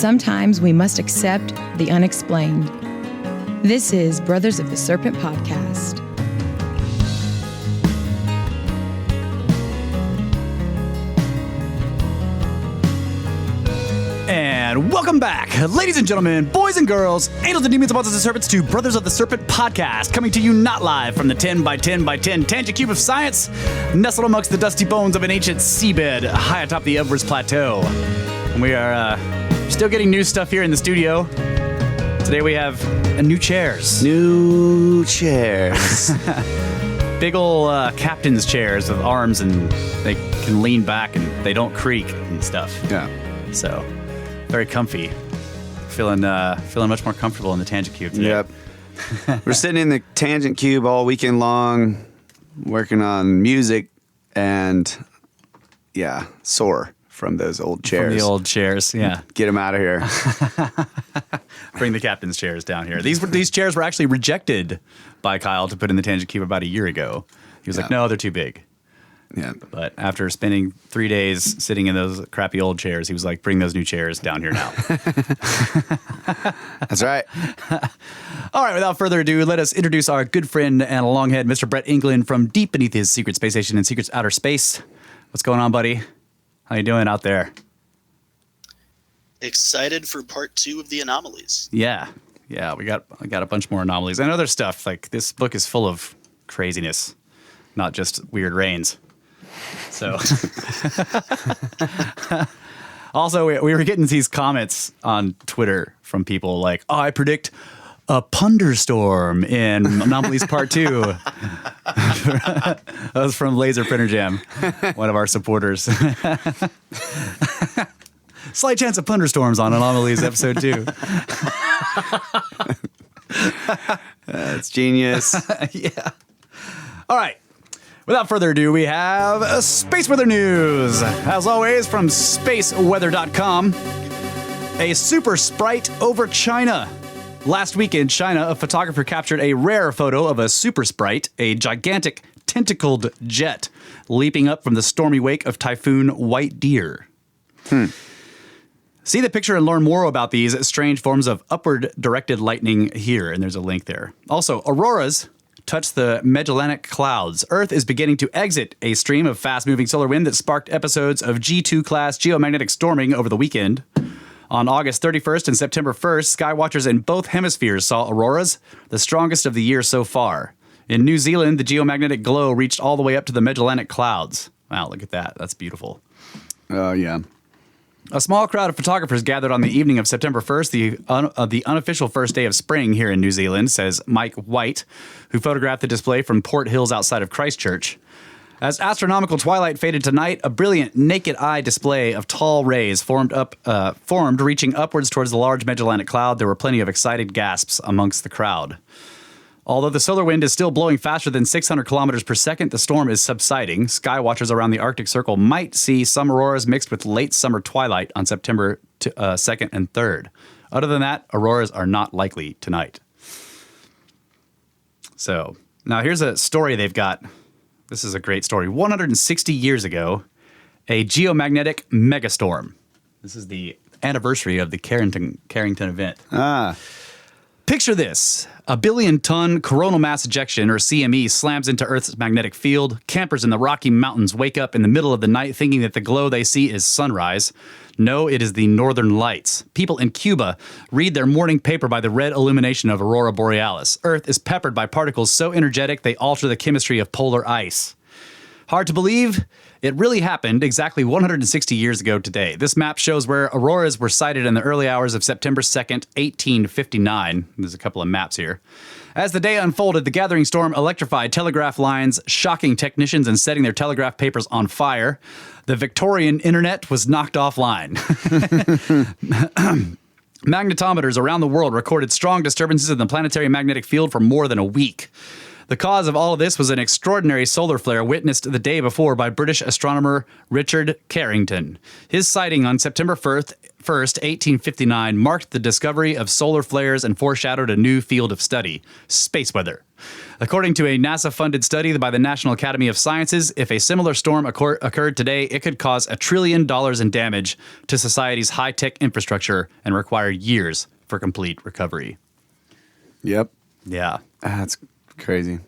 sometimes we must accept the unexplained. This is Brothers of the Serpent podcast. And welcome back, ladies and gentlemen, boys and girls, angels and demons, and monsters and serpents, to Brothers of the Serpent podcast, coming to you not live from the 10 by 10 by 10 tangent cube of science, nestled amongst the dusty bones of an ancient seabed high atop the Everest Plateau. And we are still getting new stuff here in the studio. Today we have new chairs. New chairs. Big ol' captain's chairs with arms, and they can lean back and they don't creak and stuff. Yeah. So, very comfy. Feeling much more comfortable in the Tangent Cube today. Yep. We're sitting in the Tangent Cube all weekend long, working on music, and sore from those old chairs. From the old chairs, yeah. Get them out of here. Bring the captain's chairs down here. These chairs were actually rejected by Kyle to put in the Tangent Cube about a year ago. He was like, no, they're too big. Yeah. But after spending 3 days sitting in those crappy old chairs, he was like, bring those new chairs down here now. That's right. All right, without further ado, let us introduce our good friend and longhead, Mr. Brett England, from deep beneath his secret space station in Secret's outer space. What's going on, buddy? How you doing out there? Excited for part 2 of the Anomalies. Yeah, we got a bunch more anomalies and other stuff. Like, this book is full of craziness, not just weird rains. So, also, we were getting these comments on Twitter from people like, "Oh, I predict a punderstorm in Anomalies Part 2." That was from Laser Printer Jam, one of our supporters. Slight chance of punderstorms on Anomalies Episode 2. That's genius. Yeah. All right. Without further ado, we have space weather news. As always, from spaceweather.com. A super sprite over China. Last week in China, a photographer captured a rare photo of a super sprite, a gigantic tentacled jet, leaping up from the stormy wake of Typhoon White Deer. See the picture and learn more about these strange forms of upward-directed lightning here, and there's a link there. Also, auroras touch the Magellanic Clouds. Earth is beginning to exit a stream of fast-moving solar wind that sparked episodes of G2-class geomagnetic storming over the weekend. On August 31st and September 1st, skywatchers in both hemispheres saw auroras, the strongest of the year so far. In New Zealand, the geomagnetic glow reached all the way up to the Magellanic Clouds. Wow, look at that. That's beautiful. Oh, yeah. A small crowd of photographers gathered on the evening of September 1st, the unofficial first day of spring here in New Zealand, says Mike White, who photographed the display from Port Hills outside of Christchurch. As astronomical twilight faded to night, a brilliant naked-eye display of tall rays formed, reaching upwards towards the large Magellanic Cloud. There were plenty of excited gasps amongst the crowd. Although the solar wind is still blowing faster than 600 kilometers per second, the storm is subsiding. Skywatchers around the Arctic Circle might see some auroras mixed with late summer twilight on September 2nd and 3rd. Other than that, auroras are not likely tonight. So, now here's a story they've got. This is a great story. 160 years ago, a geomagnetic megastorm. This is the anniversary of the Carrington event. Picture this. A billion-ton coronal mass ejection, or CME, slams into Earth's magnetic field. Campers in the Rocky Mountains wake up in the middle of the night thinking that the glow they see is sunrise. No, it is the northern lights. People in Cuba read their morning paper by the red illumination of Aurora Borealis. Earth is peppered by particles so energetic they alter the chemistry of polar ice. Hard to believe? It really happened exactly 160 years ago today. This map shows where auroras were sighted in the early hours of September 2nd, 1859. There's a couple of maps here. As the day unfolded, the gathering storm electrified telegraph lines, shocking technicians and setting their telegraph papers on fire. The Victorian internet was knocked offline. Magnetometers around the world recorded strong disturbances in the planetary magnetic field for more than a week. The cause of all of this was an extraordinary solar flare witnessed the day before by British astronomer Richard Carrington. His sighting on September 1st, 1859, marked the discovery of solar flares and foreshadowed a new field of study, space weather. According to a NASA-funded study by the National Academy of Sciences, if a similar storm occurred today, it could cause $1 trillion in damage to society's high-tech infrastructure and require years for complete recovery. Yep. Yeah. That's crazy.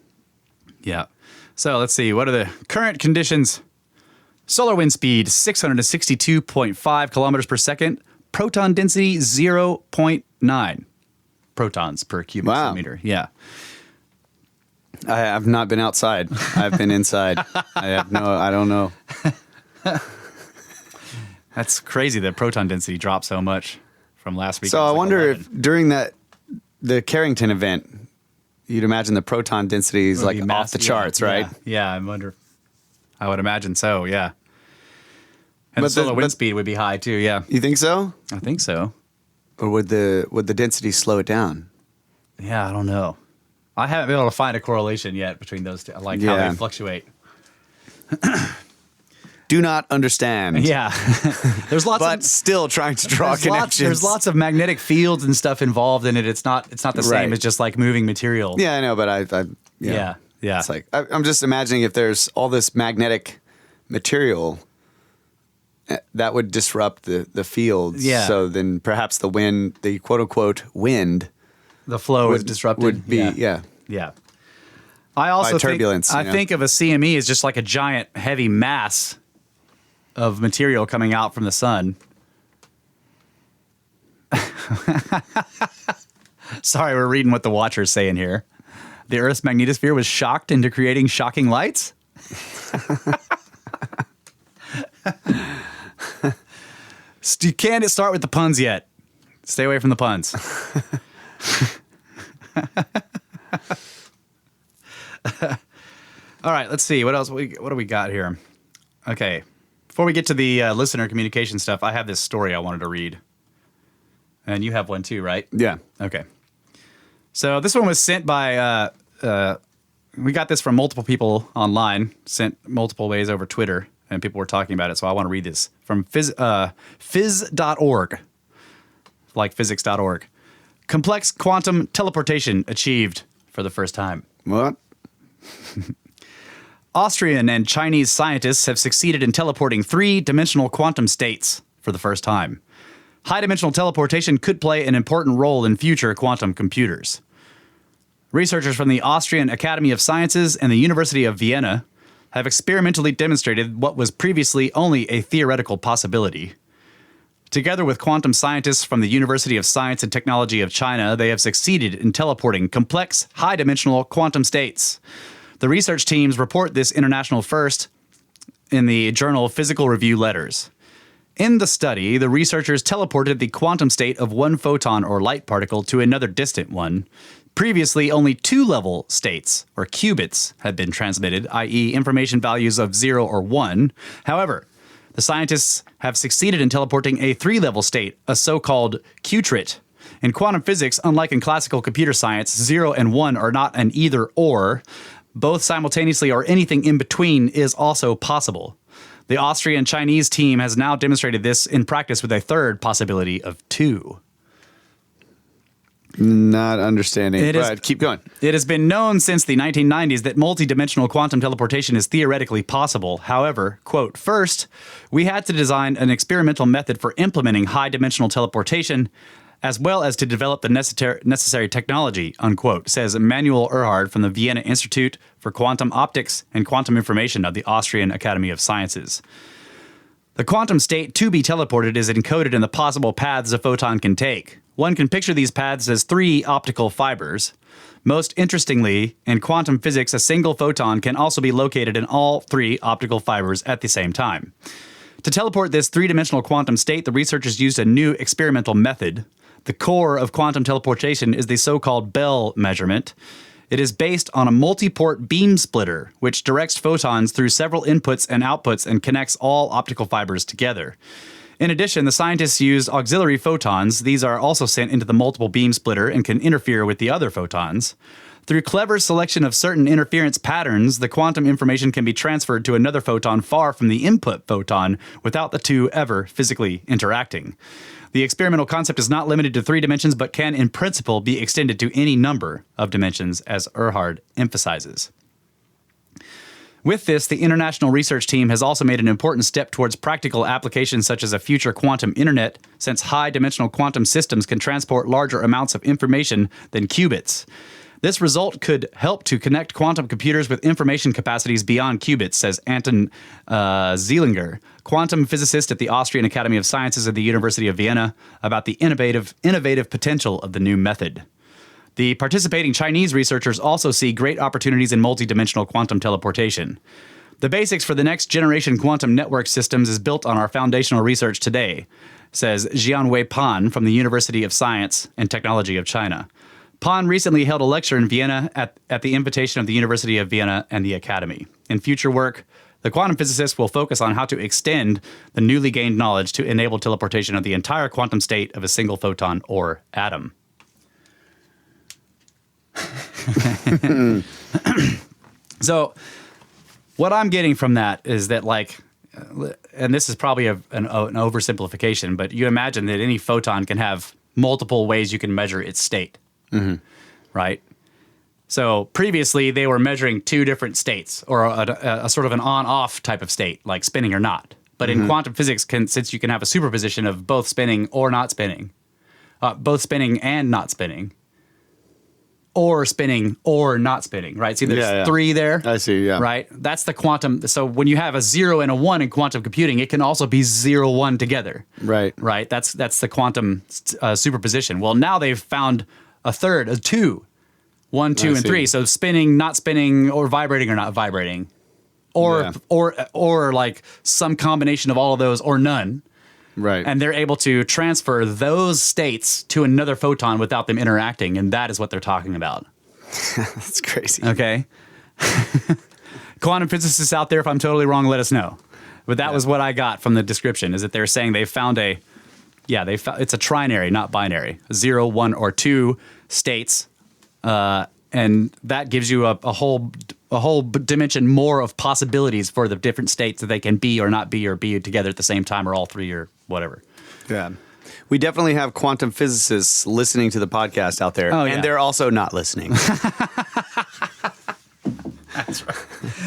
Yeah. So let's see. What are the current conditions? Solar wind speed, 662.5 kilometers per second. Proton density, 0.9 protons per cubic centimeter. Yeah. I have not been outside. I've been inside. I don't know. That's crazy that proton density dropped so much from last week. So I wonder if during the Carrington event, you'd imagine the proton density is like off the charts, right? Yeah, I wonder. I would imagine so, yeah. And But the solar wind speed would be high too, yeah. You think so? I think so. Or would the density slow it down? Yeah, I don't know. I haven't been able to find a correlation yet between those two, like how they fluctuate. Do not understand. Yeah. There's lots but of still trying to draw connections. There's lots of magnetic fields and stuff involved in it. It's not the same as just like moving material. Yeah, I know, but Yeah. It's like I'm just imagining if there's all this magnetic material that would disrupt the fields. Yeah. So then perhaps the wind, the quote unquote wind, The flow is disrupted. Would be Yeah. I also turbulence. think of a CME as just like a giant heavy mass of material coming out from the sun. Sorry, we're reading what the Watcher's saying here. The Earth's magnetosphere was shocked into creating shocking lights? You can't start with the puns yet. Stay away from the puns. All right, let's see. What else? What do we got here? Okay. Before we get to the listener communication stuff, I have this story I wanted to read. And you have one too, right? Yeah. Okay. So this one was sent by, we got this from multiple people online, sent multiple ways over Twitter, and people were talking about it. So I want to read this from phys.org, like physics.org. Complex quantum teleportation achieved for the first time. What? Austrian and Chinese scientists have succeeded in teleporting three-dimensional quantum states for the first time. High-dimensional teleportation could play an important role in future quantum computers. Researchers from the Austrian Academy of Sciences and the University of Vienna have experimentally demonstrated what was previously only a theoretical possibility. Together with quantum scientists from the University of Science and Technology of China, they have succeeded in teleporting complex, high-dimensional quantum states. The research teams report this international first in the journal Physical Review Letters. In the study, the researchers teleported the quantum state of one photon or light particle to another distant one. Previously, only two-level states, or qubits, had been transmitted, i.e. information values of 0 or 1. However, the scientists have succeeded in teleporting a three-level state, a so-called qtrit. In quantum physics, unlike in classical computer science, 0 and 1 are not an either-or. Both simultaneously or anything in between is also possible. The Austrian-Chinese team has now demonstrated this in practice with a third possibility of 2. Not understanding. But keep going. It has been known since the 1990s that multidimensional quantum teleportation is theoretically possible. However, quote, first, we had to design an experimental method for implementing high-dimensional teleportation, as well as to develop the necessary technology, unquote, says Manuel Erhard from the Vienna Institute for Quantum Optics and Quantum Information of the Austrian Academy of Sciences. The quantum state to be teleported is encoded in the possible paths a photon can take. One can picture these paths as 3 optical fibers. Most interestingly, in quantum physics, a single photon can also be located in all 3 optical fibers at the same time. To teleport this 3-dimensional quantum state, the researchers used a new experimental method. The core of quantum teleportation is the so-called Bell measurement. It is based on a multi-port beam splitter, which directs photons through several inputs and outputs and connects all optical fibers together. In addition, the scientists used auxiliary photons. These are also sent into the multiple beam splitter and can interfere with the other photons. Through clever selection of certain interference patterns, the quantum information can be transferred to another photon far from the input photon without the two ever physically interacting. The experimental concept is not limited to 3 dimensions, but can in principle be extended to any number of dimensions, as Erhard emphasizes. With this, the international research team has also made an important step towards practical applications such as a future quantum internet, since high-dimensional quantum systems can transport larger amounts of information than qubits. This result could help to connect quantum computers with information capacities beyond qubits, says Anton Zeilinger, quantum physicist at the Austrian Academy of Sciences at the University of Vienna, about the innovative potential of the new method. The participating Chinese researchers also see great opportunities in multidimensional quantum teleportation. The basics for the next generation quantum network systems is built on our foundational research today, says Jianwei Pan from the University of Science and Technology of China. Pan recently held a lecture in Vienna at the invitation of the University of Vienna and the Academy. In future work, the quantum physicists will focus on how to extend the newly gained knowledge to enable teleportation of the entire quantum state of a single photon or atom. So what I'm getting from that is that, like, and this is probably an oversimplification, but you imagine that any photon can have multiple ways you can measure its state. Mm-hmm. Right? So previously they were measuring 2 different states, or a sort of an on-off type of state, like spinning or not. But in quantum physics, since you can have a superposition of both spinning or not spinning, both spinning and not spinning, or spinning or not spinning, right? See, there's 3 there. I see, yeah. Right? That's the quantum. So when you have a 0 and a 1 in quantum computing, it can also be 0, 1 together. Right. Right? That's the quantum superposition. Well, now they've found a third, a 2, 1, 2, and 3. So spinning, not spinning, or vibrating or not vibrating, or like some combination of all of those, or none. Right. And they're able to transfer those states to another photon without them interacting, and that is what they're talking about. That's crazy. Okay. Quantum physicists out there, if I'm totally wrong, let us know. But that was what I got from the description, is that they're saying they found it's a trinary, not binary, 0, 1, or 2 states, and that gives you a whole dimension more of possibilities for the different states that they can be or not be, or be together at the same time, or all 3, or whatever. Yeah. We definitely have quantum physicists listening to the podcast out there, and they're also not listening. That's right.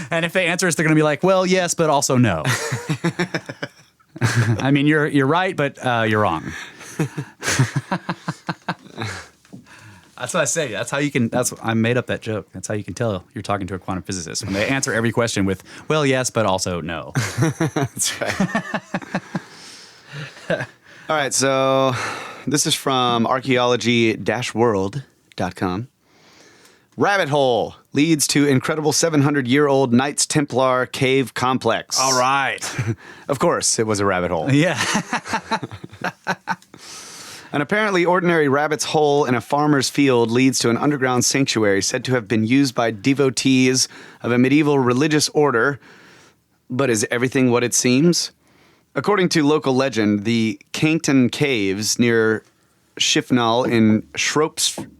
And if they answer us, they're going to be like, well, yes, but also no. I mean, you're right, but you're wrong. That's what I say. That's how you can. I made up that joke. That's how you can tell you're talking to a quantum physicist when they answer every question with, well, yes, but also no. That's right. All right. So this is from archaeology-world.com. Rabbit hole leads to incredible 700-year-old Knights Templar cave complex. All right. Of course, it was a rabbit hole. Yeah. An apparently ordinary rabbit's hole in a farmer's field leads to an underground sanctuary said to have been used by devotees of a medieval religious order. But is everything what it seems? According to local legend, the Cainton Caves near Shifnal in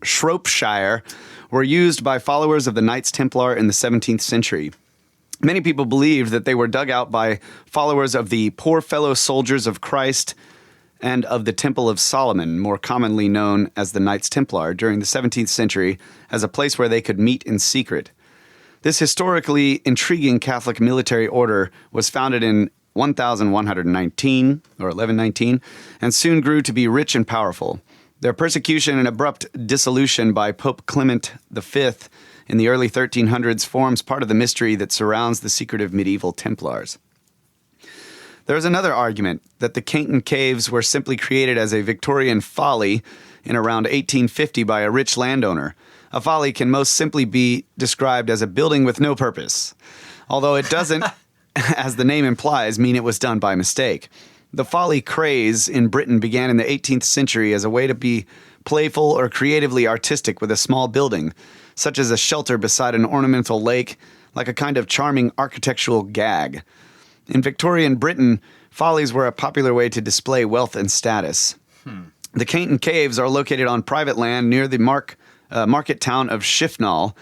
Shropshire were used by followers of the Knights Templar in the 17th century. Many people believed that they were dug out by followers of the Poor Fellow Soldiers of Christ and of the Temple of Solomon, more commonly known as the Knights Templar, during the 17th century as a place where they could meet in secret. This historically intriguing Catholic military order was founded in 1119, or 1119, and soon grew to be rich and powerful. Their persecution and abrupt dissolution by Pope Clement V in the early 1300s forms part of the mystery that surrounds the secretive medieval Templars. There is another argument that the Cainton Caves were simply created as a Victorian folly in around 1850 by a rich landowner. A folly can most simply be described as a building with no purpose, although it doesn't, as the name implies, mean it was done by mistake. The folly craze in Britain began in the 18th century as a way to be playful or creatively artistic with a small building, such as a shelter beside an ornamental lake, like a kind of charming architectural gag. In Victorian Britain, follies were a popular way to display wealth and status. The Cainton Caves are located on private land near the market town of Shifnal.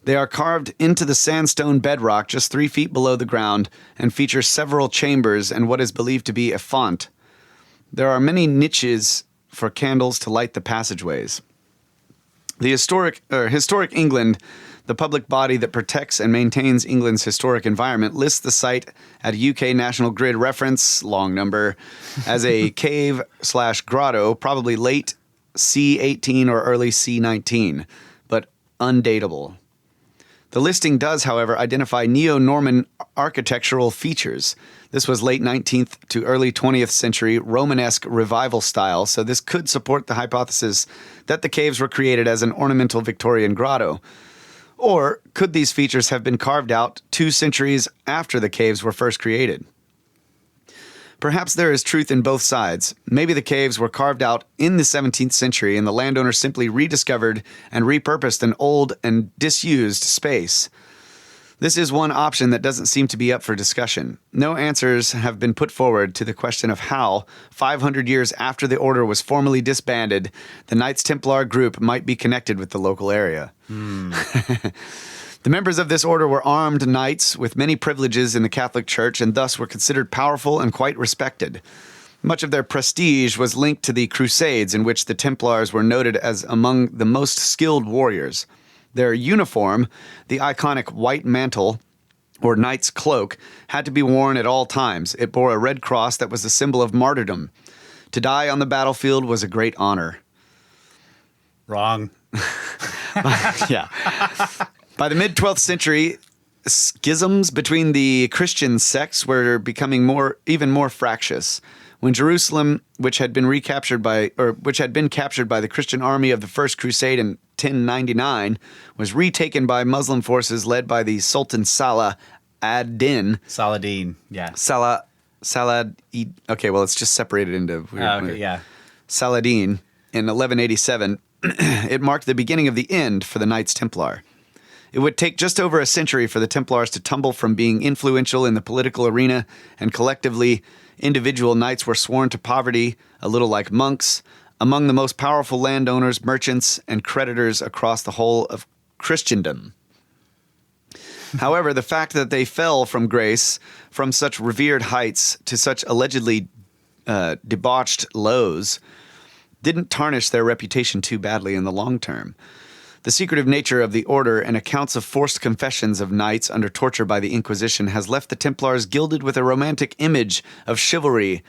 They are carved into the sandstone bedrock just 3 feet below the ground and feature several chambers and what is believed to be a font. There are many niches for candles to light the passageways. The historic England, the public body that protects and maintains England's historic environment, lists the site at UK National Grid reference, long number, as a cave/grotto, probably late C18 or early C19, but undatable. The listing does, however, identify Neo-Norman architectural features. This was late 19th to early 20th century Romanesque revival style, so this could support the hypothesis that the caves were created as an ornamental Victorian grotto. Or could these features have been carved out 2 centuries after the caves were first created? Perhaps there is truth in both sides. Maybe the caves were carved out in the 17th century and the landowner simply rediscovered and repurposed an old and disused space. This is one option that doesn't seem to be up for discussion. No answers have been put forward to the question of how, 500 years after the order was formally disbanded, the Knights Templar group might be connected with the local area. The members of this order were armed knights with many privileges in the Catholic Church and thus were considered powerful and quite respected. Much of their prestige was linked to the Crusades, in which the Templars were noted as among the most skilled warriors. Their uniform, the iconic white mantle, or knight's cloak, had to be worn at all times. It bore a red cross that was a symbol of martyrdom. To die on the battlefield was a great honor. Wrong. Yeah. By the mid-12th century, schisms between the Christian sects were becoming even more fractious. When Jerusalem, which had been captured by the Christian army of the First Crusade in 1099, was retaken by Muslim forces led by the Sultan Salah ad-Din. Saladin, yeah. Okay, well, it's just separated into weird. Yeah. Saladin in 1187. It marked the beginning of the end for the Knights Templar. It would take just over a century for the Templars to tumble from being influential in the political arena, and collectively, individual knights were sworn to poverty, a little like monks, among the most powerful landowners, merchants, and creditors across the whole of Christendom. However, the fact that they fell from grace from such revered heights to such allegedly debauched lows didn't tarnish their reputation too badly in the long term. The secretive nature of the order and accounts of forced confessions of knights under torture by the Inquisition has left the Templars gilded with a romantic image of chivalry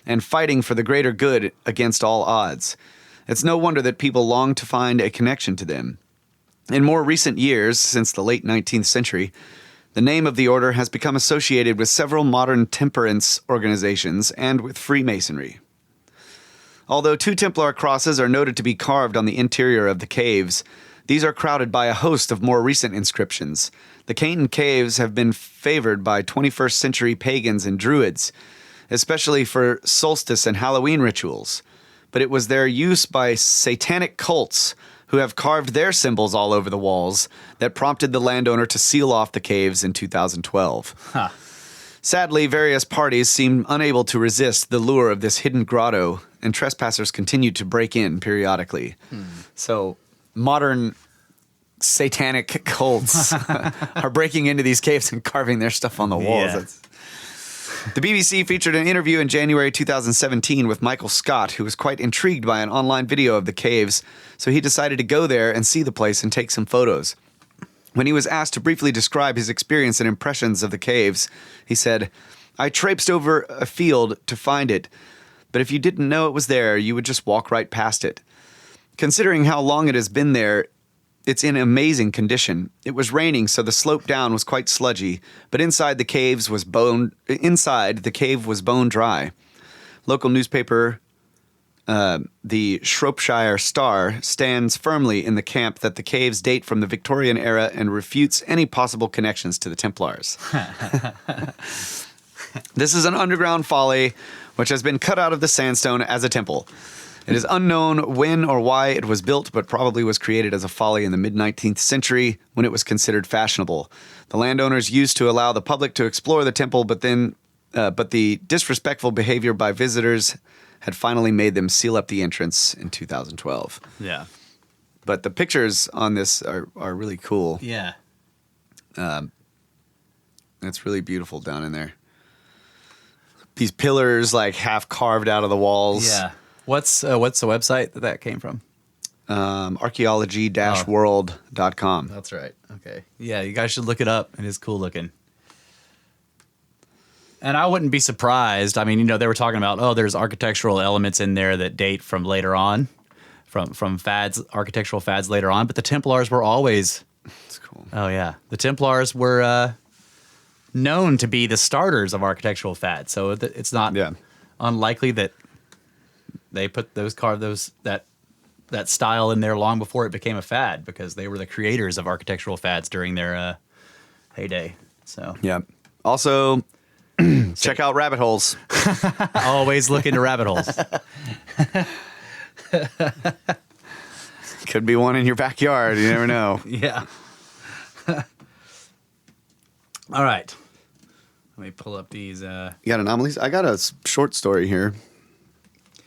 and fighting for the greater good against all odds. It's no wonder that people long to find a connection to them. In more recent years, since the late 19th century, the name of the order has become associated with several modern temperance organizations and with Freemasonry. Although 2 Templar crosses are noted to be carved on the interior of the caves, these are crowded by a host of more recent inscriptions. The Canton Caves have been favored by 21st century pagans and druids, especially for solstice and Halloween rituals. But it was their use by satanic cults, who have carved their symbols all over the walls, that prompted the landowner to seal off the caves in 2012. Sadly, various parties seem unable to resist the lure of this hidden grotto, and trespassers continue to break in periodically. So, modern satanic cults are breaking into these caves and carving their stuff on the walls. Yeah. The BBC featured an interview in January 2017 with Michael Scott, who was quite intrigued by an online video of the caves, so he decided to go there and see the place and take some photos. When he was asked to briefly describe his experience and impressions of the caves, he said, "I traipsed over a field to find it, but if you didn't know it was there, you would just walk right past it. Considering how long it has been there, it's in amazing condition. It was raining, so the slope down was quite sludgy, but inside the cave was bone dry." Local newspaper, the Shropshire Star, stands firmly in the camp that the caves date from the Victorian era and refutes any possible connections to the Templars. This is an underground folly which has been cut out of the sandstone as a temple. It is unknown when or why it was built, but probably was created as a folly in the mid-19th century when it was considered fashionable. The landowners used to allow the public to explore the temple, but the disrespectful behavior by visitors had finally made them seal up the entrance in 2012. Yeah. But the pictures on this are really cool. Yeah. It's really beautiful down in there. These pillars like half carved out of the walls. Yeah. What's the website that came from? Archaeology-world.com. That's right. Okay. Yeah, you guys should look it up. It is cool looking. And I wouldn't be surprised. I mean, they were talking about, there's architectural elements in there that date from later on, from fads, architectural fads later on. But the Templars were always. That's cool. Oh yeah, the Templars were known to be the starters of architectural fads. So it's not unlikely that they put that style in there long before it became a fad, because they were the creators of architectural fads during their heyday. So yeah. Also, check out rabbit holes. Always look into rabbit holes. Could be one in your backyard. You never know. Yeah. All right. Let me pull up these. You got anomalies? I got a short story here.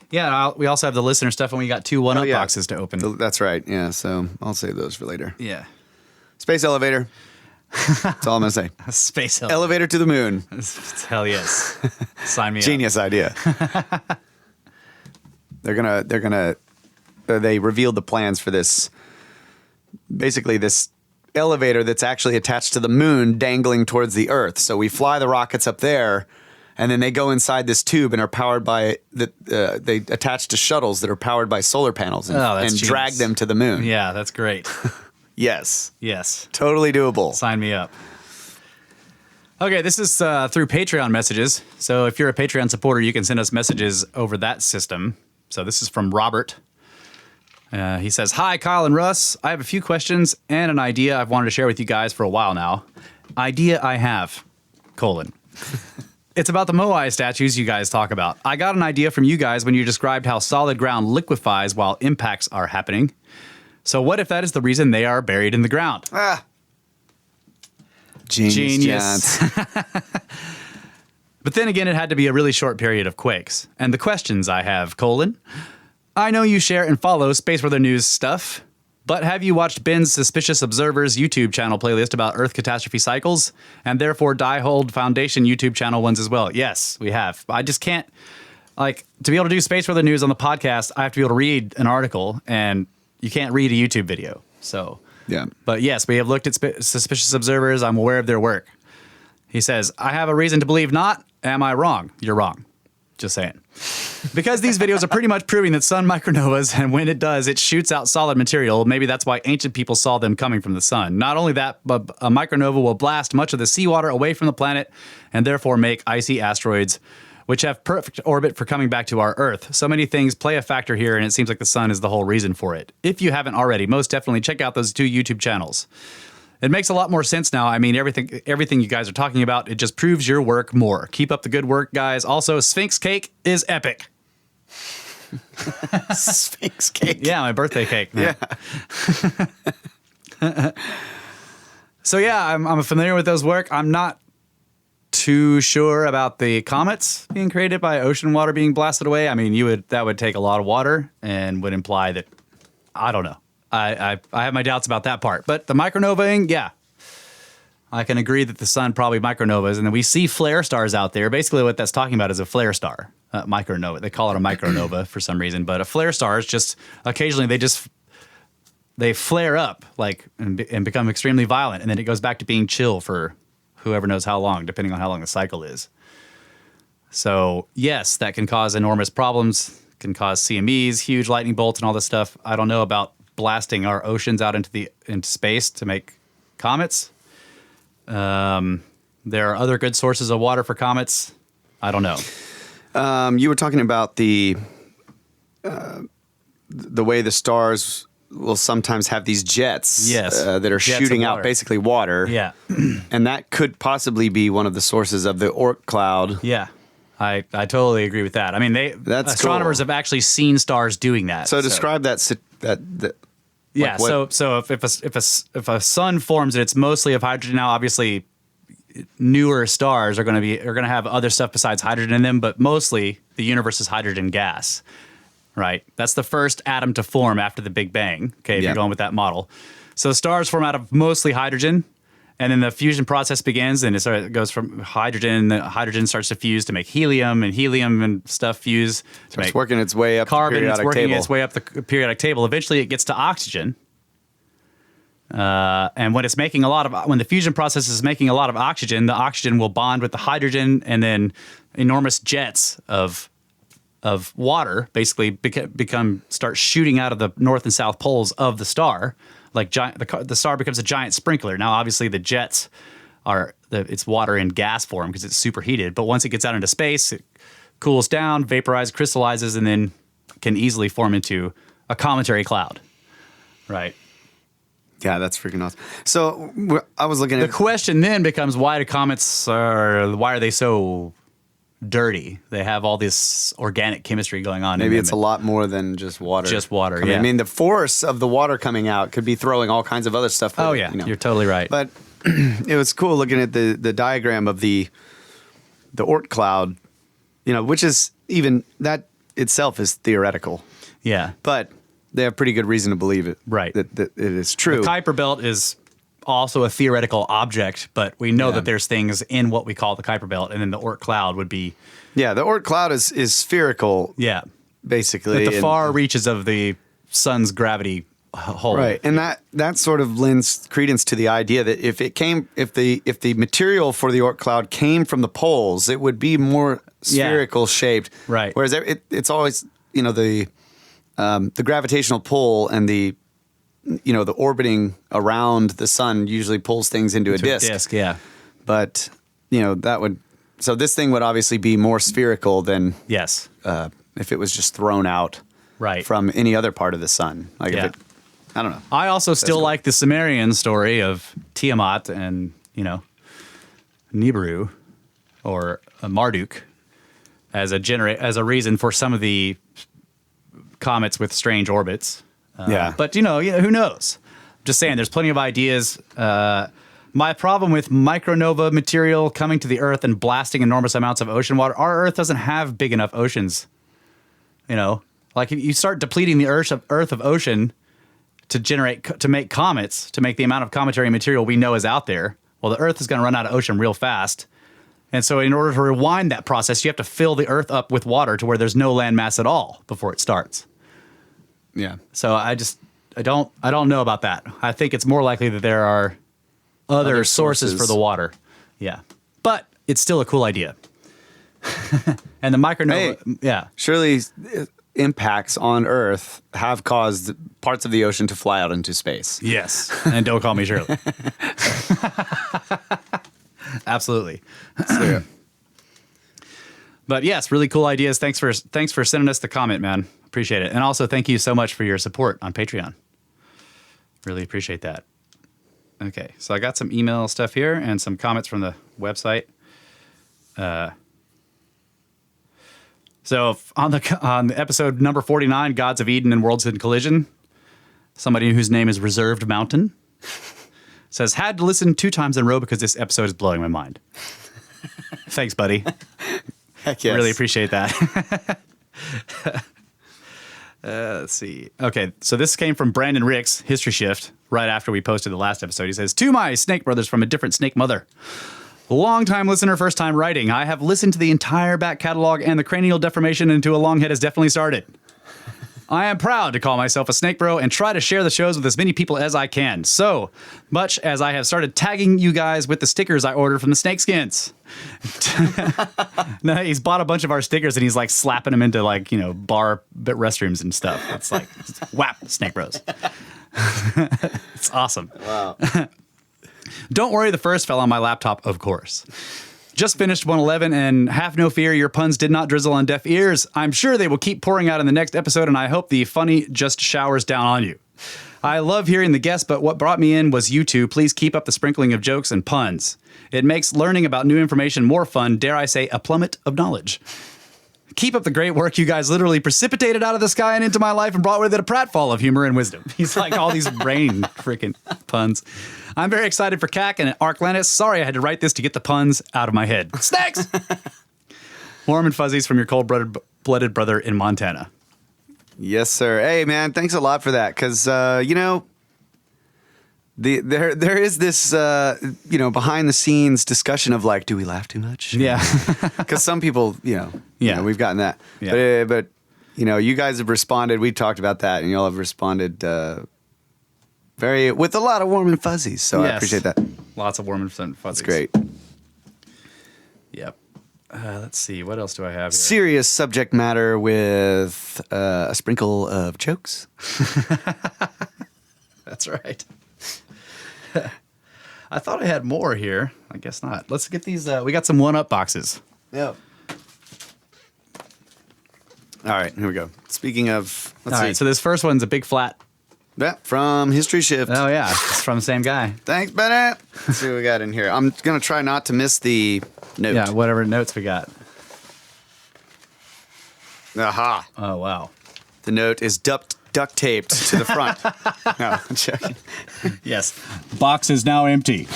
Yeah, we also have the listener stuff, and we got 2 one-up boxes to open. That's right. Yeah, so I'll save those for later. Yeah. Space elevator. That's all I'm going to say. Space elevator to the moon. Hell yes. Sign me up. Genius idea. They revealed the plans for this, basically this elevator that's actually attached to the moon dangling towards the Earth. So we fly the rockets up there, and then they go inside this tube and are powered by, they attach to shuttles that are powered by solar panels and drag them to the moon. Yeah, that's great. Yes. Yes. Totally doable. Sign me up. Okay, this is through Patreon messages. So if you're a Patreon supporter, you can send us messages over that system. So this is from Robert. He says, "Hi, Kyle and Russ. I have a few questions and an idea I've wanted to share with you guys for a while now. Idea I have, : It's about the Moai statues you guys talk about. I got an idea from you guys when you described how solid ground liquefies while impacts are happening. So what if that is the reason they are buried in the ground?" Genius. But then again, it had to be a really short period of quakes. And the questions I have, : I know you share and follow Space Weather News stuff, but have you watched Ben's Suspicious Observers YouTube channel playlist about Earth catastrophe cycles, and therefore Diehold Foundation YouTube channel ones as well? Yes, we have. I just can't, to be able to do Space Weather News on the podcast, I have to be able to read an article, and you can't read a YouTube video. So, yeah. But yes, we have looked at Suspicious Observers. I'm aware of their work. He says, I have a reason to believe not. Am I wrong? You're wrong. Just saying. Because these videos are pretty much proving that sun micronovas, and when it does, it shoots out solid material. Maybe that's why ancient people saw them coming from the sun. Not only that, but a micronova will blast much of the seawater away from the planet and therefore make icy asteroids, which have perfect orbit for coming back to our Earth. So many things play a factor here, and it seems like the sun is the whole reason for it. If you haven't already, most definitely check out those 2 YouTube channels. It makes a lot more sense now. I mean, everything you guys are talking about, it just proves your work more. Keep up the good work, guys. Also, Sphinx cake is epic. Sphinx cake. Yeah, my birthday cake. Yeah. So yeah, I'm familiar with those work. I'm not too sure about the comets being created by ocean water being blasted away. I mean, that would take a lot of water and would imply that, I don't know. I have my doubts about that part. But the micronovaing, yeah. I can agree that the sun probably micronovas, and then we see flare stars out there. Basically what that's talking about is a flare star, micronova. They call it a micronova for some reason, but a flare star is just, occasionally they flare up and become extremely violent, and then it goes back to being chill for whoever knows how long, depending on how long the cycle is. So yes, that can cause enormous problems, can cause CMEs, huge lightning bolts and all this stuff. I don't know about blasting our oceans out into space to make comets. There are other good sources of water for comets. I don't know. You were talking about the way the stars will sometimes have these jets that are jets shooting out basically water. Yeah. And that could possibly be one of the sources of the Oort cloud. Yeah. I totally agree with that. I mean, astronomers have actually seen stars doing that. So describe that. Yeah. So if a sun forms, it's mostly of hydrogen. Now, obviously, newer stars are going to have other stuff besides hydrogen in them, but mostly the universe is hydrogen gas. right? That's the first atom to form after the Big Bang, okay, if Yeah. you're going with that model. So stars form out of mostly hydrogen, and then the fusion process begins, and it goes from hydrogen, the hydrogen starts to fuse to make helium and stuff fuse to It's make working its way up carbon. the It's periodic working table. its way up the periodic table. Eventually, it gets to oxygen. And when when the fusion process is making a lot of oxygen, the oxygen will bond with the hydrogen, and then enormous jets of water basically start shooting out of the north and south poles of the star. Like the star becomes a giant sprinkler. Now, obviously, the jets it's water in gas form because it's superheated. But once it gets out into space, it cools down, vaporizes, crystallizes, and then can easily form into a cometary cloud. Right. Yeah, that's freaking awesome. So I was looking The at question then becomes, why are they so dirty? They have all this organic chemistry going on. maybe in it's a them. lot more than just water. Just water, I yeah. mean, the force of the water coming out could be throwing all kinds of other stuff. with Oh it, yeah, you know. you're totally right. But it was cool looking at the diagram of the Oort cloud, which is even that itself is theoretical, yeah, but they have pretty good reason to believe it. Right. That it is true. the Kuiper Belt is also a theoretical object, but we know Yeah. that there's things in what we call the Kuiper Belt, and then the Oort cloud would be Yeah, the Oort cloud is spherical, basically. at the and- far reaches of the sun's gravity hole. Right, and that sort of lends credence to the idea that if the material for the Oort cloud came from the poles, it would be more spherical shaped. Right. Whereas it's always the gravitational pull and the orbiting around the sun usually pulls things into a disk. Yeah. But so this thing would obviously be more spherical than Yes. if it was just thrown out Right. from any other part of the sun. Like Yeah. if it, I don't know. I also still cool. like the Sumerian story of Tiamat and, Nibiru or Marduk as a reason for some of the comets with strange orbits. Yeah. But, who knows? Just saying, there's plenty of ideas. My problem with micronova material coming to the Earth and blasting enormous amounts of ocean water, our Earth doesn't have big enough oceans. Like if you start depleting the Earth of ocean to make comets, to make the amount of cometary material we know is out there, well, the Earth is going to run out of ocean real fast. And so in order to rewind that process, you have to fill the Earth up with water to where there's no land mass at all before it starts. Yeah. So I don't know about that. I think it's more likely that there are other sources for the water. Yeah. But it's still a cool idea. And the micronova, yeah. Surely impacts on Earth have caused parts of the ocean to fly out into space. Yes. And don't call me Shirley. Absolutely. So, But yes, really cool ideas. Thanks for sending us the comment, man. Appreciate it. And also thank you so much for your support on Patreon. Really appreciate that. Okay, so I got some email stuff here and some comments from the website. So on the episode number 49, Gods of Eden and Worlds in Collision, somebody whose name is Reserved Mountain says, had to listen 2 times in a row because this episode is blowing my mind. Thanks, buddy. heck yes. Really appreciate that. Let's see. Okay, so this came from Brandon Ricks, History Shift, right after we posted the last episode. He says, to my snake brothers from a different snake mother. Long-time listener, first-time writing. I have listened to the entire back catalog, and the cranial deformation into a long head has definitely started. I am proud to call myself a snake bro and try to share the shows with as many people as I can. So much as I have started tagging you guys with the stickers I ordered from the Snakeskins. No, he's bought a bunch of our stickers and he's like slapping them into bar restrooms and stuff. It's like, whap, Snake Bros. It's awesome. Wow. Don't worry, the first fell on my laptop, of course. Just finished 111, and have no fear, your puns did not drizzle on deaf ears. I'm sure they will keep pouring out in the next episode, and I hope the funny just showers down on you. I love hearing the guests, but what brought me in was you two. Please keep up the sprinkling of jokes and puns. It makes learning about new information more fun, dare I say, a plummet of knowledge. Keep up the great work. You guys literally precipitated out of the sky and into my life and brought with it a pratfall of humor and wisdom. He's like all these brain freaking puns. I'm very excited for CAC and Arklantis. Sorry I had to write this to get the puns out of my head. Snakes! Warm and fuzzies from your cold-blooded brother in Montana. Yes, sir. Hey, man, thanks a lot for that. Because, there is this, behind the scenes discussion of like, do we laugh too much? Yeah. Because some people, we've gotten that. Yeah. But, you guys have responded. We talked about that, and y'all have responded with a lot of warm and fuzzies. So I appreciate that. Lots of warm and fuzzies. That's great. Yep. Let's see. What else do I have here? Serious subject matter with a sprinkle of jokes. That's right. I thought I had more here. I guess not. Let's get these. We got some one-up boxes. Yep. All right, here we go. Speaking of, let's All see. right, so this first one's a big flat. Yeah, from History Shift. Oh, yeah. It's from the same guy. Thanks, Bennett. Let's see what we got in here. I'm going to try not to miss the note. Yeah, whatever notes we got. Aha. Oh, wow. The note is duct taped to the front. No, I'm joking. Yes. Box is now empty.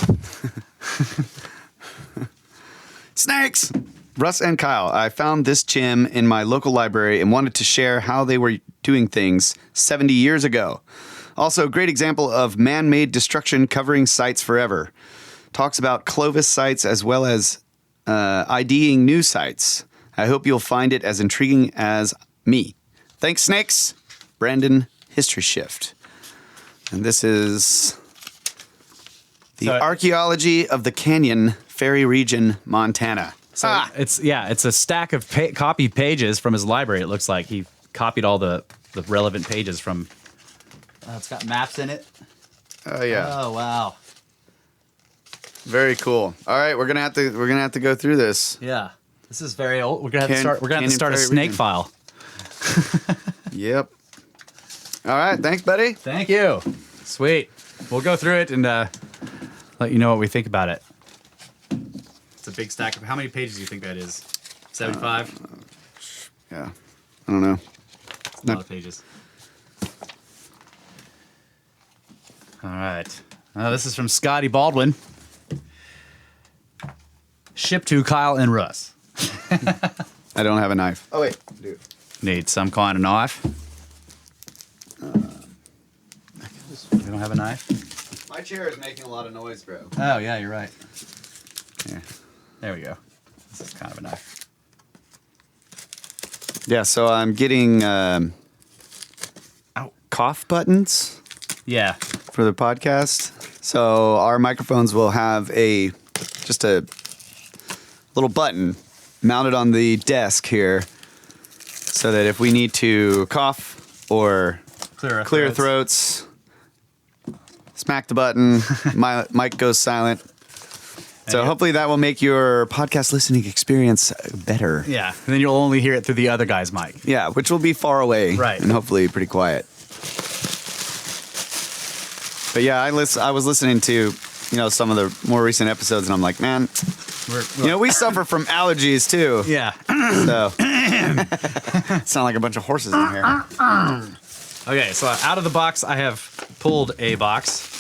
Snakes! Russ and Kyle, I found this gem in my local library and wanted to share how they were doing things 70 years ago. Also, great example of man-made destruction covering sites forever. Talks about Clovis sites as well as IDing new sites. I hope you'll find it as intriguing as me. Thanks, Snakes. Brandon, History Shift. And this is the Archaeology of the Canyon, Ferry Region, Montana. So it's a stack of copied pages from his library. It looks like he copied all the relevant pages from. It's got maps in it. Oh yeah. Oh wow. Very cool. All right, we're gonna have to go through this. Yeah, this is very old. We're gonna have to start a Ferry snake region. file. Yep. All right, thanks, buddy. Thank you. Sweet. We'll go through it and let you know what we think about it. It's a big stack. How many pages do you think that is? 75? Yeah. I don't know. It's a lot of pages. All right. This is from Scotty Baldwin. Ship to Kyle and Russ. I don't have a knife. Oh wait, I do. Need some kind of knife. You don't have a knife? My chair is making a lot of noise, bro. Oh, yeah, you're right. Yeah. There we go. This is kind of a knife. Yeah, so I'm getting cough buttons Yeah. for the podcast. So our microphones will have just a little button mounted on the desk here so that if we need to cough or clear throats, smack the button, my mic goes silent. So hopefully that will make your podcast listening experience better. Yeah. And then you'll only hear it through the other guy's mic. Yeah, which will be far away. Right. And hopefully pretty quiet. But yeah, I was listening to, some of the more recent episodes and I'm like, man, we suffer from allergies too. Yeah. So sound like a bunch of horses in here. Okay, so out of the box, I have pulled a box.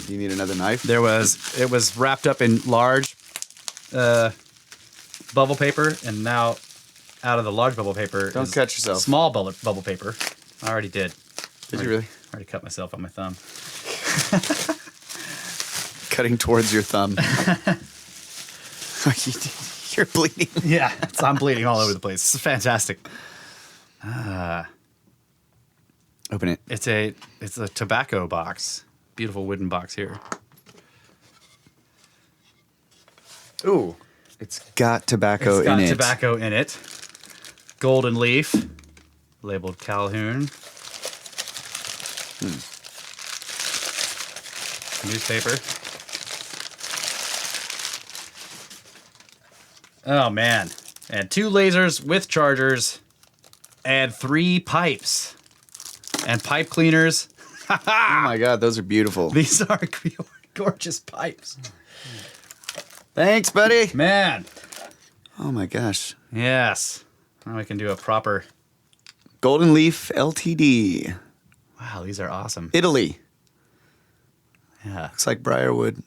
You need another knife? It was wrapped up in large bubble paper, and now out of the large bubble paper, Don't cut yourself. Small bubble paper. I already did. Did you really? I already cut myself on my thumb. Cutting towards your thumb. You're bleeding. Yeah, I'm bleeding all over the place. This is fantastic. Open it. It's a tobacco box. Beautiful wooden box here. Ooh. It's got tobacco It's got in it. tobacco in it. Golden leaf, labeled Calhoun. Newspaper. Oh man. And 2 lasers with chargers and 3 pipes. And pipe cleaners. Oh my God, those are beautiful. These are gorgeous pipes. Thanks, buddy. Man. Oh my gosh. Yes. Now we can do a proper. Golden Leaf LTD. Wow, these are awesome. Italy. Yeah. Looks like Briarwood.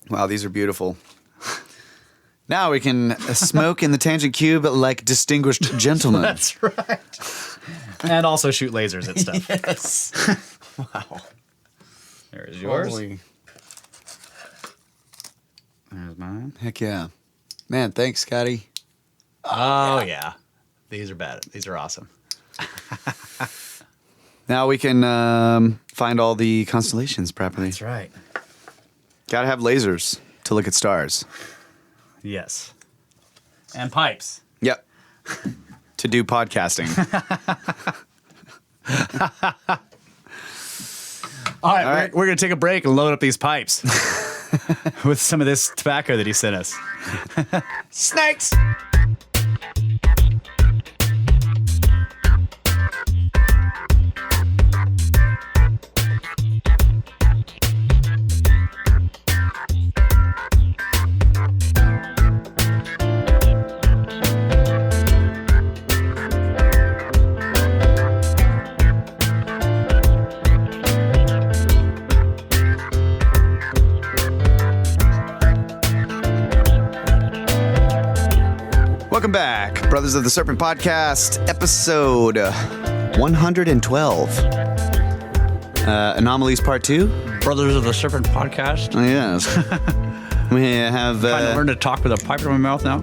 Wow, these are beautiful. Now we can smoke in the tangent cube like distinguished gentlemen. That's right. And also shoot lasers at stuff. Yes. Wow. There's yours. Holy- There's mine. Heck yeah. Man, thanks, Scotty. Oh, yeah. These are bad. These are awesome. Now we can find all the constellations properly. That's right. Gotta have lasers to look at stars. Yes. And pipes. Yep. To do podcasting. All right, right. we're going to take a break and load up these pipes with some of this tobacco that he sent us. Snakes! Welcome back, Brothers of the Serpent Podcast, episode 112. Anomalies Part 2. Brothers of the Serpent podcast. Oh, yes. We have... Trying to learn to talk with a pipe in my mouth now.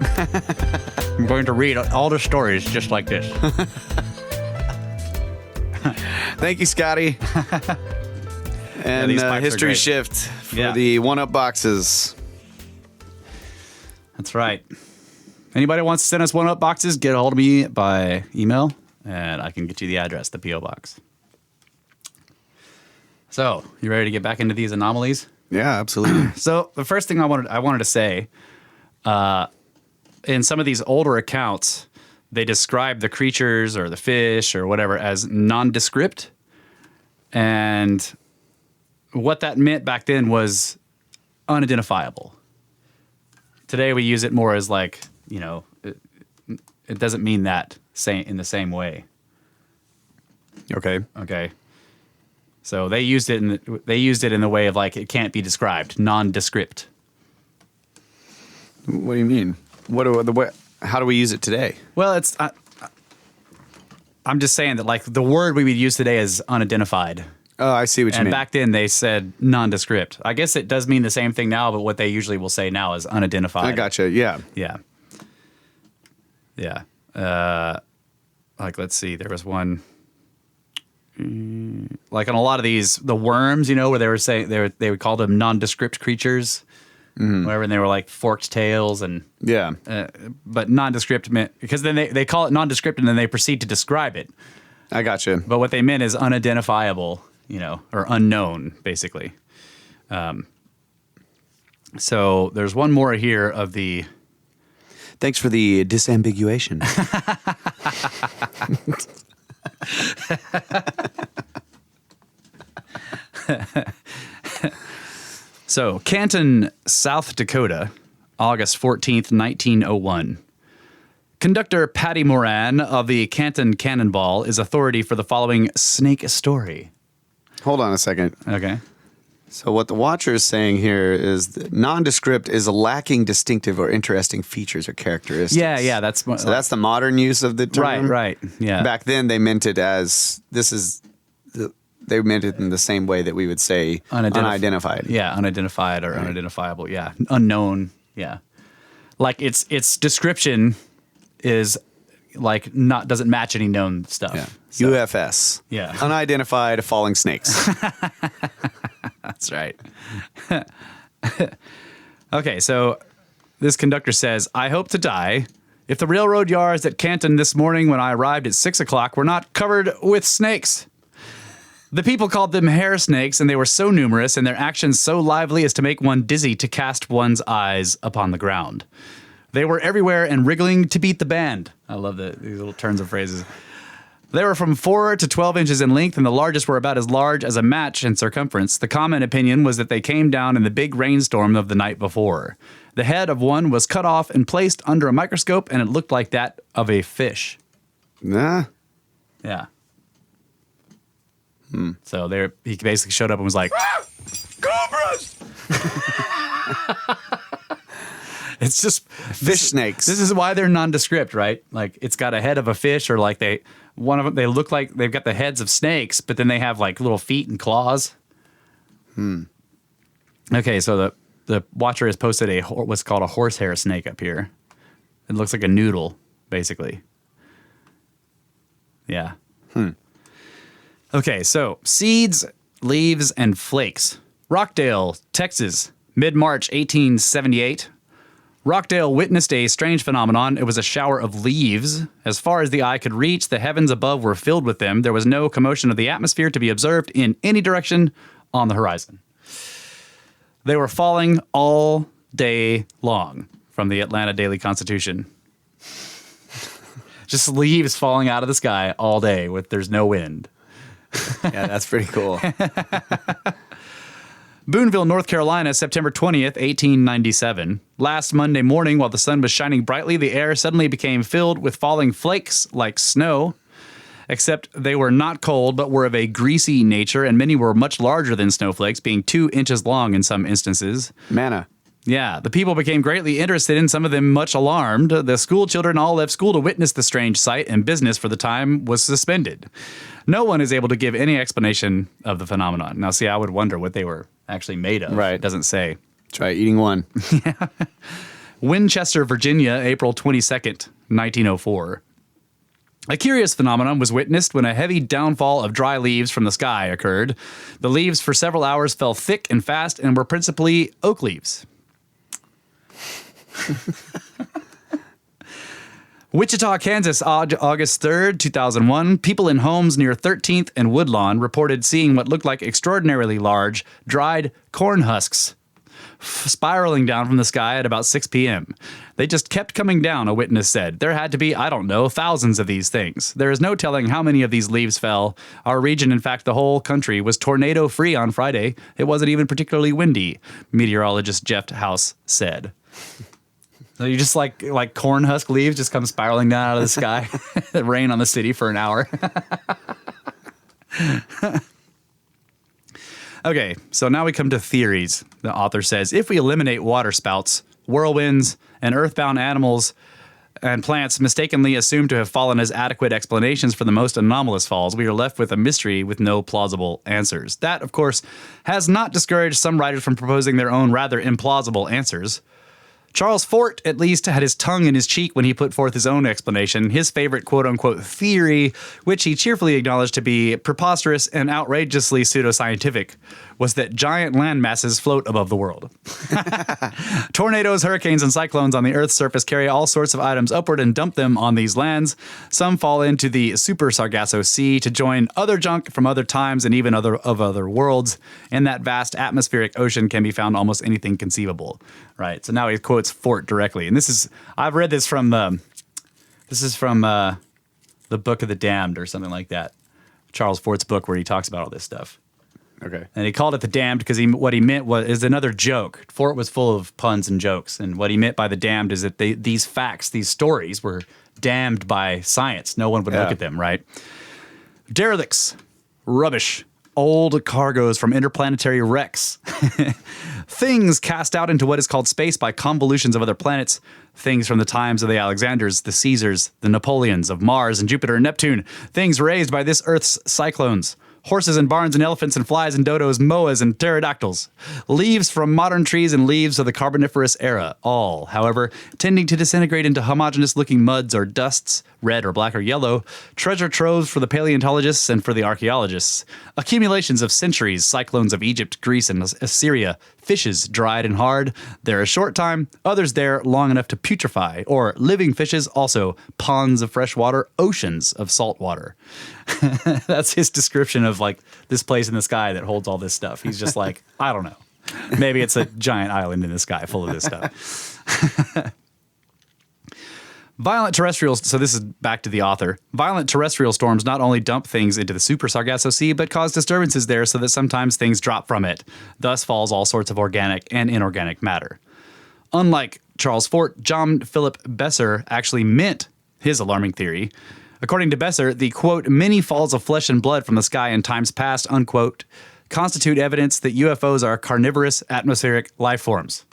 I'm going to read all the stories just like this. Thank you, Scotty. And these pipes are history great. shift for Yeah. the one-up boxes. That's right. Anybody wants to send us one-up boxes, get a hold of me by email, and I can get you the address, the P.O. Box. So, you ready to get back into these anomalies? Yeah, absolutely. So, the first thing I wanted to say, in some of these older accounts, they describe the creatures or the fish or whatever as nondescript. And what that meant back then was unidentifiable. Today we use it more as like, you know, it doesn't mean that in the same way. Okay. Okay. So they used it in the way of like it can't be described, nondescript. What do you mean? How do we use it today? Well, I'm just saying that like the word we would use today is unidentified. Oh, I see what you And mean. back then they said nondescript. I guess it does mean the same thing now, but what they usually will say now is unidentified. I gotcha. Yeah. Yeah. Yeah. Like, let's see. There was one. Like on a lot of these, the worms, you know, where they were saying they would call them nondescript creatures, whatever, and they were like forked tails and. Yeah. But nondescript meant because then they call it nondescript and then they proceed to describe it. I gotcha. But what they meant is unidentifiable, you know, or unknown, basically. So there's one more here of the. Thanks for the disambiguation. So Canton, South Dakota, August 14th, 1901. Conductor Patty Moran of the Canton Cannonball is authority for the following snake story. Hold on a second. Okay. So what the Watcher is saying here is that nondescript is lacking distinctive or interesting features or characteristics. Yeah, that's So that's the modern use of the term. right. Yeah. Back then they meant it as they meant it in the same way that we would say unidentified. Yeah, unidentified or unidentifiable. Yeah, unknown. Yeah, like its description is like doesn't match any known stuff. Yeah. So, UFS. Yeah. Unidentified falling snakes. that's right. Okay, so this conductor says, "I hope to die. If the railroad yards at Canton this morning when I arrived at 6 o'clock were not covered with snakes. The people called them hair snakes, and they were so numerous and their actions so lively as to make one dizzy to cast one's eyes upon the ground. They were everywhere and wriggling to beat the band." I love these little turns of phrases. "They were from 4 to 12 inches in length, and the largest were about as large as a match in circumference. The common opinion was that they came down in the big rainstorm of the night before. The head of one was cut off and placed under a microscope, and it looked like that of a fish." Nah. Yeah. So he basically showed up and was like, Cobras! It's just Fish snakes. This is why they're nondescript, right? Like it's got a head of a fish, or like one of them, they look like they've got the heads of snakes, but then they have like little feet and claws. Okay, so the watcher has posted what's called a horsehair snake up here. It looks like a noodle, basically. Yeah. Okay, so seeds, leaves, and flakes. Rockdale, Texas, mid-March 1878. Rockdale witnessed a strange phenomenon. It was a shower of leaves. As far as the eye could reach, the heavens above were filled with them. There was no commotion of the atmosphere to be observed in any direction on the horizon. They were falling all day long from the Atlanta Daily Constitution. Just leaves falling out of the sky all day there's no wind. Yeah, that's pretty cool. Boonville, North Carolina, September 20th, 1897. Last Monday morning, while the sun was shining brightly, the air suddenly became filled with falling flakes like snow. Except they were not cold, but were of a greasy nature, and many were much larger than snowflakes, being 2 inches long in some instances. Manna. Yeah, the people became greatly interested, and some of them much alarmed. The school children all left school to witness the strange sight, and business for the time was suspended. No one is able to give any explanation of the phenomenon. Now, see, I would wonder what they were actually made of. Right. It doesn't say. Try eating one. Winchester, Virginia, April 22nd, 1904. A curious phenomenon was witnessed when a heavy downfall of dry leaves from the sky occurred. The leaves for several hours fell thick and fast and were principally oak leaves. Wichita, Kansas, August 3rd, 2001. People in homes near 13th and Woodlawn reported seeing what looked like extraordinarily large, dried corn husks spiraling down from the sky at about 6 p.m. They just kept coming down, a witness said. There had to be, I don't know, thousands of these things. There is no telling how many of these leaves fell. Our region, in fact, the whole country, was tornado-free on Friday. It wasn't even particularly windy, meteorologist Jeff House said. So you just like corn husk leaves just come spiraling down out of the sky. Rain on the city for an hour. Okay, so now we come to theories. The author says, if we eliminate waterspouts, whirlwinds, and earthbound animals and plants mistakenly assumed to have fallen as adequate explanations for the most anomalous falls, we are left with a mystery with no plausible answers. That, of course, has not discouraged some writers from proposing their own rather implausible answers. Charles Fort, at least, had his tongue in his cheek when he put forth his own explanation, his favorite quote-unquote theory, which he cheerfully acknowledged to be preposterous and outrageously pseudoscientific, was that giant land masses float above the world. Tornadoes, hurricanes, and cyclones on the Earth's surface carry all sorts of items upward and dump them on these lands. Some fall into the Super Sargasso Sea to join other junk from other times and even other worlds. In that vast atmospheric ocean can be found almost anything conceivable. Right. So now he quotes Fort directly, and I've read this from the Book of the Damned or something like that. Charles Fort's book where he talks about all this stuff. Okay. And he called it the damned because what he meant is another joke. Fort was full of puns and jokes, and what he meant by the damned is that these facts, these stories, were damned by science. No one would look at them, right? Derelicts, rubbish, old cargoes from interplanetary wrecks, things cast out into what is called space by convolutions of other planets, things from the times of the Alexanders, the Caesars, the Napoleons of Mars and Jupiter and Neptune, things raised by this Earth's cyclones, horses and barns and elephants and flies and dodos, moas and pterodactyls, leaves from modern trees and leaves of the Carboniferous era, all, however, tending to disintegrate into homogeneous-looking muds or dusts, red or black or yellow, treasure troves for the paleontologists and for the archaeologists, accumulations of centuries, cyclones of Egypt, Greece, and Assyria, fishes dried and hard, there a short time, others there long enough to putrefy, or living fishes, also ponds of fresh water, oceans of salt water. That's his description of like this place in the sky that holds all this stuff. He's just like, I don't know. Maybe it's a giant island in the sky full of this stuff. Violent terrestrial, so this is back to the author. Violent terrestrial storms not only dump things into the Super Sargasso Sea, but cause disturbances there so that sometimes things drop from it. Thus falls all sorts of organic and inorganic matter. Unlike Charles Fort, John Philip Besser actually meant his alarming theory. According to Besser, the, quote, many falls of flesh and blood from the sky in times past, unquote, constitute evidence that UFOs are carnivorous atmospheric life forms.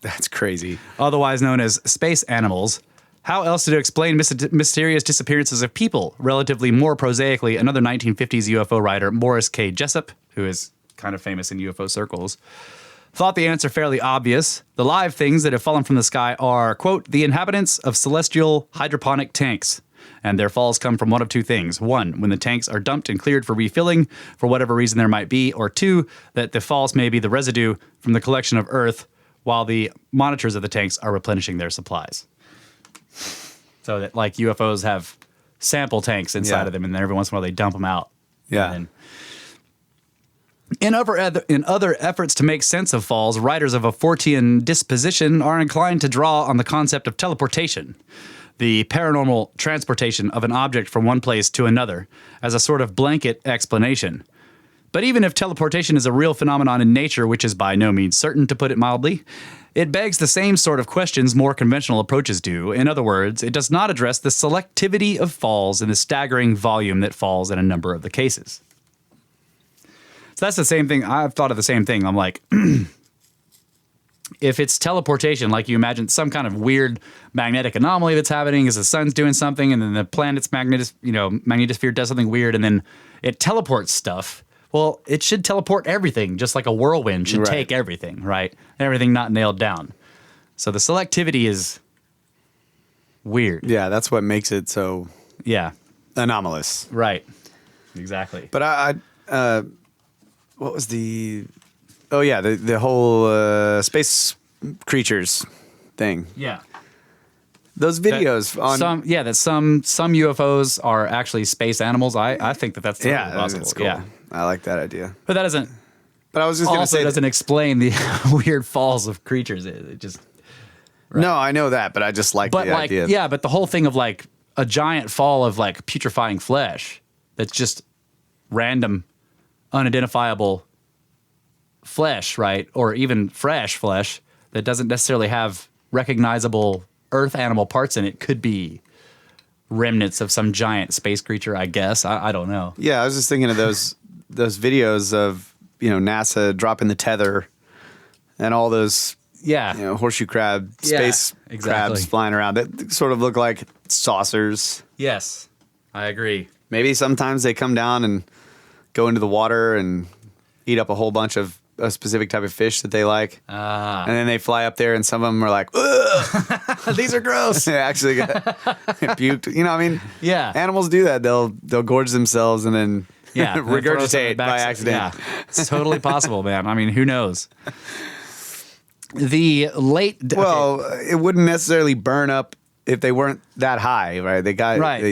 That's crazy. otherwise known as space animals. How else to explain mysterious disappearances of people? Relatively more prosaically, another 1950s UFO writer, Morris K. Jessup, who is kind of famous in UFO circles, thought the answer fairly obvious. The live things that have fallen from the sky are, quote, the inhabitants of celestial hydroponic tanks. And their falls come from one of two things. One, when the tanks are dumped and cleared for refilling, for whatever reason there might be. Or two, that the falls may be the residue from the collection of Earth while the monitors of the tanks are replenishing their supplies. So that, like, UFOs have sample tanks inside of them, and then every once in a while they dump them out. Yeah. And in other efforts to make sense of falls, writers of a Fortean disposition are inclined to draw on the concept of teleportation, the paranormal transportation of an object from one place to another, as a sort of blanket explanation. But even if teleportation is a real phenomenon in nature, which is by no means certain, to put it mildly, it begs the same sort of questions more conventional approaches do. In other words, it does not address the selectivity of falls and the staggering volume that falls in a number of the cases. So that's the same thing. I've thought of the same thing. I'm like, if it's teleportation, like you imagine some kind of weird magnetic anomaly that's happening as the sun's doing something and then the planet's magnetosphere does something weird and then it teleports stuff. Well, it should teleport everything, just like a whirlwind should take everything, right? Everything not nailed down. So the selectivity is weird. Yeah, that's what makes it so anomalous. Right. Exactly. But what was the whole space creatures thing. Yeah. Those videos on some UFOs are actually space animals. I think that's totally possible. That's cool. Yeah. I like that idea. But that doesn't. But I was just going to say doesn't explain the weird falls of creatures. It just. Right. No, I know that, but I just like the idea. Yeah, but the whole thing of like a giant fall of like putrefying flesh that's just random, unidentifiable flesh, right? Or even fresh flesh that doesn't necessarily have recognizable earth animal parts in it, could be remnants of some giant space creature, I guess. I don't know. Yeah, I was just thinking of those videos of, NASA dropping the tether and all those horseshoe crab, space crabs flying around that sort of look like saucers. Yes, I agree. Maybe sometimes they come down and go into the water and eat up a whole bunch of a specific type of fish that they like. And then they fly up there and some of them are like, ugh, these are gross. They actually get puked. Yeah. Animals do that. They'll gorge themselves and then regurgitate by accident. Yeah, it's totally possible, man. I mean, who knows? The late... it wouldn't necessarily burn up if they weren't that high, right?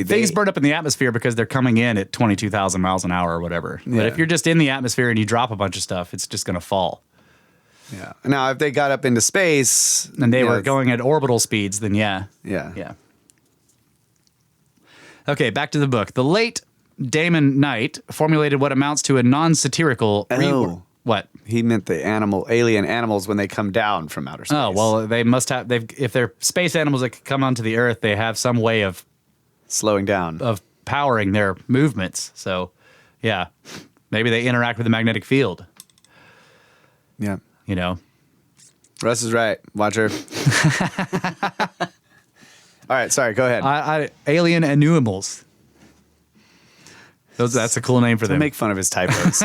Things burn up in the atmosphere because they're coming in at 22,000 miles an hour or whatever. Yeah. But if you're just in the atmosphere and you drop a bunch of stuff, it's just going to fall. Yeah. Now, if they got up into space... And they were going at orbital speeds, then yeah. Okay, back to the book. The late Damon Knight formulated what amounts to a non-satirical... What? He meant the alien animals when they come down from outer space. Oh, well, they must have... If they're space animals that come onto the Earth, they have some way of... slowing down. Of powering their movements. So, yeah. Maybe they interact with the magnetic field. Yeah. Russ is right. Watch her. All right, sorry, go ahead. Alien Anomalies. That's a cool name for them. Make fun of his typos.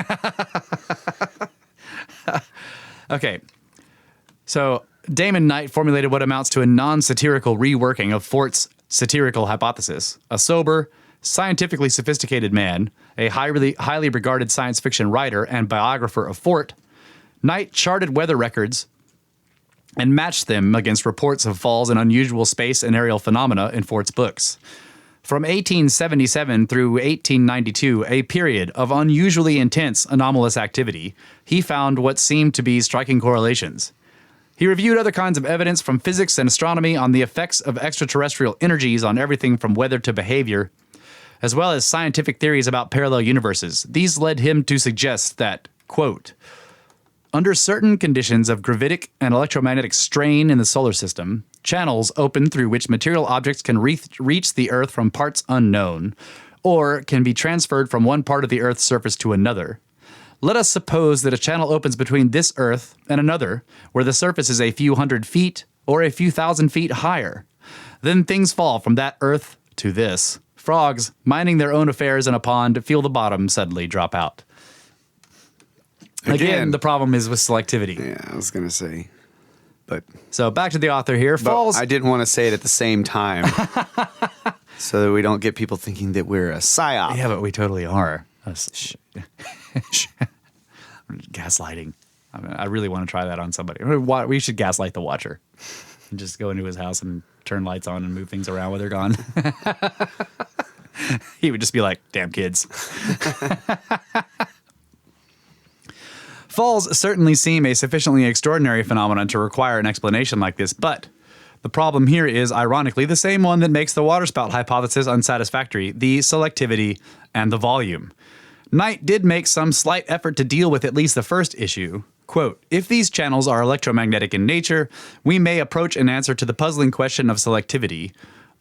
Okay. So Damon Knight formulated what amounts to a non-satirical reworking of Fort's satirical hypothesis. A sober, scientifically sophisticated man, a highly regarded science fiction writer and biographer of Fort, Knight charted weather records and matched them against reports of falls and unusual space and aerial phenomena in Fort's books. From 1877 through 1892, a period of unusually intense anomalous activity, he found what seemed to be striking correlations. He reviewed other kinds of evidence from physics and astronomy on the effects of extraterrestrial energies on everything from weather to behavior, as well as scientific theories about parallel universes. These led him to suggest that, quote, under certain conditions of gravitic and electromagnetic strain in the solar system, channels open through which material objects can reach the Earth from parts unknown, or can be transferred from one part of the Earth's surface to another. Let us suppose that a channel opens between this Earth and another, where the surface is a few hundred feet or a few thousand feet higher. Then things fall from that Earth to this. Frogs, minding their own affairs in a pond, feel the bottom suddenly drop out. Again, the problem is with selectivity. Yeah, I was going to say. But so back to the author here. Falls. I didn't want to say it at the same time. So that we don't get people thinking that we're a psyop. Yeah, but we totally are. Gaslighting. I mean, I really want to try that on somebody. We should gaslight the watcher. And just go into his house and turn lights on and move things around while they're gone. He would just be like, damn kids. Falls certainly seem a sufficiently extraordinary phenomenon to require an explanation like this, but the problem here is, ironically, the same one that makes the waterspout hypothesis unsatisfactory, the selectivity and the volume. Knight did make some slight effort to deal with at least the first issue. Quote, if these channels are electromagnetic in nature, we may approach an answer to the puzzling question of selectivity.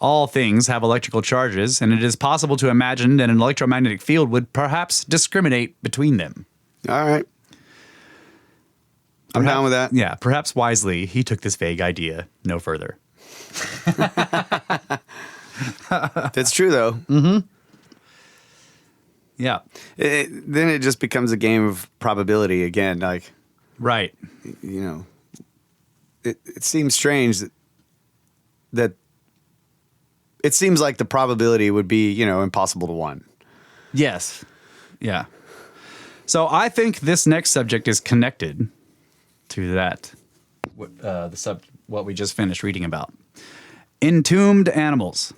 All things have electrical charges, and it is possible to imagine that an electromagnetic field would perhaps discriminate between them. All right. I'm down with that. Yeah, perhaps wisely, he took this vague idea no further. That's true, though. Mm-hmm. Yeah. Then it just becomes a game of probability again. Like, right. You know, it seems strange that it seems like the probability would be, impossible to 1. Yes. Yeah. So I think this next subject is connected to that, what we just finished reading about. Entombed animals.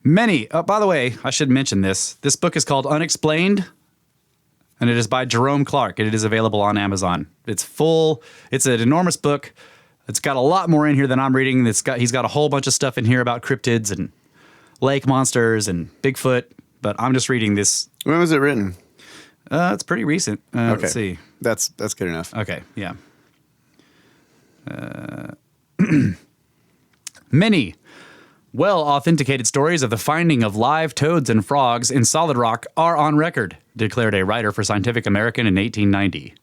Many, by the way, I should mention this. This book is called Unexplained, and it is by Jerome Clark. It is available on Amazon. It's full. It's an enormous book. It's got a lot more in here than I'm reading. He's got a whole bunch of stuff in here about cryptids and lake monsters and Bigfoot, but I'm just reading this. When was it written? It's pretty recent. Okay. Let's see. That's good enough. Okay, yeah. Many well-authenticated stories of the finding of live toads and frogs in solid rock are on record, declared a writer for Scientific American in 1890.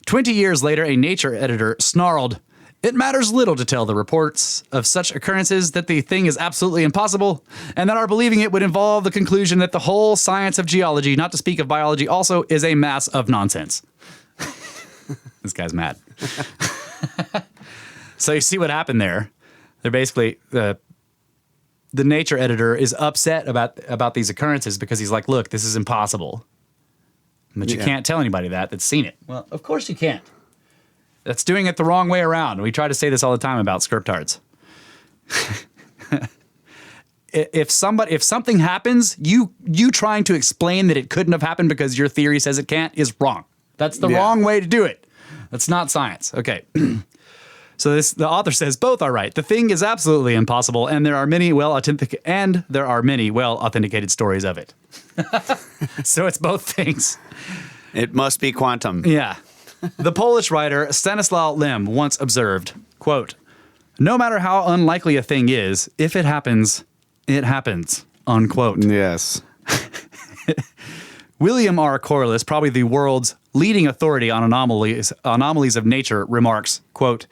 20 years later, a Nature editor snarled, "It matters little to tell the reports of such occurrences that the thing is absolutely impossible, and that our believing it would involve the conclusion that the whole science of geology, not to speak of biology, also is a mass of nonsense." This guy's mad. So you see what happened there. They're basically, the Nature editor is upset about these occurrences because he's like, look, this is impossible. But you can't tell anybody that's seen it. Well, of course you can't. That's doing it the wrong way around. We try to say this all the time about scriptards. If something happens, you trying to explain that it couldn't have happened because your theory says it can't is wrong. That's the wrong way to do it. That's not science. Okay. So the author says both are right. The thing is absolutely impossible, and there are many well-authenticated stories of it. So it's both things. It must be quantum. Yeah. The Polish writer Stanislaw Lem once observed, quote, "No matter how unlikely a thing is, if it happens, unquote." Yes. William R. Corliss, probably the world's leading authority on anomalies of nature, remarks, quote,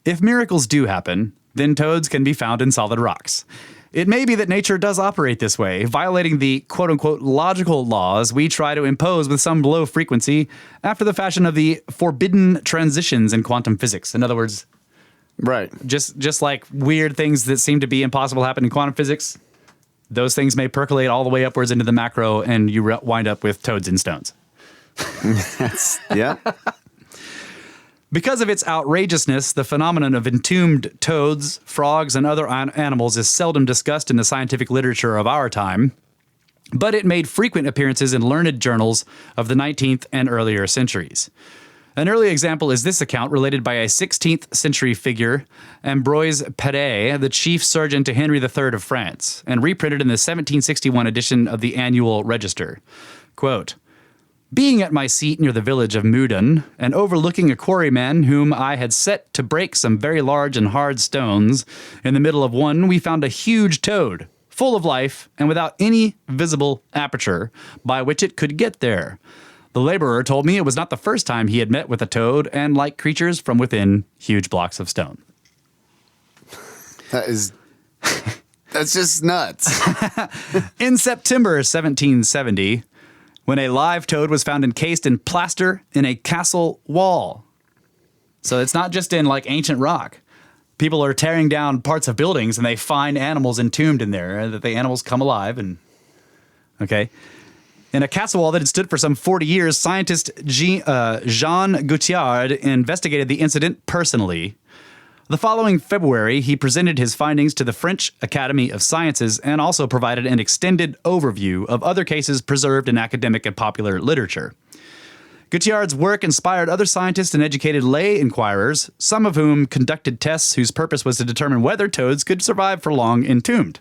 "If miracles do happen, then toads can be found in solid rocks. It may be that nature does operate this way, violating the quote-unquote logical laws we try to impose with some low frequency after the fashion of the forbidden transitions in quantum physics." In other words, right, just like weird things that seem to be impossible happen in quantum physics, those things may percolate all the way upwards into the macro, and you wind up with toads and stones. Yeah. Because of its outrageousness, the phenomenon of entombed toads, frogs, and other animals is seldom discussed in the scientific literature of our time, but it made frequent appearances in learned journals of the 19th and earlier centuries. An early example is this account related by a 16th century figure, Ambroise Paré, the chief surgeon to Henry III of France, and reprinted in the 1761 edition of the Annual Register. Quote, "Being at my seat near the village of Meudon, and overlooking a quarryman whom I had set to break some very large and hard stones, in the middle of one we found a huge toad, full of life and without any visible aperture by which it could get there. The laborer told me it was not the first time he had met with a toad and like creatures from within huge blocks of stone. That's just nuts. In September 1770, when a live toad was found encased in plaster in a castle wall. So it's not just in like ancient rock. People are tearing down parts of buildings and they find animals entombed in there, that the animals come alive and okay. In a castle wall that had stood for some 40 years, scientist Jean Gauthiard investigated the incident personally. The following February, he presented his findings to the French Academy of Sciences and also provided an extended overview of other cases preserved in academic and popular literature. Gauthiard's work inspired other scientists and educated lay inquirers, some of whom conducted tests whose purpose was to determine whether toads could survive for long entombed.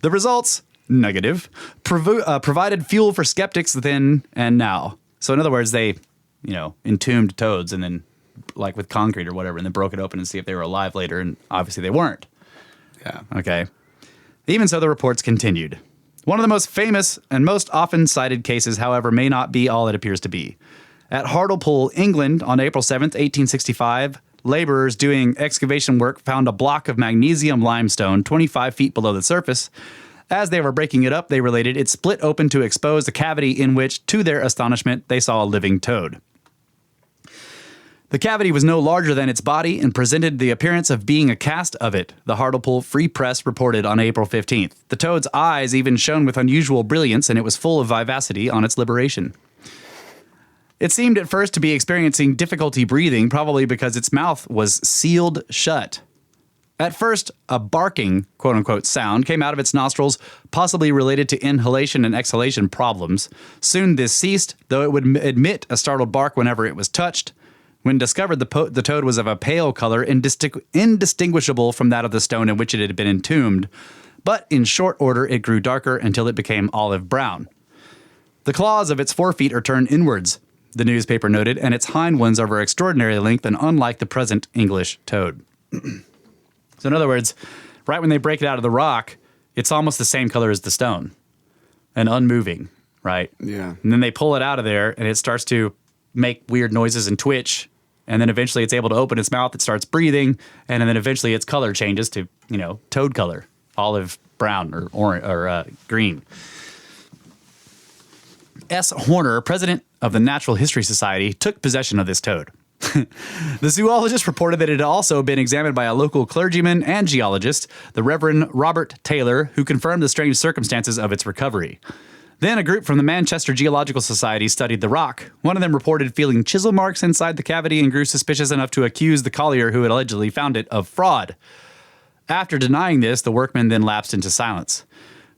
The results, negative, provided fuel for skeptics then and now. So in other words, they, entombed toads and then like with concrete or whatever, and then broke it open and see if they were alive later, and obviously they weren't. Yeah. Okay. Even so, the reports continued. One of the most famous and most often cited cases, however, may not be all it appears to be. At Hartlepool, England, on April 7th, 1865, laborers doing excavation work found a block of magnesium limestone 25 feet below the surface. As they were breaking it up, they related it split open to expose a cavity in which, to their astonishment, they saw a living toad. The cavity was no larger than its body and presented the appearance of being a cast of it, the Hartlepool Free Press reported on April 15th. The toad's eyes even shone with unusual brilliance, and it was full of vivacity on its liberation. It seemed at first to be experiencing difficulty breathing, probably because its mouth was sealed shut. At first, a barking, quote-unquote, sound came out of its nostrils, possibly related to inhalation and exhalation problems. Soon this ceased, though it would emit a startled bark whenever it was touched. When discovered, the toad was of a pale color, indistinguishable from that of the stone in which it had been entombed. But in short order, it grew darker until it became olive brown. The claws of its forefeet are turned inwards, the newspaper noted, and its hind ones are of extraordinary length and unlike the present English toad. So in other words, right when they break it out of the rock, it's almost the same color as the stone and unmoving, right? Yeah. And then they pull it out of there and it starts to make weird noises and twitch. And then eventually it's able to open its mouth, it starts breathing, and then eventually its color changes to, toad color, olive brown or orange or green. S. Horner, president of the Natural History Society, took possession of this toad. The zoologist reported that it had also been examined by a local clergyman and geologist, the Reverend Robert Taylor, who confirmed the strange circumstances of its recovery. Then a group from the Manchester Geological Society studied the rock. One of them reported feeling chisel marks inside the cavity and grew suspicious enough to accuse the collier who had allegedly found it of fraud. After denying this, the workman then lapsed into silence.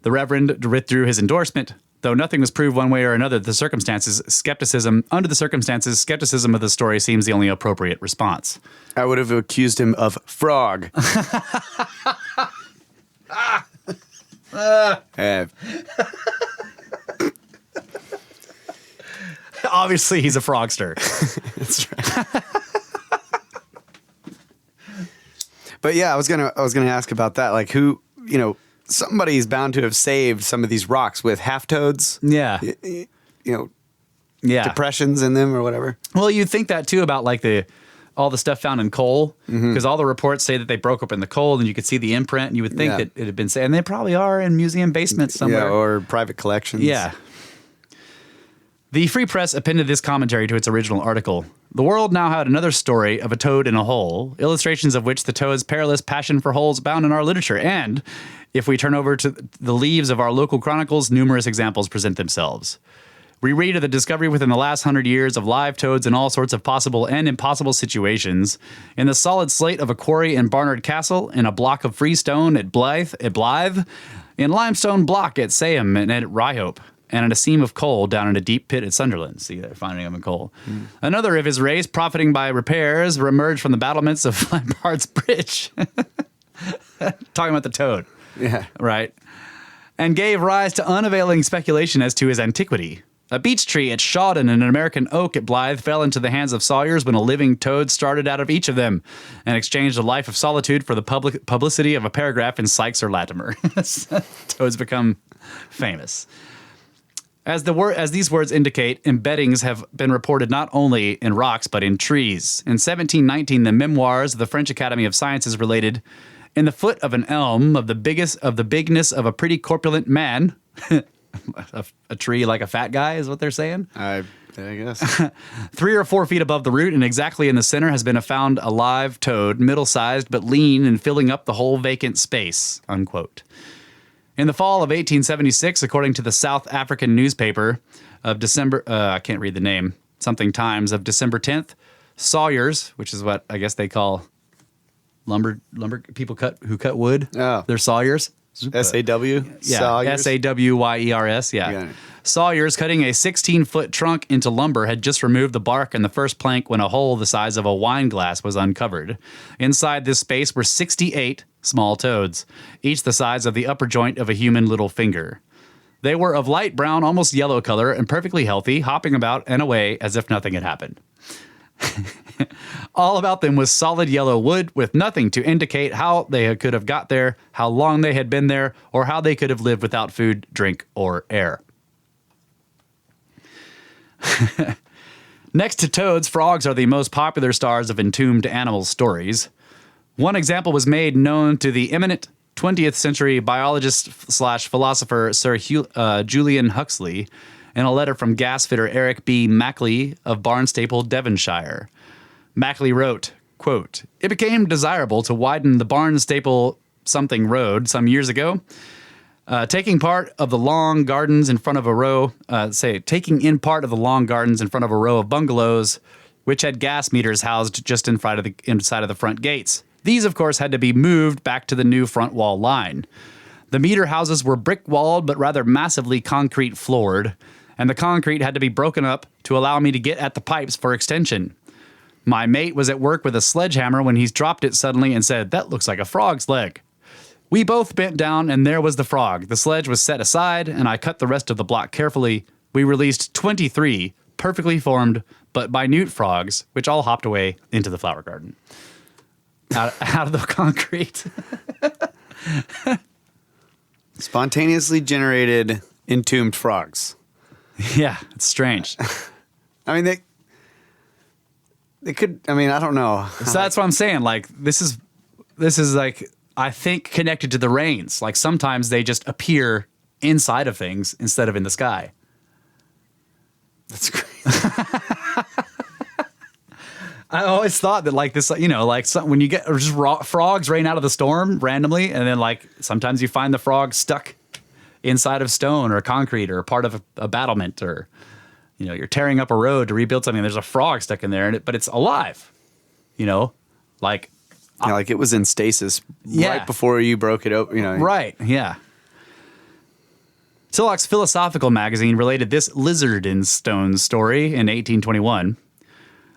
The Reverend withdrew his endorsement. Though nothing was proved one way or another, under the circumstances, skepticism of the story seems the only appropriate response. I would have accused him of frog. Obviously, he's a frogster. That's right. But yeah, I was gonna ask about that. Like, who, somebody's bound to have saved some of these rocks with half toads. Yeah. Depressions in them or whatever. Well, you'd think that too about like all the stuff found in coal, because all the reports say that they broke open the coal and you could see the imprint, and you would think that it had been saved. And they probably are in museum basements somewhere. Yeah, or private collections. Yeah. The Free Press appended this commentary to its original article. The world now had another story of a toad in a hole, illustrations of which the toad's perilous passion for holes abound in our literature. And if we turn over to the leaves of our local chronicles, numerous examples present themselves. We read of the discovery within the last 100 years of live toads in all sorts of possible and impossible situations. In the solid slate of a quarry in Barnard Castle, in a block of freestone at Blythe, in limestone block at Sayham and at Ryhope, and in a seam of coal down in a deep pit at Sunderland. See, they're finding them in coal. Another of his race, profiting by repairs, emerged from the battlements of Lampart's Bridge. Talking about the toad. Yeah. Right. And gave rise to unavailing speculation as to his antiquity. A beech tree at Shawdon and an American oak at Blythe fell into the hands of sawyers when a living toad started out of each of them and exchanged a life of solitude for the publicity of a paragraph in Sykes or Latimer. Toads become famous. As these words indicate, embeddings have been reported not only in rocks but in trees. In 1719, the Memoirs of the French Academy of Sciences related, "In the foot of an elm of the bigness of a pretty corpulent man." A tree like a fat guy is what they're saying. I guess 3 or 4 feet above the root and exactly in the center has been found a live toad, middle-sized but lean and filling up the whole vacant space, unquote. In the fall of 1876, according to the South African newspaper of December, I can't read the name, something Times of December 10th, sawyers, which is what I guess they call lumber people who cut wood. Oh. They're sawyers. SAW? Yeah, Sawyers? Sawyers, yeah. Got it. Sawyers cutting a 16-foot trunk into lumber had just removed the bark and the first plank when a hole the size of a wine glass was uncovered. Inside this space were 68 small toads, each the size of the upper joint of a human little finger. They were of light brown, almost yellow color, and perfectly healthy, hopping about and away as if nothing had happened. All about them was solid yellow wood with nothing to indicate how they could have got there, how long they had been there, or how they could have lived without food, drink, or air. Next to toads, frogs are the most popular stars of entombed animal stories. One example was made known to the eminent 20th century biologist/philosopher Sir Julian Huxley in a letter from gasfitter Eric B. Mackley of Barnstaple, Devonshire. Mackley wrote, quote, "It became desirable to widen the Barnstaple something road some years ago, taking part of the long gardens in front of a row, taking in part of the long gardens in front of a row of bungalows, which had gas meters housed just inside of the front gates. These, of course, had to be moved back to the new front wall line. The meter houses were brick-walled but rather massively concrete-floored, and the concrete had to be broken up to allow me to get at the pipes for extension. My mate was at work with a sledgehammer when he dropped it suddenly and said, 'That looks like a frog's leg.' We both bent down, and there was the frog. The sledge was set aside, and I cut the rest of the block carefully. We released 23 perfectly formed but minute frogs, which all hopped away into the flower garden." Out of the concrete. Spontaneously generated entombed frogs. Yeah, it's strange. I mean, they could. I mean, I don't know. So that's what I'm saying. Like, this is like, I think, connected to the rains. Like, sometimes they just appear inside of things instead of in the sky. That's great. I always thought that, like, this, you know, like when you get just frogs rain out of the storm randomly, and then, like, sometimes you find the frog stuck inside of stone or concrete or part of a battlement, or, you know, you're tearing up a road to rebuild something. And there's a frog stuck in there, but it's alive. You know, like, Yeah, like it was in stasis right before you broke it open. You know, right? Yeah. Tilloch's Philosophical magazine related this lizard in stone story in 1821.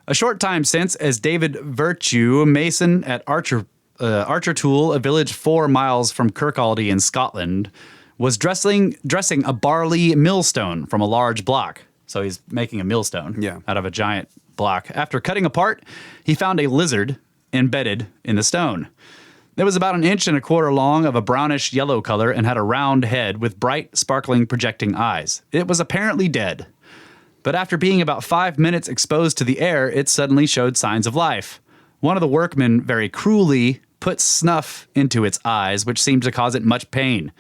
A short time since, as David Virtue, mason at Archertool, a village 4 miles from Kirkcaldy in Scotland, was dressing a barley millstone from a large block. So he's making a millstone out of a giant block. After cutting apart, he found a lizard embedded in the stone. It was about 1.25 inches long, of a brownish yellow color, and had a round head with bright, sparkling, projecting eyes. It was apparently dead. But after being about 5 minutes exposed to the air, it suddenly showed signs of life. One of the workmen very cruelly put snuff into its eyes, which seemed to cause it much pain.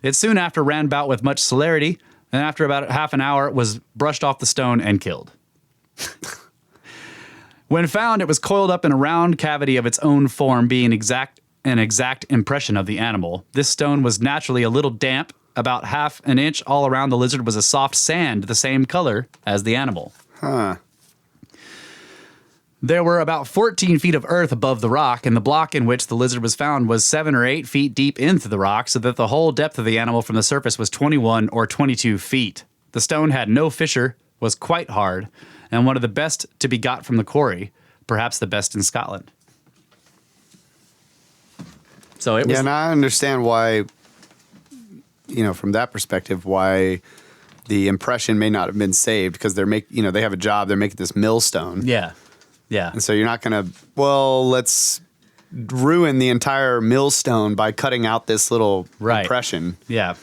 It soon after ran about with much celerity, and after about half an hour was brushed off the stone and killed. When found, it was coiled up in a round cavity of its own form, being an exact impression of the animal. This stone was naturally a little damp. About 1/2 inch all around the lizard was a soft sand, the same color as the animal. Huh. There were about 14 feet of earth above the rock, and the block in which the lizard was found was 7 or 8 feet deep into the rock, so that the whole depth of the animal from the surface was 21 or 22 feet. The stone had no fissure, was quite hard, and one of the best to be got from the quarry, perhaps the best in Scotland. So it was. Yeah, and I understand why, you know, from that perspective, why the impression may not have been saved because they have a job. They're making this millstone. Yeah. Yeah. And so you're not going to, let's ruin the entire millstone by cutting out this little impression. Yeah.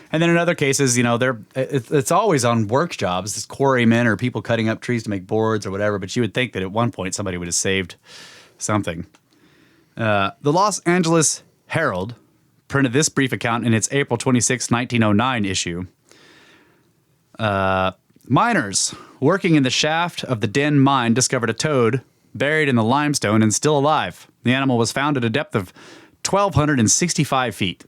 And then in other cases, it's always on work jobs, it's quarrymen or people cutting up trees to make boards or whatever. But you would think that at one point somebody would have saved something. The Los Angeles Herald printed this brief account in its April 26, 1909 issue. Miners working in the shaft of the Den mine discovered a toad buried in the limestone and still alive. The animal was found at a depth of 1,265 feet.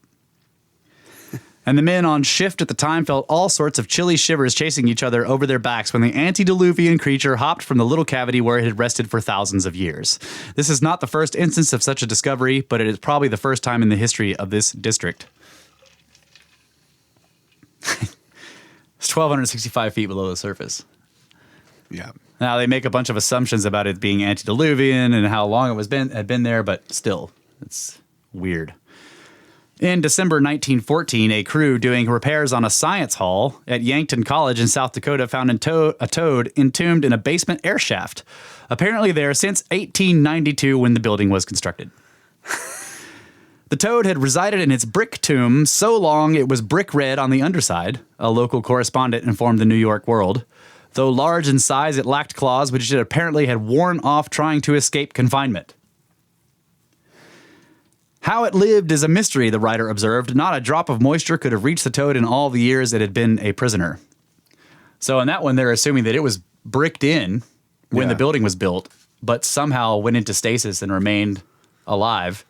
And the men on shift at the time felt all sorts of chilly shivers chasing each other over their backs when the antediluvian creature hopped from the little cavity where it had rested for thousands of years. This is not the first instance of such a discovery, but it is probably the first time in the history of this district. It's 1,265 feet below the surface. Yeah. Now, they make a bunch of assumptions about it being antediluvian and how long it had been there, but still, it's weird. In December 1914, a crew doing repairs on a science hall at Yankton College in South Dakota found a toad entombed in a basement air shaft, apparently there since 1892 when the building was constructed. The toad had resided in its brick tomb so long it was brick red on the underside, a local correspondent informed the New York World. Though large in size, it lacked claws, which it apparently had worn off trying to escape confinement. How it lived is a mystery, the writer observed. Not a drop of moisture could have reached the toad in all the years it had been a prisoner. So in that one, they're assuming that it was bricked in when the building was built, but somehow went into stasis and remained alive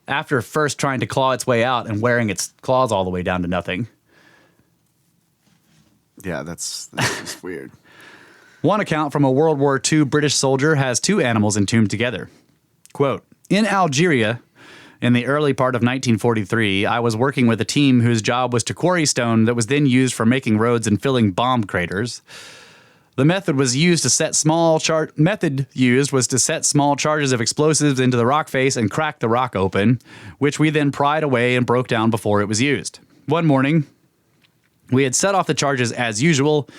after first trying to claw its way out and wearing its claws all the way down to nothing. Yeah, that's just weird. One account from a World War II British soldier has two animals entombed together. Quote, in Algeria, in the early part of 1943, I was working with a team whose job was to quarry stone that was then used for making roads and filling bomb craters. The method used was to set small charges of explosives into the rock face and crack the rock open, which we then pried away and broke down before it was used. One morning, we had set off the charges as usual,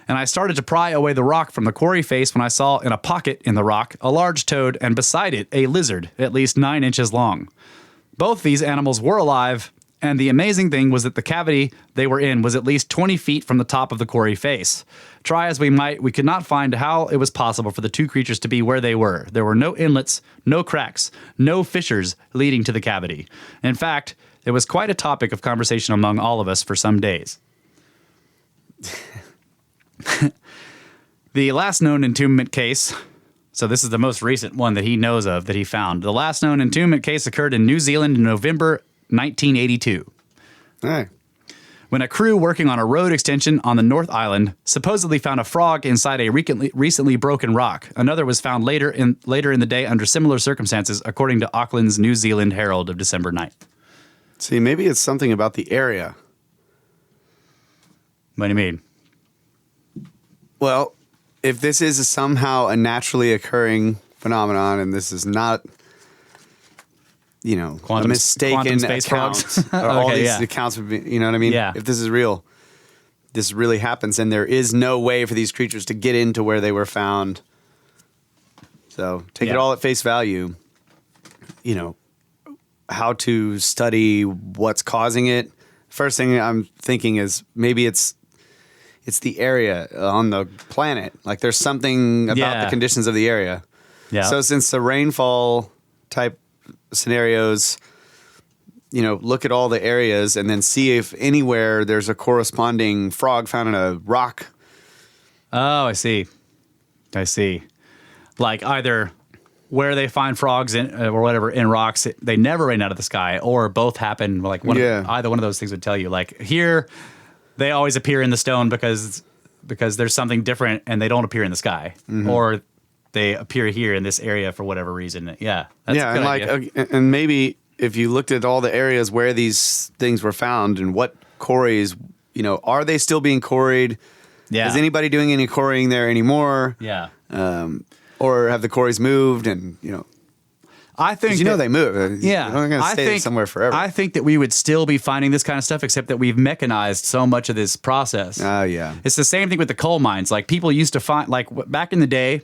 and I started to pry away the rock from the quarry face when I saw in a pocket in the rock a large toad and beside it a lizard at least 9 inches long. Both these animals were alive, and the amazing thing was that the cavity they were in was at least 20 feet from the top of the quarry face. Try as we might, we could not find how it was possible for the two creatures to be where they were. There were no inlets, no cracks, no fissures leading to the cavity. In fact, it was quite a topic of conversation among all of us for some days. The last known entombment case, so this is the most recent one that he knows of that he found. The last known entombment case occurred in New Zealand in November 1982. Hey. When a crew working on a road extension on the North Island supposedly found a frog inside a recently broken rock. Another was found later in the day under similar circumstances, according to Auckland's New Zealand Herald of December 9th. See, maybe it's something about the area. What do you mean? Well, if this is somehow a naturally occurring phenomenon and this is not, a mistaken account, or all these accounts would be, you know what I mean? Yeah. If this is real, this really happens and there is no way for these creatures to get into where they were found. So take it all at face value, how to study what's causing it. First thing I'm thinking is maybe it's the area on the planet. Like there's something about the conditions of the area. Yeah. So since the rainfall type scenarios, look at all the areas and then see if anywhere there's a corresponding frog found in a rock. Oh, I see. Like either where they find frogs in or whatever in rocks, they never rain out of the sky, or both happen. Like either one of those things would tell you. Like here, they always appear in the stone because there's something different, and they don't appear in the sky, or they appear here in this area for whatever reason. Yeah, that's a good idea. And maybe if you looked at all the areas where these things were found and what quarries, are they still being quarried? Yeah. Is anybody doing any quarrying there anymore? Yeah. Or have the quarries moved? And I think they move. Yeah, They're not going to stay somewhere forever. I think that we would still be finding this kind of stuff, except that we've mechanized so much of this process. Oh, yeah. It's the same thing with the coal mines. Like people used to find, like back in the day,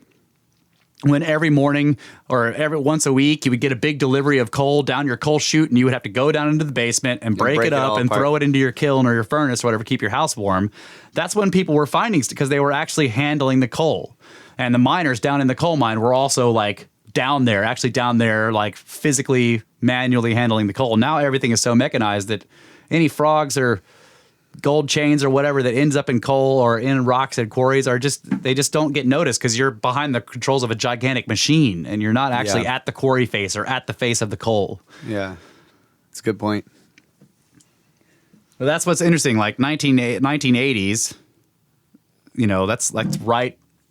when every morning or every once a week you would get a big delivery of coal down your coal chute, and you would have to go down into the basement and break it up and throw it into your kiln or your furnace or whatever, keep your house warm. That's when people were finding, because they were actually handling the coal, and the miners down in the coal mine were also like down there, like physically, manually handling the coal. Now everything is so mechanized that any frogs or gold chains or whatever that ends up in coal or in rocks at quarries they just don't get noticed, because you're behind the controls of a gigantic machine and you're not actually at the quarry face or at the face of the coal. Yeah, that's a good point. Well, that's what's interesting. Like 1980s, that's like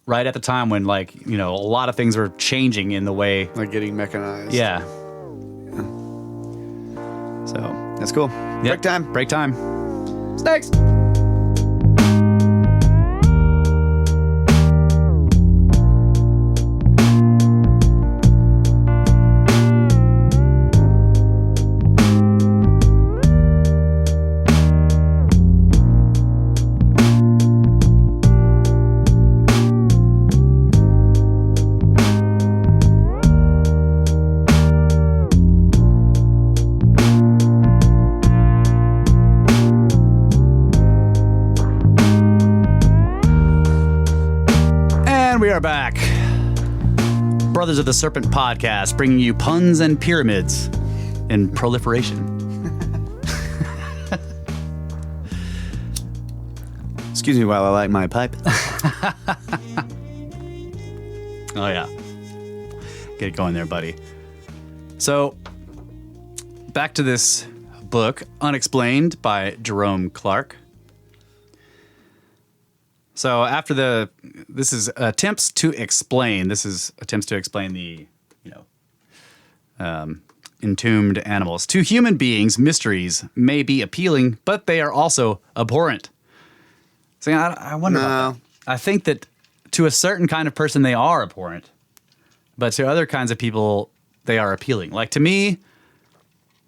right at the time when, like, a lot of things are changing in the way, like getting mechanized. Yeah. So that's cool. Yep. Break time. Snakes. We are back. Brothers of the Serpent podcast, bringing you puns and pyramids in proliferation. Excuse me while I light my pipe. Oh, yeah. Get it going there, buddy. So, back to this book, Unexplained by Jerome Clark. So after this is attempts to explain the, entombed animals. To human beings, mysteries may be appealing, but they are also abhorrent. So I wonder about that. I think that to a certain kind of person, they are abhorrent, but to other kinds of people, they are appealing. Like to me,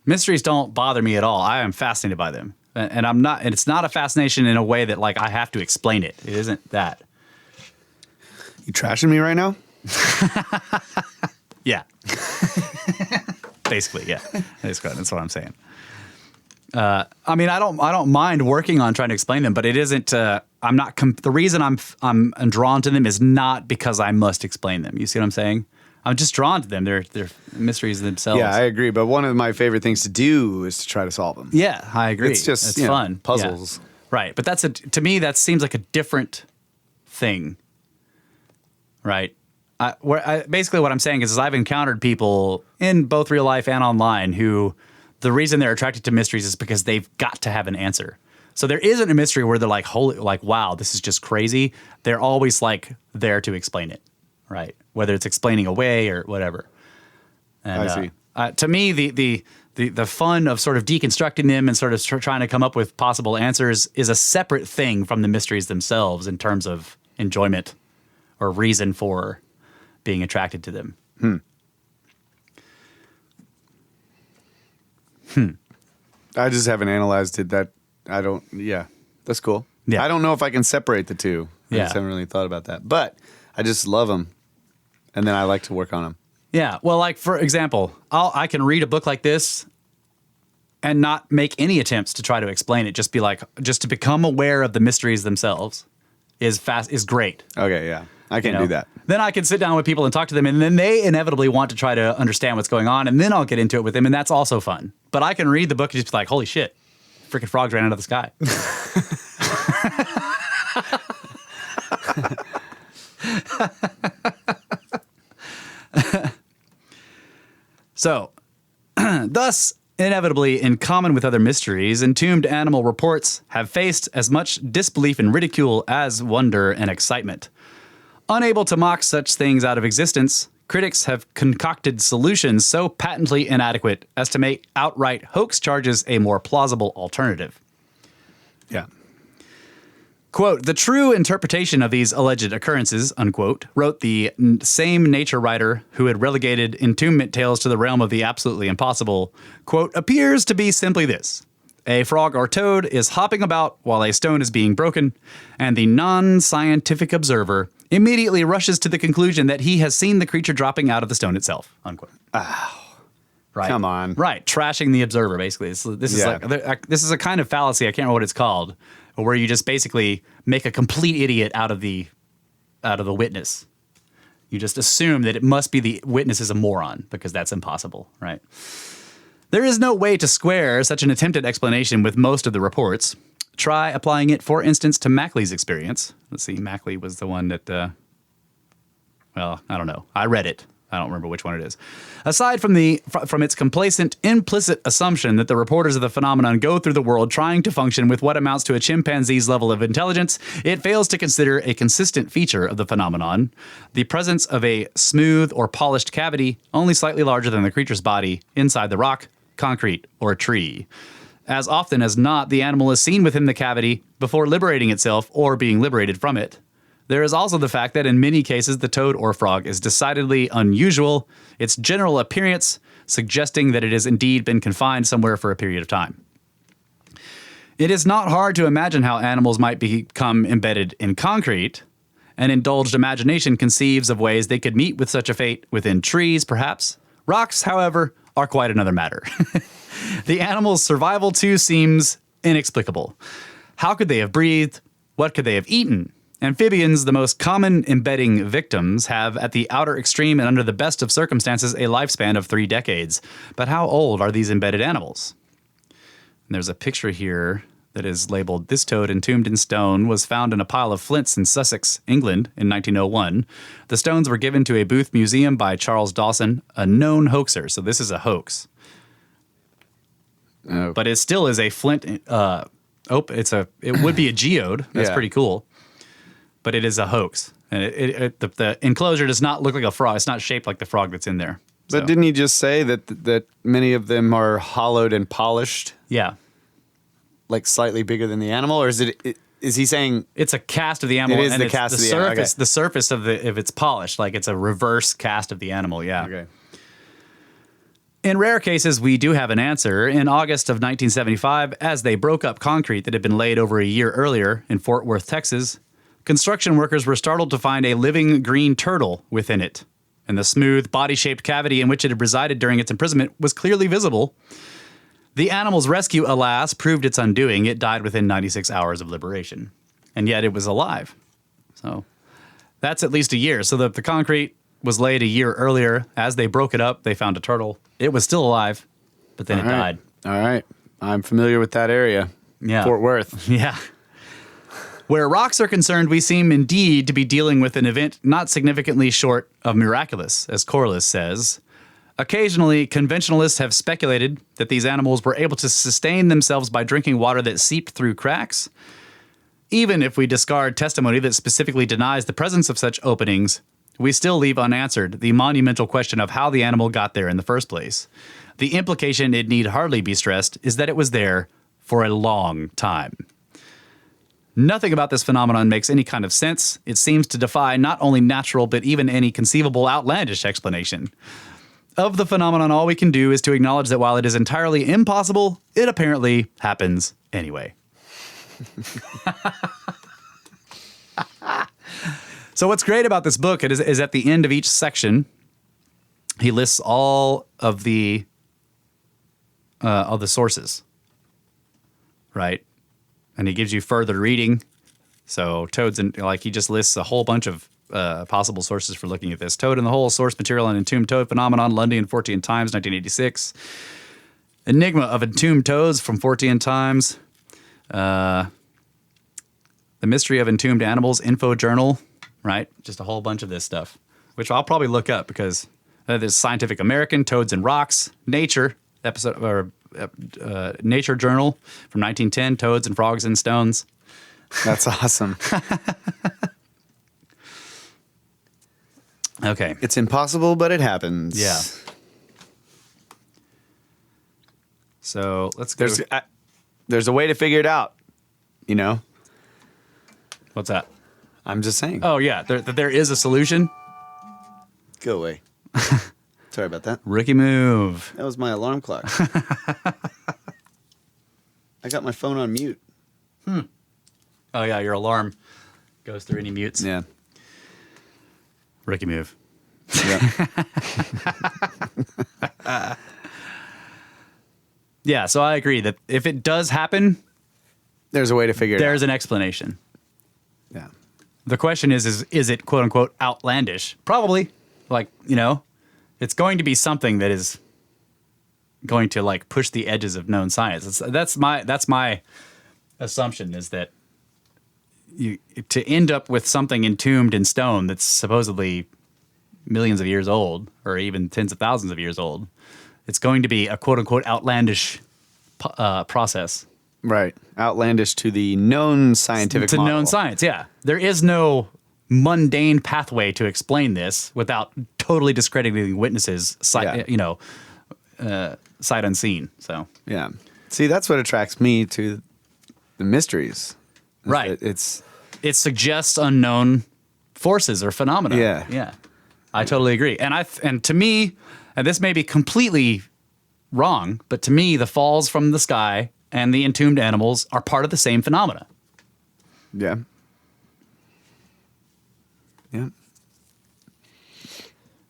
mysteries don't bother me at all. I am fascinated by them. And I'm not, and it's not a fascination in a way that like I have to explain it. It isn't that. You trashing me right now? Yeah. Basically, yeah. That's what I'm saying. I mean, I don't mind working on trying to explain them, but it isn't. I'm not. The reason I'm drawn to them is not because I must explain them. You see what I'm saying? I'm just drawn to them. They're mysteries themselves. Yeah, I agree. But one of my favorite things to do is to try to solve them. Yeah, I agree. It's just fun. Puzzles. Yeah. Right. But to me, that seems like a different thing. Right. Basically what I'm saying is I've encountered people in both real life and online who the reason they're attracted to mysteries is because they've got to have an answer. So there isn't a mystery where they're like, holy, like, wow, this is just crazy. They're always like there to explain it. Right. Whether it's explaining away or whatever. And, I see. To me, the fun of sort of deconstructing them and sort of trying to come up with possible answers is a separate thing from the mysteries themselves in terms of enjoyment or reason for being attracted to them. I just haven't analyzed it. That's cool. Yeah. I don't know if I can separate the two. I just haven't really thought about that. But I just love them. And then I like to work on them. Yeah. Well, like, for example, I can read a book like this and not make any attempts to try to explain it. Just be like, just to become aware of the mysteries themselves is great. Okay, yeah. I can do that. Then I can sit down with people and talk to them, and then they inevitably want to try to understand what's going on, and then I'll get into it with them, and that's also fun. But I can read the book and just be like, holy shit, freaking frogs ran out of the sky. So, thus, inevitably, in common with other mysteries, entombed animal reports have faced as much disbelief and ridicule as wonder and excitement. Unable to mock such things out of existence, critics have concocted solutions so patently inadequate as to make outright hoax charges a more plausible alternative. Yeah. Quote, the true interpretation of these alleged occurrences, unquote, wrote the same nature writer who had relegated entombment tales to the realm of the absolutely impossible, quote, appears to be simply this. A frog or toad is hopping about while a stone is being broken, and the non-scientific observer immediately rushes to the conclusion that he has seen the creature dropping out of the stone itself, unquote. Right. Come on. Right. Trashing the observer, basically. This is a kind of fallacy. I can't remember what it's called, where you just basically make a complete idiot out of the witness. You just assume that it must be the witness is a moron because that's impossible, right? There is no way to square such an attempted explanation with most of the reports. Try applying it, for instance, to Mackley's experience. Let's see. Mackley was the one that, well, I don't know. I read it. I don't remember which one it is. Aside from its complacent, implicit assumption that the reporters of the phenomenon go through the world trying to function with what amounts to a chimpanzee's level of intelligence, it fails to consider a consistent feature of the phenomenon, the presence of a smooth or polished cavity only slightly larger than the creature's body inside the rock, concrete, or tree. As often as not, the animal is seen within the cavity before liberating itself or being liberated from it. There is also the fact that in many cases the toad or frog is decidedly unusual, its general appearance suggesting that it has indeed been confined somewhere for a period of time. It is not hard to imagine how animals might become embedded in concrete. An indulged imagination conceives of ways they could meet with such a fate within trees, perhaps. Rocks, however, are quite another matter. The animal's survival, too, seems inexplicable. How could they have breathed? What could they have eaten? Amphibians, the most common embedding victims, have at the outer extreme and under the best of circumstances a lifespan of 3 decades. But how old are these embedded animals? And there's a picture here that is labeled, "This toad entombed in stone was found in a pile of flints in Sussex, England in 1901. The stones were given to a Booth museum by Charles Dawson, a known hoaxer." So this is a hoax. Oh. But it still is a flint. It would be a geode. That's Yeah. pretty cool. But it is a hoax. And the enclosure does not look like a frog. It's not shaped like the frog that's in there. But So, didn't you just say that many of them are hollowed and polished, yeah. like slightly bigger than the animal? Or is he saying It's a cast of the animal. It is and the it's cast of the animal, okay. The surface of if it's polished, like it's a reverse cast of the animal, yeah. Okay. In rare cases, we do have an answer. In August of 1975, as they broke up concrete that had been laid over a year earlier in Fort Worth, Texas, construction workers were startled to find a living green turtle within it, and the smooth, body-shaped cavity in which it had resided during its imprisonment was clearly visible. The animal's rescue, alas, proved its undoing. It died within 96 hours of liberation, and yet it was alive. So that's at least a year. So the concrete was laid a year earlier. As they broke it up, they found a turtle. It was still alive, but then it died. All right. I'm familiar with that area. Yeah. Fort Worth. Yeah. Where rocks are concerned, we seem indeed to be dealing with an event not significantly short of miraculous, as Corliss says. Occasionally, conventionalists have speculated that these animals were able to sustain themselves by drinking water that seeped through cracks. Even if we discard testimony that specifically denies the presence of such openings, we still leave unanswered the monumental question of how the animal got there in the first place. The implication, it need hardly be stressed, is that it was there for a long time. Nothing about this phenomenon makes any kind of sense. It seems to defy not only natural, but even any conceivable outlandish explanation. Of the phenomenon, all we can do is to acknowledge that while it is entirely impossible, it apparently happens anyway. So what's great about this book is at the end of each section, he lists all of the sources, right? And he gives you further reading. So toads and he just lists a whole bunch of possible sources for looking at this. Toad in the Hole, source material on entombed toad phenomenon, London, Fortean Times, 1986. Enigma of entombed toads from Fortean Times. The Mystery of Entombed Animals, Info Journal, right? Just a whole bunch of this stuff, which I'll probably look up because there's Scientific American, Toads and Rocks, Nature, Nature Journal from 1910, Toads and Frogs and Stones. That's awesome. Okay. It's impossible, but it happens. Yeah. So let's go. There's a way to figure it out, you know? What's that? I'm just saying. Oh, yeah. There is a solution. Go away. Sorry about that. Rookie move. That was my alarm clock. I got my phone on mute. Oh, yeah. Your alarm goes through any mutes. Yeah. Rookie move. Yeah. Yeah, so I agree that if it does happen, There's a way to figure it out. there's an explanation. Yeah. The question is it quote unquote outlandish? Probably. Like, it's going to be something that is going to like push the edges of known science. That's my assumption, is that to end up with something entombed in stone that's supposedly millions of years old, or even tens of thousands of years old, it's going to be a quote unquote outlandish process. Right. Outlandish to the known scientific To model. known science, yeah. There is no mundane pathway to explain this without totally discrediting witnesses, sight unseen. So Yeah. See, that's what attracts me to the mysteries. Right. It suggests unknown forces or phenomena. Yeah. Yeah. I totally agree. And to me, and this may be completely wrong, but to me, the falls from the sky and the entombed animals are part of the same phenomena. Yeah. Yeah.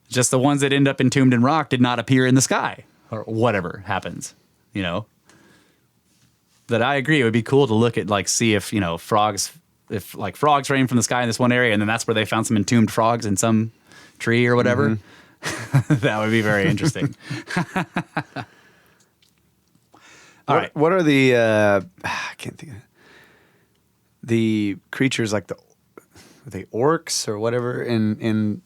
Just the ones that end up entombed in rock did not appear in the sky, or whatever happens, That I agree, it would be cool to look at, like, see if, frogs rain from the sky in this one area, and then that's where they found some entombed frogs in some tree or whatever. Mm-hmm. That would be very interesting. All right. What are the, I can't think of the creatures like the orcs or whatever in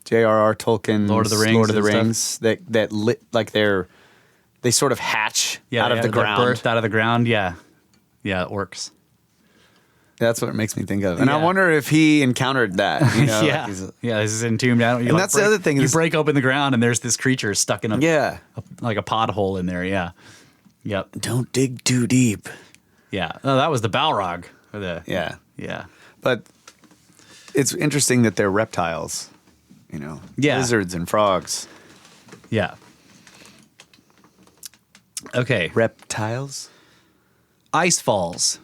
J.R.R. Tolkien's Lord of the Rings that lit, like they sort of hatch out of the ground. Birthed out of the ground, yeah. Yeah, orcs. That's what it makes me think of. And I wonder if he encountered that. Yeah. This is entombed animal. And that's the other thing. You break open the ground and there's this creature stuck in a pothole in there, yeah. Yep. Don't dig too deep. Yeah. Oh, that was the Balrog. Yeah. Yeah. But it's interesting that they're reptiles, Yeah. lizards and frogs. Yeah. Okay. Reptiles? Ice falls.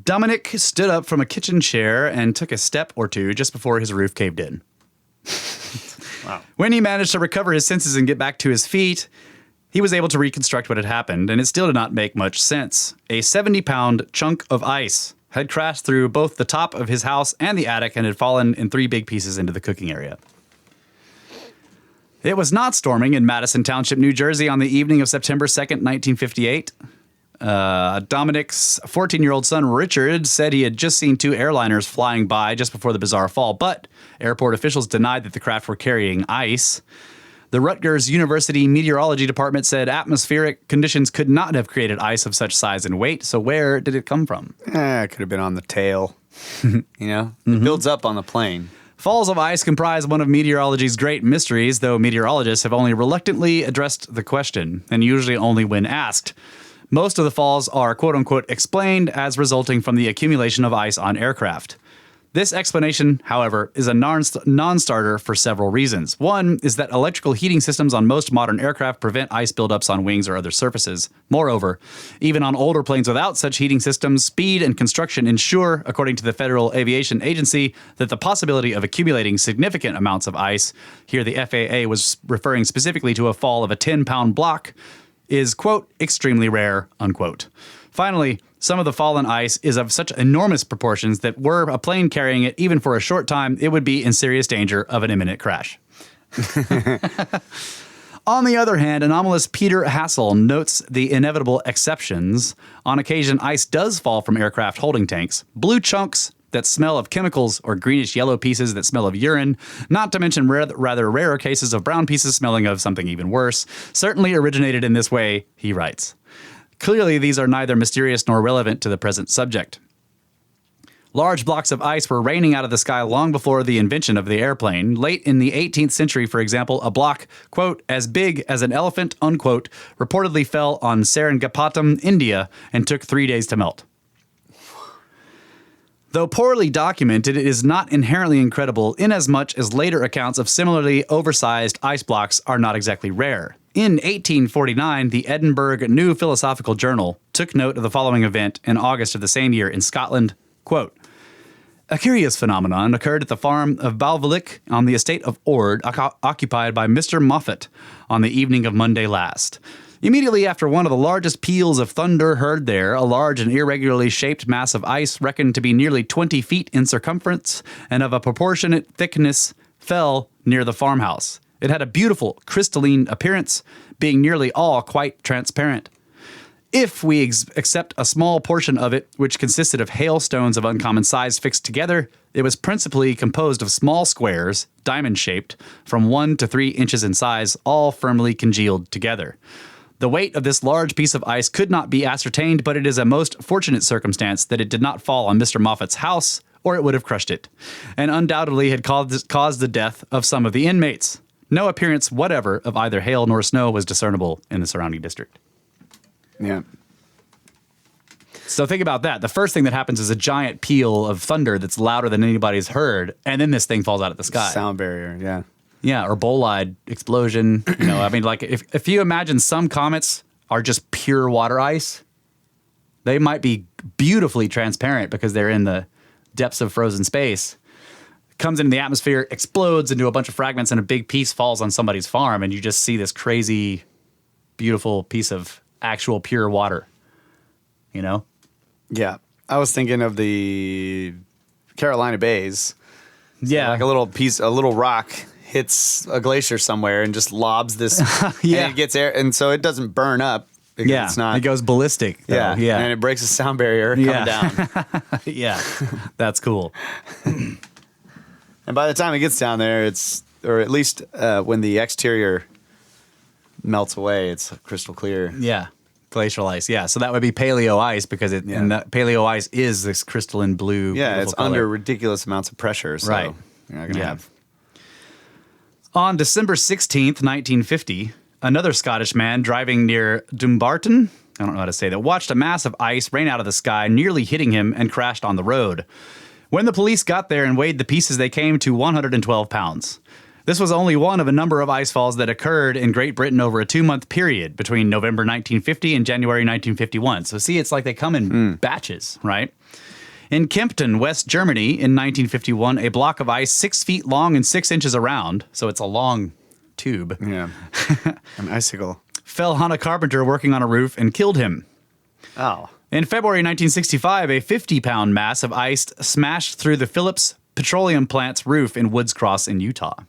Dominic stood up from a kitchen chair and took a step or two just before his roof caved in. Wow. When he managed to recover his senses and get back to his feet, he was able to reconstruct what had happened, and it still did not make much sense. A 70-pound chunk of ice had crashed through both the top of his house and the attic and had fallen in 3 big pieces into the cooking area. It was not storming in Madison Township, New Jersey on the evening of September 2nd, 1958. Dominic's 14-year-old son, Richard, said he had just seen 2 airliners flying by just before the bizarre fall, but airport officials denied that the craft were carrying ice. The Rutgers University Meteorology Department said atmospheric conditions could not have created ice of such size and weight, so where did it come from? It could have been on the tail. It builds up on the plane. Falls of ice comprise one of meteorology's great mysteries, though meteorologists have only reluctantly addressed the question, and usually only when asked. Most of the falls are quote-unquote explained as resulting from the accumulation of ice on aircraft. This explanation, however, is a non-starter for several reasons. One is that electrical heating systems on most modern aircraft prevent ice buildups on wings or other surfaces. Moreover, even on older planes without such heating systems, speed and construction ensure, according to the Federal Aviation Agency, that the possibility of accumulating significant amounts of ice, here the FAA was referring specifically to a fall of a 10-pound block, is, quote, extremely rare, unquote. Finally, some of the fallen ice is of such enormous proportions that were a plane carrying it even for a short time, it would be in serious danger of an imminent crash. On the other hand, anomalous Peter Hassel notes the inevitable exceptions. On occasion, ice does fall from aircraft holding tanks. Blue chunks that smell of chemicals or greenish-yellow pieces that smell of urine, not to mention rather rarer cases of brown pieces smelling of something even worse, certainly originated in this way, he writes. Clearly, these are neither mysterious nor relevant to the present subject. Large blocks of ice were raining out of the sky long before the invention of the airplane. Late in the 18th century, for example, a block, quote, as big as an elephant, unquote, reportedly fell on Seringapatam, India, and took 3 days to melt. Though poorly documented, it is not inherently incredible inasmuch as later accounts of similarly oversized ice blocks are not exactly rare. In 1849, the Edinburgh New Philosophical Journal took note of the following event in August of the same year in Scotland, quote, a curious phenomenon occurred at the farm of Balvilick on the estate of Ord, occupied by Mr. Moffat on the evening of Monday last. Immediately after one of the largest peals of thunder heard there, a large and irregularly shaped mass of ice reckoned to be nearly 20 feet in circumference and of a proportionate thickness fell near the farmhouse. It had a beautiful crystalline appearance, being nearly all quite transparent. If we accept a small portion of it, which consisted of hailstones of uncommon size fixed together, it was principally composed of small squares, diamond-shaped, from 1 to 3 inches in size, all firmly congealed together. The weight of this large piece of ice could not be ascertained, but it is a most fortunate circumstance that it did not fall on Mr. Moffat's house, or it would have crushed it, and undoubtedly had caused the death of some of the inmates. No appearance whatever of either hail nor snow was discernible in the surrounding district. Yeah. So think about that. The first thing that happens is a giant peal of thunder that's louder than anybody's heard, and then this thing falls out of the sky. Sound barrier, yeah. Yeah, or bolide explosion. You know, I mean, like if you imagine some comets are just pure water ice, they might be beautifully transparent because they're in the depths of frozen space. Comes into the atmosphere, explodes into a bunch of fragments, and a big piece falls on somebody's farm, and you just see this crazy, beautiful piece of actual pure water. You know? Yeah. I was thinking of the Carolina Bays. Yeah. Like a little rock hits a glacier somewhere and just lobs this. Yeah. And it gets air. And so it doesn't burn up. Because Yeah. It's not. It goes ballistic. Though. Yeah. Yeah. And it breaks the sound barrier coming down. Yeah. That's cool. And by the time it gets down there, or at least when the exterior melts away, it's crystal clear. Yeah. Glacial ice. Yeah. So that would be paleo ice because and that paleo ice is this crystalline blue. Yeah, it's color. under ridiculous amounts of pressure. So Right. You're not going to have. On December 16th, 1950, another Scottish man driving near Dumbarton, I don't know how to say that, watched a mass of ice rain out of the sky, nearly hitting him, and crashed on the road. When the police got there and weighed the pieces, they came to 112 pounds. This was only one of a number of ice falls that occurred in Great Britain over a 2-month period between November 1950 and January 1951. So see, it's like they come in batches, right? In Kempten, West Germany, in 1951, a block of ice 6 feet long and 6 inches around, so it's a long tube, Yeah. An icicle. fell on a carpenter working on a roof and killed him. Oh. In February 1965, a 50-pound mass of ice smashed through the Phillips Petroleum Plant's roof in Woods Cross in Utah.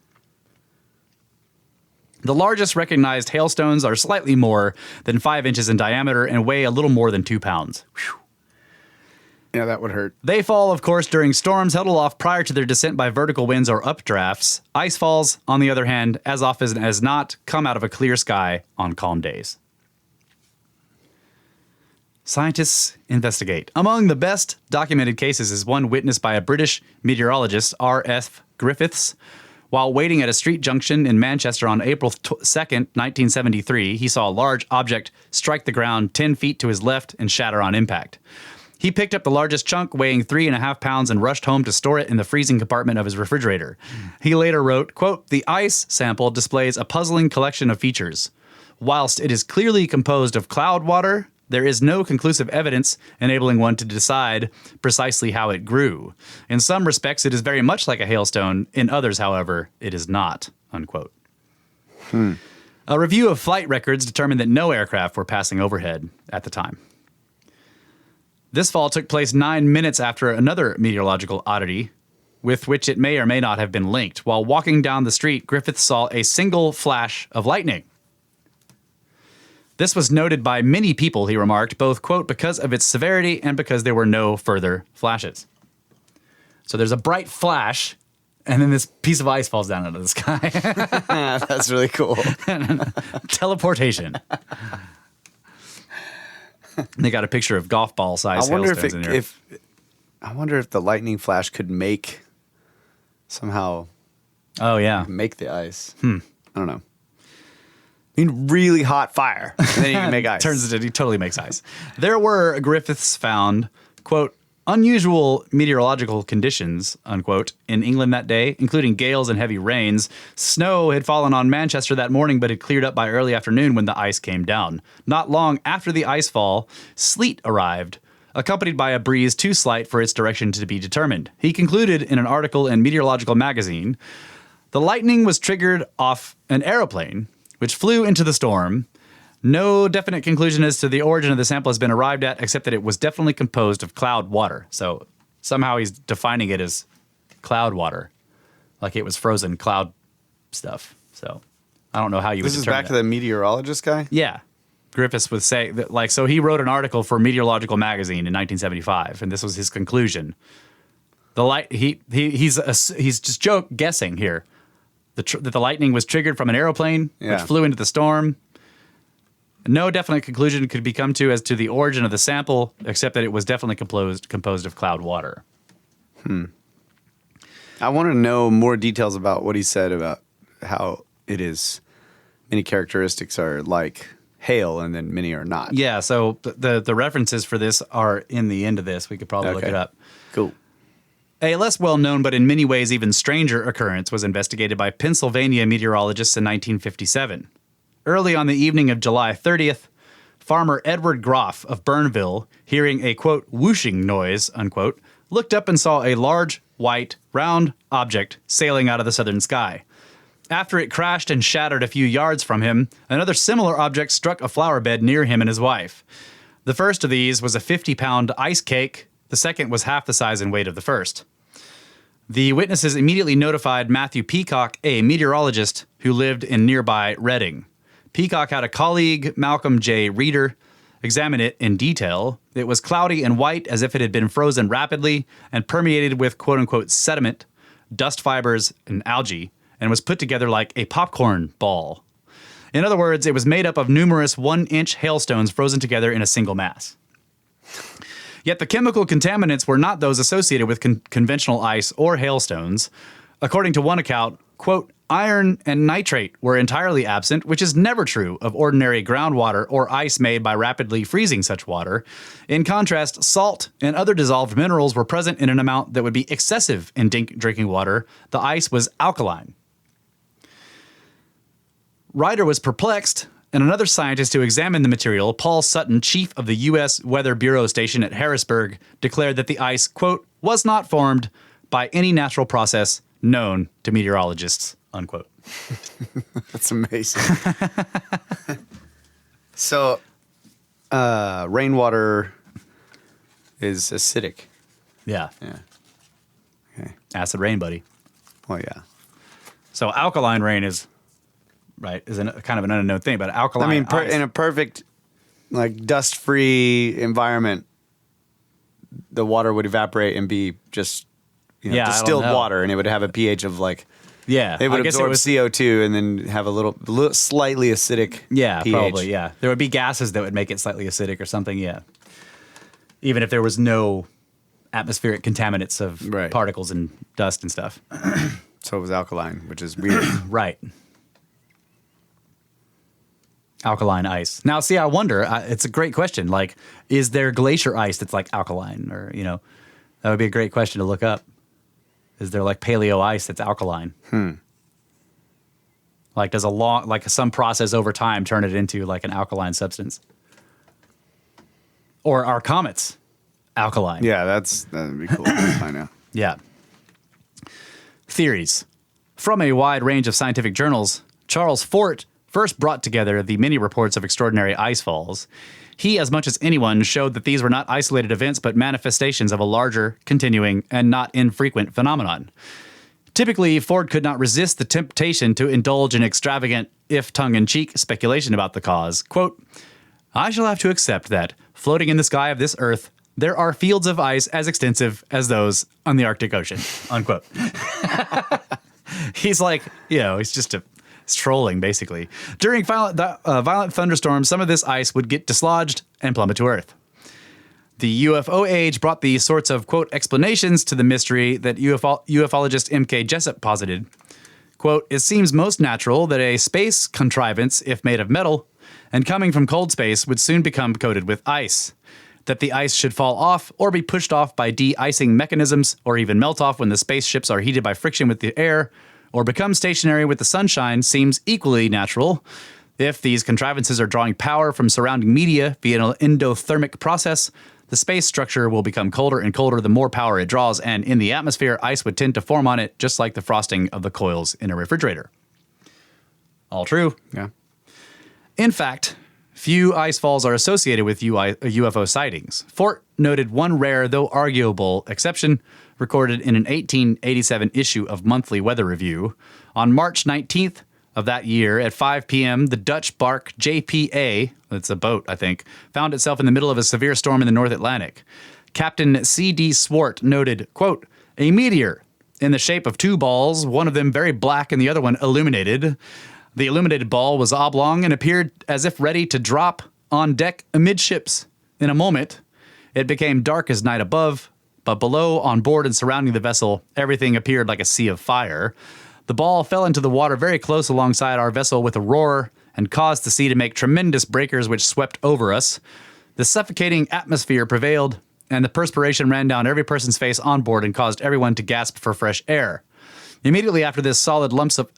The largest recognized hailstones are slightly more than 5 inches in diameter and weigh a little more than 2 pounds. Whew. Yeah, that would hurt. They fall, of course, during storms held aloft prior to their descent by vertical winds or updrafts. Ice falls, on the other hand, as often as not, come out of a clear sky on calm days. Scientists investigate. Among the best documented cases is one witnessed by a British meteorologist, R.F. Griffiths. While waiting at a street junction in Manchester on April 2nd, 1973, he saw a large object strike the ground 10 feet to his left and shatter on impact. He picked up the largest chunk, weighing 3.5 pounds, and rushed home to store it in the freezing compartment of his refrigerator. He later wrote, quote, "The ice sample displays a puzzling collection of features. Whilst it is clearly composed of cloud water, there is no conclusive evidence enabling one to decide precisely how it grew. In some respects, it is very much like a hailstone. In others, however, it is not," unquote. A review of flight records determined that no aircraft were passing overhead at the time. This fall took place 9 minutes after another meteorological oddity, with which it may or may not have been linked. While walking down the street, Griffith saw a single flash of lightning. This was noted by many people, he remarked, both, quote, because of its severity and because there were no further flashes. So there's a bright flash, and then this piece of ice falls down out of the sky. That's really cool. Teleportation. They got a picture of golf ball size I wonder hailstones in here. if I wonder if the lightning flash could somehow Oh, yeah. make the ice. I don't know. You need really hot fire, and then you can make ice. Turns it, he totally makes ice. There were Griffiths found, quote, unusual meteorological conditions, unquote, in England that day, including gales and heavy rains. Snow had fallen on Manchester that morning, but had cleared up by early afternoon when the ice came down. Not long after the icefall, sleet arrived, accompanied by a breeze too slight for its direction to be determined. He concluded in an article in Meteorological Magazine, the lightning was triggered off an aeroplane, which flew into the storm. No definite conclusion as to the origin of the sample has been arrived at, except that it was definitely composed of cloud water. So somehow he's defining it as cloud water, like it was frozen cloud stuff. So I don't know how you would This is determine back to that. the meteorologist guy? Yeah. Griffiths would say that, like, so he wrote an article for Meteorological Magazine in 1975, and this was his conclusion. He's just guessing here that the lightning was triggered from an aeroplane which flew into the storm. No definite conclusion could be come to as to the origin of the sample, except that it was definitely composed of cloud water. I want to know more details about what he said about how it is. Many characteristics are like hail, and then many are not. Yeah, so the references for this are in the end of this. We could probably look it up. Cool. A less well-known but in many ways even stranger occurrence was investigated by Pennsylvania meteorologists in 1957. Early on the evening of July 30th, farmer Edward Groff of Burnville, hearing a, quote, whooshing noise, unquote, looked up and saw a large, white, round object sailing out of the southern sky. After it crashed and shattered a few yards from him, another similar object struck a flower bed near him and his wife. The first of these was a 50-pound ice cake. The second was half the size and weight of the first. The witnesses immediately notified Matthew Peacock, a meteorologist who lived in nearby Reading. Peacock had a colleague, Malcolm J. Reeder, examine it in detail. It was cloudy and white as if it had been frozen rapidly and permeated with quote-unquote sediment, dust fibers, and algae, and was put together like a popcorn ball. In other words, it was made up of numerous 1-inch hailstones frozen together in a single mass. Yet the chemical contaminants were not those associated with conventional ice or hailstones. According to one account, quote, iron and nitrate were entirely absent, which is never true of ordinary groundwater or ice made by rapidly freezing such water. In contrast, salt and other dissolved minerals were present in an amount that would be excessive in drinking water. The ice was alkaline. Ryder was perplexed, and another scientist who examined the material, Paul Sutton, chief of the U.S. Weather Bureau station at Harrisburg, declared that the ice, quote, was not formed by any natural process known to meteorologists, unquote. That's amazing. So, rainwater is acidic. Yeah. Yeah. Okay. Acid rain, buddy. Well, yeah. So alkaline rain is kind of an unknown thing, but alkaline I mean, ice, in a perfect, like, dust-free environment, the water would evaporate and be just Yeah, I don't distilled know. water, and it would have a pH of like yeah, it would I guess absorb was, CO2 and then have a little slightly acidic. Yeah, pH. probably. Yeah, there would be gases that would make it slightly acidic or something. Yeah, even if there was no atmospheric contaminants of Right. particles and dust and stuff. So it was alkaline, which is weird. Right. Alkaline ice. Now, see, I wonder. It's a great question. Like, is there glacier ice that's like alkaline, or that would be a great question to look up. Is there like paleo ice that's alkaline? Like, does some process over time turn it into like an alkaline substance? Or are comets alkaline? Yeah, that'd be cool to find out. Yeah. Theories. From a wide range of scientific journals, Charles Fort first brought together the many reports of extraordinary ice falls. He, as much as anyone, showed that these were not isolated events, but manifestations of a larger, continuing, and not infrequent phenomenon. Typically, Ford could not resist the temptation to indulge in extravagant, if tongue-in-cheek, speculation about the cause. Quote, I shall have to accept that, floating in the sky of this earth, there are fields of ice as extensive as those on the Arctic Ocean, unquote. He's like, he's just it's trolling, basically. During violent thunderstorms, some of this ice would get dislodged and plummet to Earth. The UFO age brought the sorts of, quote, explanations to the mystery that ufologist M.K. Jessup posited. Quote, it seems most natural that a space contrivance, if made of metal, and coming from cold space, would soon become coated with ice. That the ice should fall off or be pushed off by de-icing mechanisms, or even melt off when the spaceships are heated by friction with the air, or become stationary with the sunshine seems equally natural. If these contrivances are drawing power from surrounding media via an endothermic process, the space structure will become colder and colder the more power it draws, and in the atmosphere, ice would tend to form on it, just like the frosting of the coils in a refrigerator. All true. Yeah. In fact, few ice falls are associated with UFO sightings. Fort noted one rare, though arguable, exception recorded in an 1887 issue of Monthly Weather Review. On March 19th of that year at 5 p.m., the Dutch bark JPA, that's a boat, I think, found itself in the middle of a severe storm in the North Atlantic. Captain C.D. Swart noted, quote, a meteor in the shape of two balls, one of them very black and the other one illuminated. The illuminated ball was oblong and appeared as if ready to drop on deck amidships. In a moment, it became dark as night above, but below, on board and surrounding the vessel, everything appeared like a sea of fire. The ball fell into the water very close alongside our vessel with a roar and caused the sea to make tremendous breakers which swept over us. The suffocating atmosphere prevailed, and the perspiration ran down every person's face on board and caused everyone to gasp for fresh air. Immediately after this, solid lumps of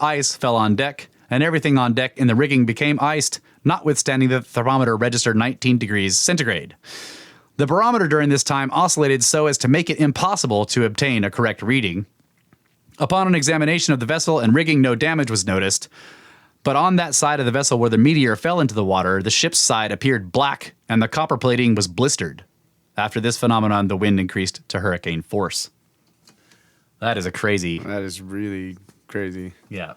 ice fell on deck, and everything on deck in the rigging became iced, notwithstanding the thermometer registered 19 degrees centigrade. The barometer during this time oscillated so as to make it impossible to obtain a correct reading. Upon an examination of the vessel and rigging, no damage was noticed, but on that side of the vessel where the meteor fell into the water, the ship's side appeared black and the copper plating was blistered. After this phenomenon, the wind increased to hurricane force. That is a crazy... That is really crazy. Yeah.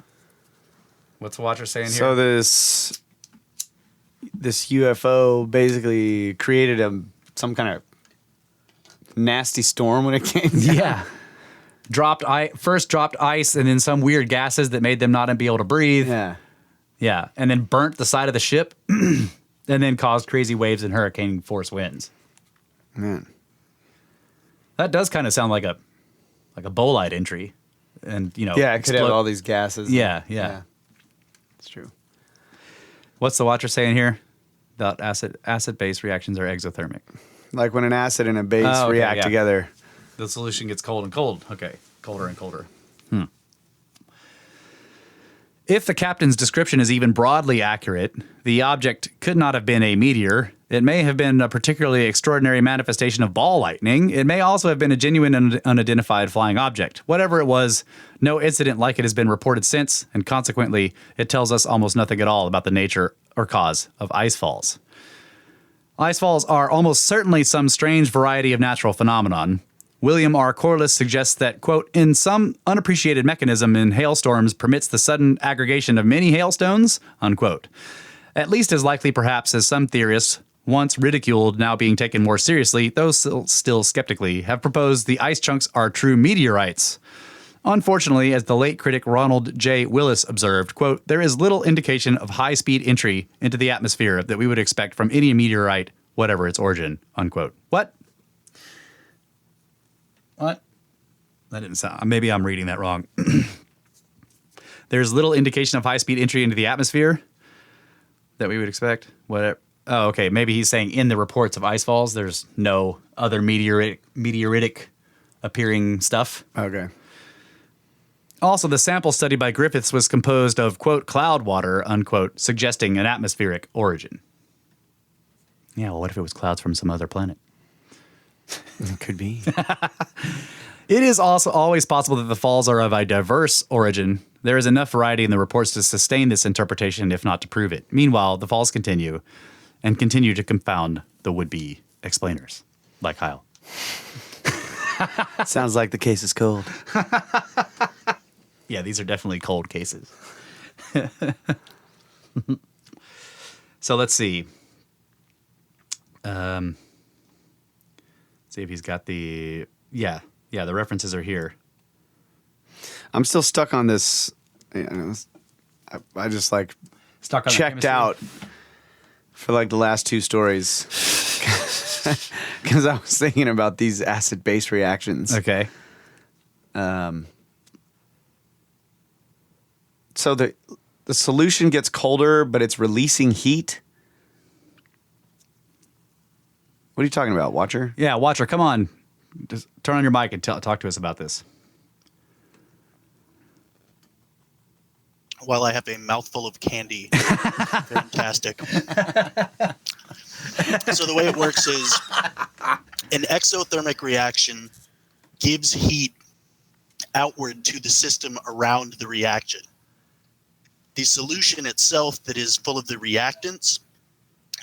What's the watcher saying here? So this UFO basically created some kind of nasty storm when it came down. Yeah. First dropped ice and then some weird gases that made them not be able to breathe. Yeah. Yeah. And then burnt the side of the ship and then caused crazy waves and hurricane force winds. Man. That does kind of sound like a bolide entry. And, you know. Yeah, it could have all these gases. Yeah. It's true. What's the watcher saying here? That acid-base reactions are exothermic. Like when an acid and a base react together. The solution gets cold and cold. Okay, colder and colder. If the captain's description is even broadly accurate, the object could not have been a meteor. It may have been a particularly extraordinary manifestation of ball lightning. It may also have been a genuine unidentified flying object. Whatever it was, no incident like it has been reported since, and consequently, it tells us almost nothing at all about the nature or cause of ice falls. Ice falls are almost certainly some strange variety of natural phenomenon. William R. Corliss suggests that, quote, in some unappreciated mechanism in hailstorms permits the sudden aggregation of many hailstones, unquote. At least as likely, perhaps, as some theorists, once ridiculed, now being taken more seriously, though still skeptically, have proposed the ice chunks are true meteorites. Unfortunately, as the late critic Ronald J. Willis observed, quote, there is little indication of high-speed entry into the atmosphere that we would expect from any meteorite, whatever its origin, unquote. What? What? That didn't sound... Maybe I'm reading that wrong. There's little indication of high-speed entry into the atmosphere that we would expect. Whatever. Oh, okay. Maybe he's saying in the reports of ice falls, there's no other meteoritic appearing stuff. Okay. Also, the sample study by Griffiths was composed of, quote, cloud water, unquote, suggesting an atmospheric origin. Yeah, well, what if it was clouds from some other planet? It could be. It is also always possible that the falls are of a diverse origin. There is enough variety in the reports to sustain this interpretation, if not to prove it. Meanwhile, the falls continue to confound the would-be explainers, like Kyle. Sounds like the case is cold. Yeah, these are definitely cold cases. So let's see. See if he's got the... Yeah, the references are here. I'm still stuck on this. I just like Stuck on checked out for like the last two stories because I was thinking about these acid-base reactions. Okay. So the solution gets colder, but it's releasing heat. What are you talking about, Watcher? Yeah, Watcher, come on. Just turn on your mic and talk to us about this. While I have a mouthful of candy. Fantastic. So the way it works is an exothermic reaction gives heat outward to the system around the reaction. The solution itself that is full of the reactants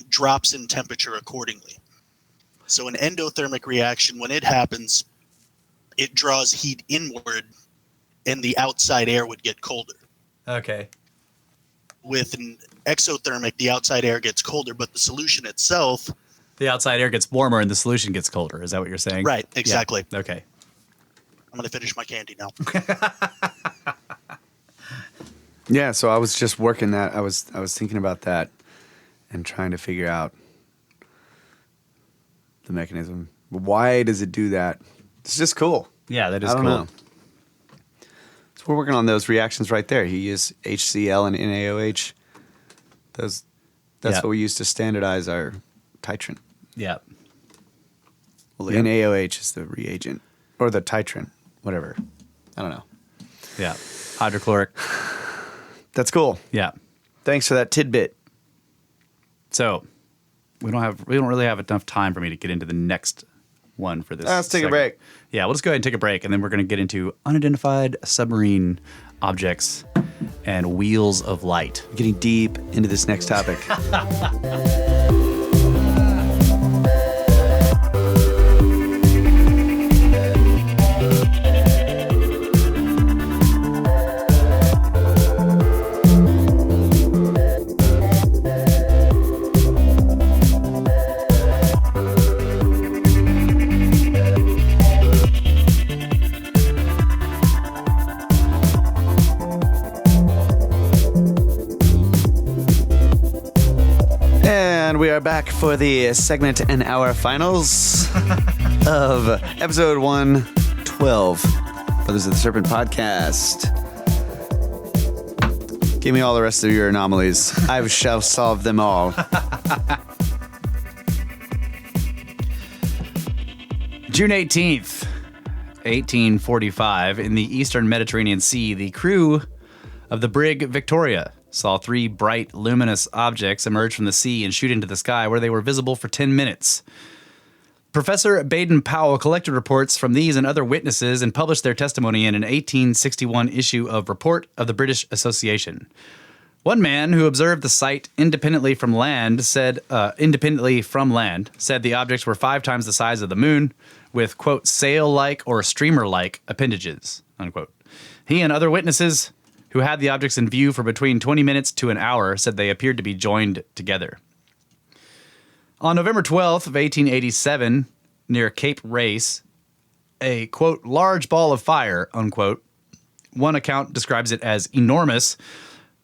drops in temperature accordingly. So an endothermic reaction, when it happens, it draws heat inward and the outside air would get colder. Okay. With an exothermic, the outside air gets colder, but the solution itself... The outside air gets warmer and the solution gets colder. Is that what you're saying? Right, exactly. Yeah. Okay. I'm going to finish my candy now. Yeah, so I was just working that. I was thinking about that and trying to figure out the mechanism. Why does it do that? It's just cool. Yeah, that is I don't cool. know. So we're working on those reactions right there. You use HCl and NaOH. That's what we use to standardize our titrant. Yeah. Well, the NaOH is the reagent or the titrant, whatever. I don't know. Yeah. Hydrochloric. That's cool. Yeah. Thanks for that tidbit. So we don't really have enough time for me to get into the next one for this. Let's take a segment. break. Yeah, we'll just go ahead and take a break, and then we're going to get into unidentified submarine objects and wheels of light. Getting deep into this next topic. And we are back for the segment and our finals of episode 112, Brothers of the Serpent podcast. Give me all the rest of your anomalies. I shall solve them all. June 18th, 1845, in the eastern Mediterranean Sea, the crew of the brig Victoria saw three bright, luminous objects emerge from the sea and shoot into the sky, where they were visible for 10 minutes. Professor Baden-Powell collected reports from these and other witnesses and published their testimony in an 1861 issue of Report of the British Association. One man who observed the sight independently from land said the objects were 5 times the size of the moon, with, quote, sail-like or streamer-like appendages, unquote. He and other witnesses who had the objects in view for between 20 minutes to an hour said they appeared to be joined together. On November 12th of 1887, near Cape Race, a, quote, large ball of fire, unquote, one account describes it as enormous,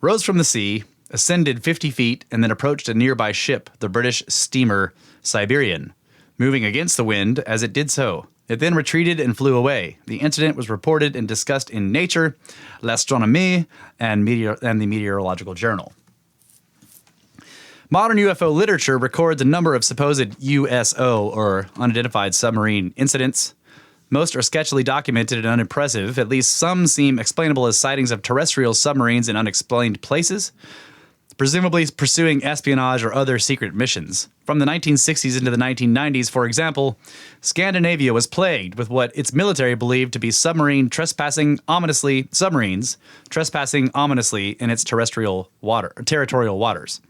rose from the sea, ascended 50 feet, and then approached a nearby ship, the British steamer Siberian, moving against the wind as it did so. It then retreated and flew away. The incident was reported and discussed in Nature, L'Astronomie, and the Meteorological Journal. Modern UFO literature records a number of supposed USO, or unidentified submarine, incidents. Most are sketchily documented and unimpressive. At least some seem explainable as sightings of terrestrial submarines in unexplained places, presumably pursuing espionage or other secret missions. From the 1960s into the 1990s, for example, Scandinavia was plagued with what its military believed to be submarines trespassing ominously in its territorial waters.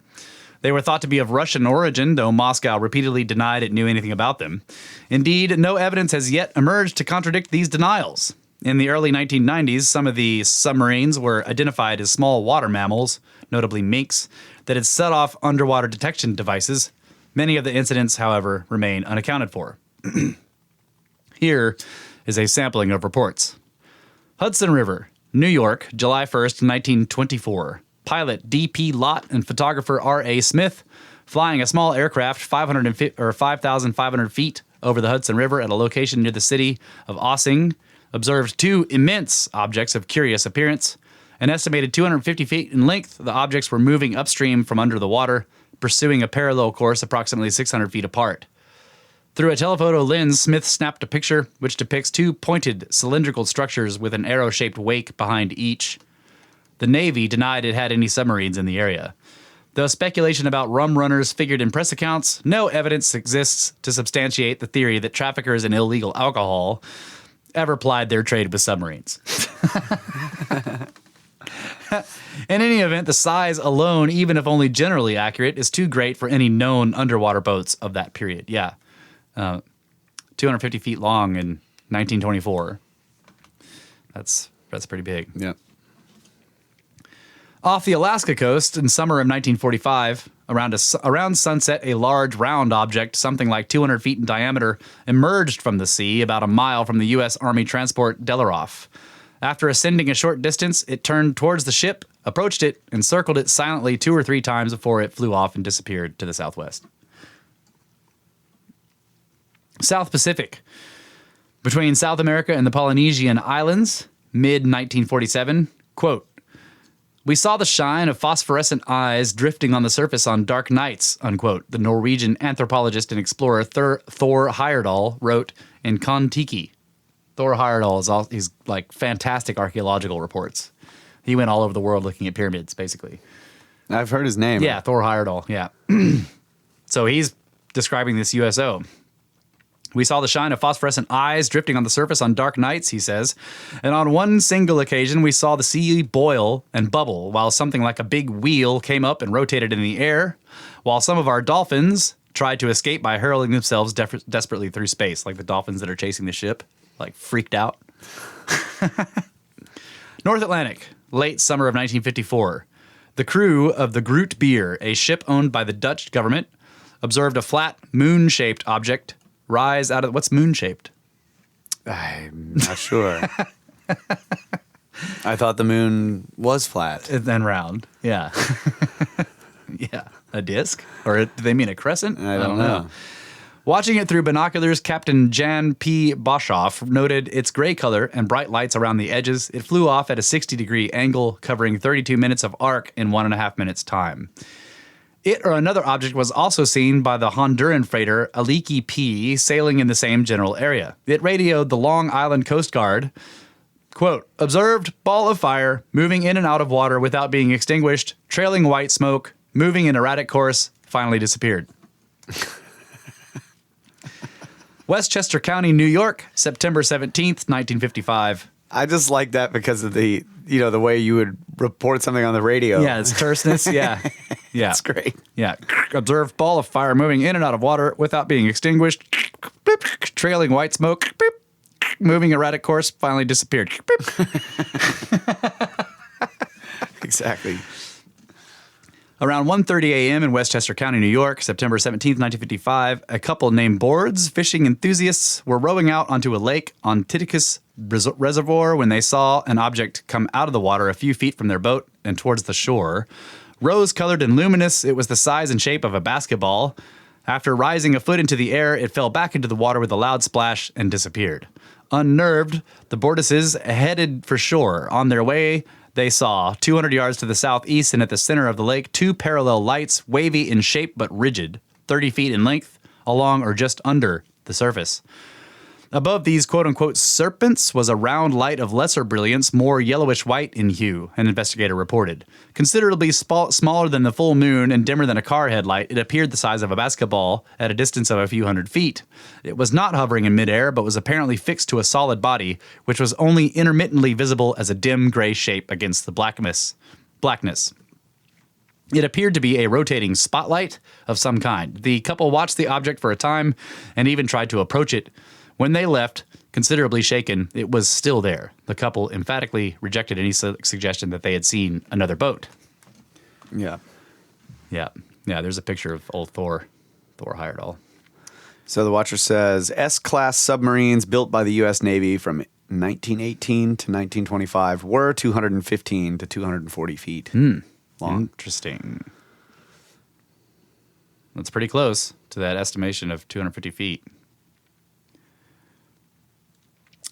They were thought to be of Russian origin, though Moscow repeatedly denied it knew anything about them. Indeed, no evidence has yet emerged to contradict these denials. In the early 1990s, some of the submarines were identified as small water mammals, notably minks, that had set off underwater detection devices. Many of the incidents, however, remain unaccounted for. Here is a sampling of reports. Hudson River, New York, July 1st, 1924. Pilot D.P. Lott and photographer R.A. Smith flying a small aircraft 5,500 feet over the Hudson River at a location near the city of Ossing, observed two immense objects of curious appearance. An estimated 250 feet in length, the objects were moving upstream from under the water, pursuing a parallel course approximately 600 feet apart. Through a telephoto lens, Smith snapped a picture which depicts two pointed cylindrical structures with an arrow-shaped wake behind each. The Navy denied it had any submarines in the area. Though speculation about rum runners figured in press accounts, no evidence exists to substantiate the theory that traffickers in illegal alcohol ever plied their trade with submarines. In any event, the size alone, even if only generally accurate, is too great for any known underwater boats of that period. Yeah. 250 feet long in 1924. That's pretty big. Yeah. Off the Alaska coast in summer of 1945, around sunset, a large round object, something like 200 feet in diameter, emerged from the sea about a mile from the U.S. Army transport Delaroff. After ascending a short distance, it turned towards the ship, approached it, and circled it silently 2 or 3 times before it flew off and disappeared to the southwest. South Pacific. Between South America and the Polynesian Islands, mid-1947, quote, "We saw the shine of phosphorescent eyes drifting on the surface on dark nights," unquote, the Norwegian anthropologist and explorer Thor Heyerdahl wrote in Kon-Tiki. Thor Heyerdahl he's like fantastic archaeological reports. He went all over the world looking at pyramids, basically. I've heard his name. Yeah, Thor Heyerdahl, yeah. So he's describing this USO. "We saw the shine of phosphorescent eyes drifting on the surface on dark nights," he says. "And on one single occasion, we saw the sea boil and bubble while something like a big wheel came up and rotated in the air, while some of our dolphins tried to escape by hurling themselves desperately through space," like the dolphins that are chasing the ship, like freaked out. North Atlantic, late summer of 1954. The crew of the Groot Beer, a ship owned by the Dutch government, observed a flat, moon-shaped object rise out of... What's moon-shaped? I'm not sure. I thought the moon was flat. And then round. Yeah. Yeah. A disc? Or do they mean a crescent? I don't know. Watching it through binoculars, Captain Jan P. Boshoff noted its gray color and bright lights around the edges. It flew off at a 60-degree angle, covering 32 minutes of arc in 1.5 minutes' time. It or another object was also seen by the Honduran freighter Aliki P, sailing in the same general area. It radioed the Long Island Coast Guard, quote, "Observed ball of fire, moving in and out of water without being extinguished, trailing white smoke, moving in erratic course, finally disappeared." Westchester County, New York, September 17th, 1955. I just like that because of the way you would report something on the radio. Yeah, it's terseness. Yeah. Yeah. That's great. Yeah. Observed ball of fire moving in and out of water without being extinguished. Trailing white smoke. Moving erratic course, finally disappeared. Exactly. Around 1:30 a.m. in Westchester County, New York, September 17th, 1955, a couple named Boards, fishing enthusiasts, were rowing out onto a lake on Titicaca Reservoir when they saw an object come out of the water a few feet from their boat and towards the shore. Rose-colored and luminous, it was the size and shape of a basketball. After rising a foot into the air, it fell back into the water with a loud splash and disappeared. Unnerved, the Bordices headed for shore. On their way, they saw, 200 yards to the southeast and at the center of the lake, 2 parallel lights, wavy in shape but rigid, 30 feet in length, along or just under the surface. Above these quote-unquote serpents was a round light of lesser brilliance, more yellowish-white in hue, an investigator reported. Considerably smaller than the full moon and dimmer than a car headlight, it appeared the size of a basketball at a distance of a few hundred feet. It was not hovering in midair, but was apparently fixed to a solid body, which was only intermittently visible as a dim gray shape against the blackness. It appeared to be a rotating spotlight of some kind. The couple watched the object for a time and even tried to approach it. When they left, considerably shaken, it was still there. The couple emphatically rejected any suggestion that they had seen another boat. Yeah. Yeah. Yeah, there's a picture of old Thor Heyerdahl. So the Watcher says, S-class submarines built by the U.S. Navy from 1918 to 1925 were 215 to 240 feet long. Interesting. That's pretty close to that estimation of 250 feet.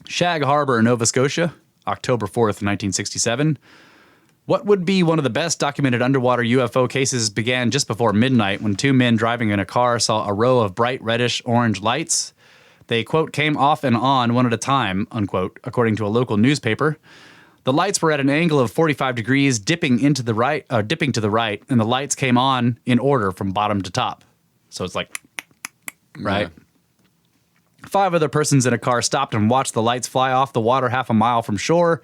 Shag Harbor, Nova Scotia, October 4th, 1967. What would be one of the best documented underwater UFO cases began just before midnight when two men driving in a car saw a row of bright reddish-orange lights. They, quote, came off and on one at a time, unquote, according to a local newspaper. The lights were at an angle of 45 degrees, dipping to the right, and the lights came on in order from bottom to top. So it's like, right? Yeah. 5 other persons in a car stopped and watched the lights fly off the water half a mile from shore,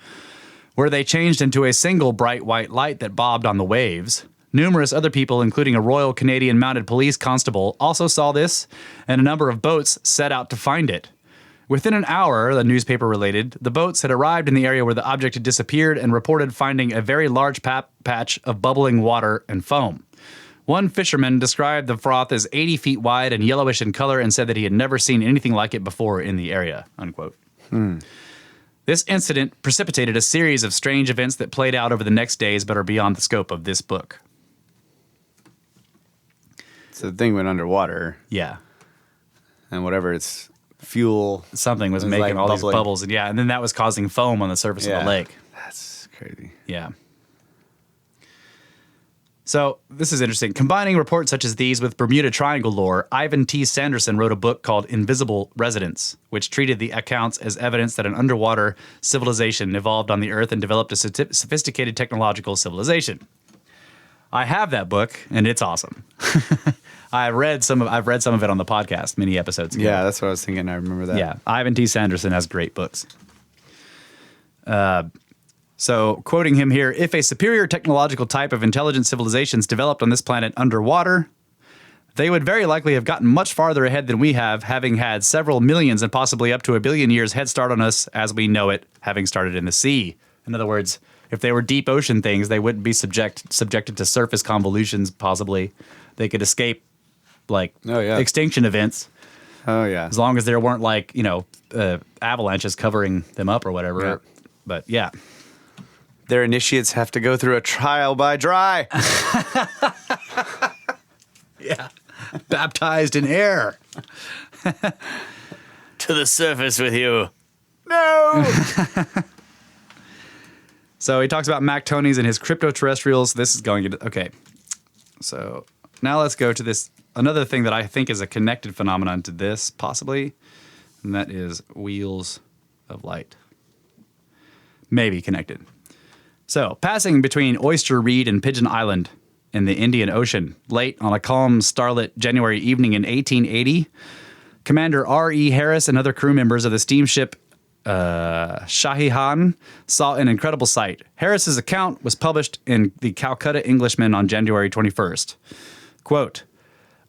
where they changed into a single bright white light that bobbed on the waves. Numerous other people, including a Royal Canadian Mounted Police constable, also saw this, and a number of boats set out to find it. Within an hour, the newspaper related, the boats had arrived in the area where the object had disappeared and reported finding a very large patch of bubbling water and foam. One fisherman described the froth as 80 feet wide and yellowish in color and said that he had never seen anything like it before in the area, unquote. This incident precipitated a series of strange events that played out over the next days but are beyond the scope of this book. So the thing went underwater. Yeah. And whatever its fuel. Something was making like all bubbling. These bubbles. And then that was causing foam on the surface of the lake. That's crazy. Yeah. So this is interesting. Combining reports such as these with Bermuda Triangle lore, Ivan T. Sanderson wrote a book called Invisible Residents, which treated the accounts as evidence that an underwater civilization evolved on the Earth and developed a sophisticated technological civilization. I have that book, and it's awesome. I've read some of it on the podcast many episodes ago. Yeah, that's what I was thinking. I remember that. Yeah, Ivan T. Sanderson has great books. So, quoting him here, if a superior technological type of intelligent civilizations developed on this planet underwater, they would very likely have gotten much farther ahead than we have, having had several millions and possibly up to 1 billion years head start on us as we know it, having started in the sea. In other words, if they were deep ocean things, they wouldn't be subjected to surface convolutions, possibly. They could escape, extinction events. Oh, yeah. As long as there weren't, avalanches covering them up or whatever. Yeah. But, yeah. Their initiates have to go through a trial by dry. Yeah. Baptized in air. To the surface with you. No! So he talks about Mactonies and his cryptoterrestrials. This is going to... Okay. So now let's go to this. Another thing that I think is a connected phenomenon to this, possibly, and that is wheels of light. Maybe connected. So, passing between Oyster Reed and Pigeon Island in the Indian Ocean, late on a calm, starlit January evening in 1880, Commander R.E. Harris and other crew members of the steamship Shahihan saw an incredible sight. Harris's account was published in the Calcutta Englishman on January 21st. Quote,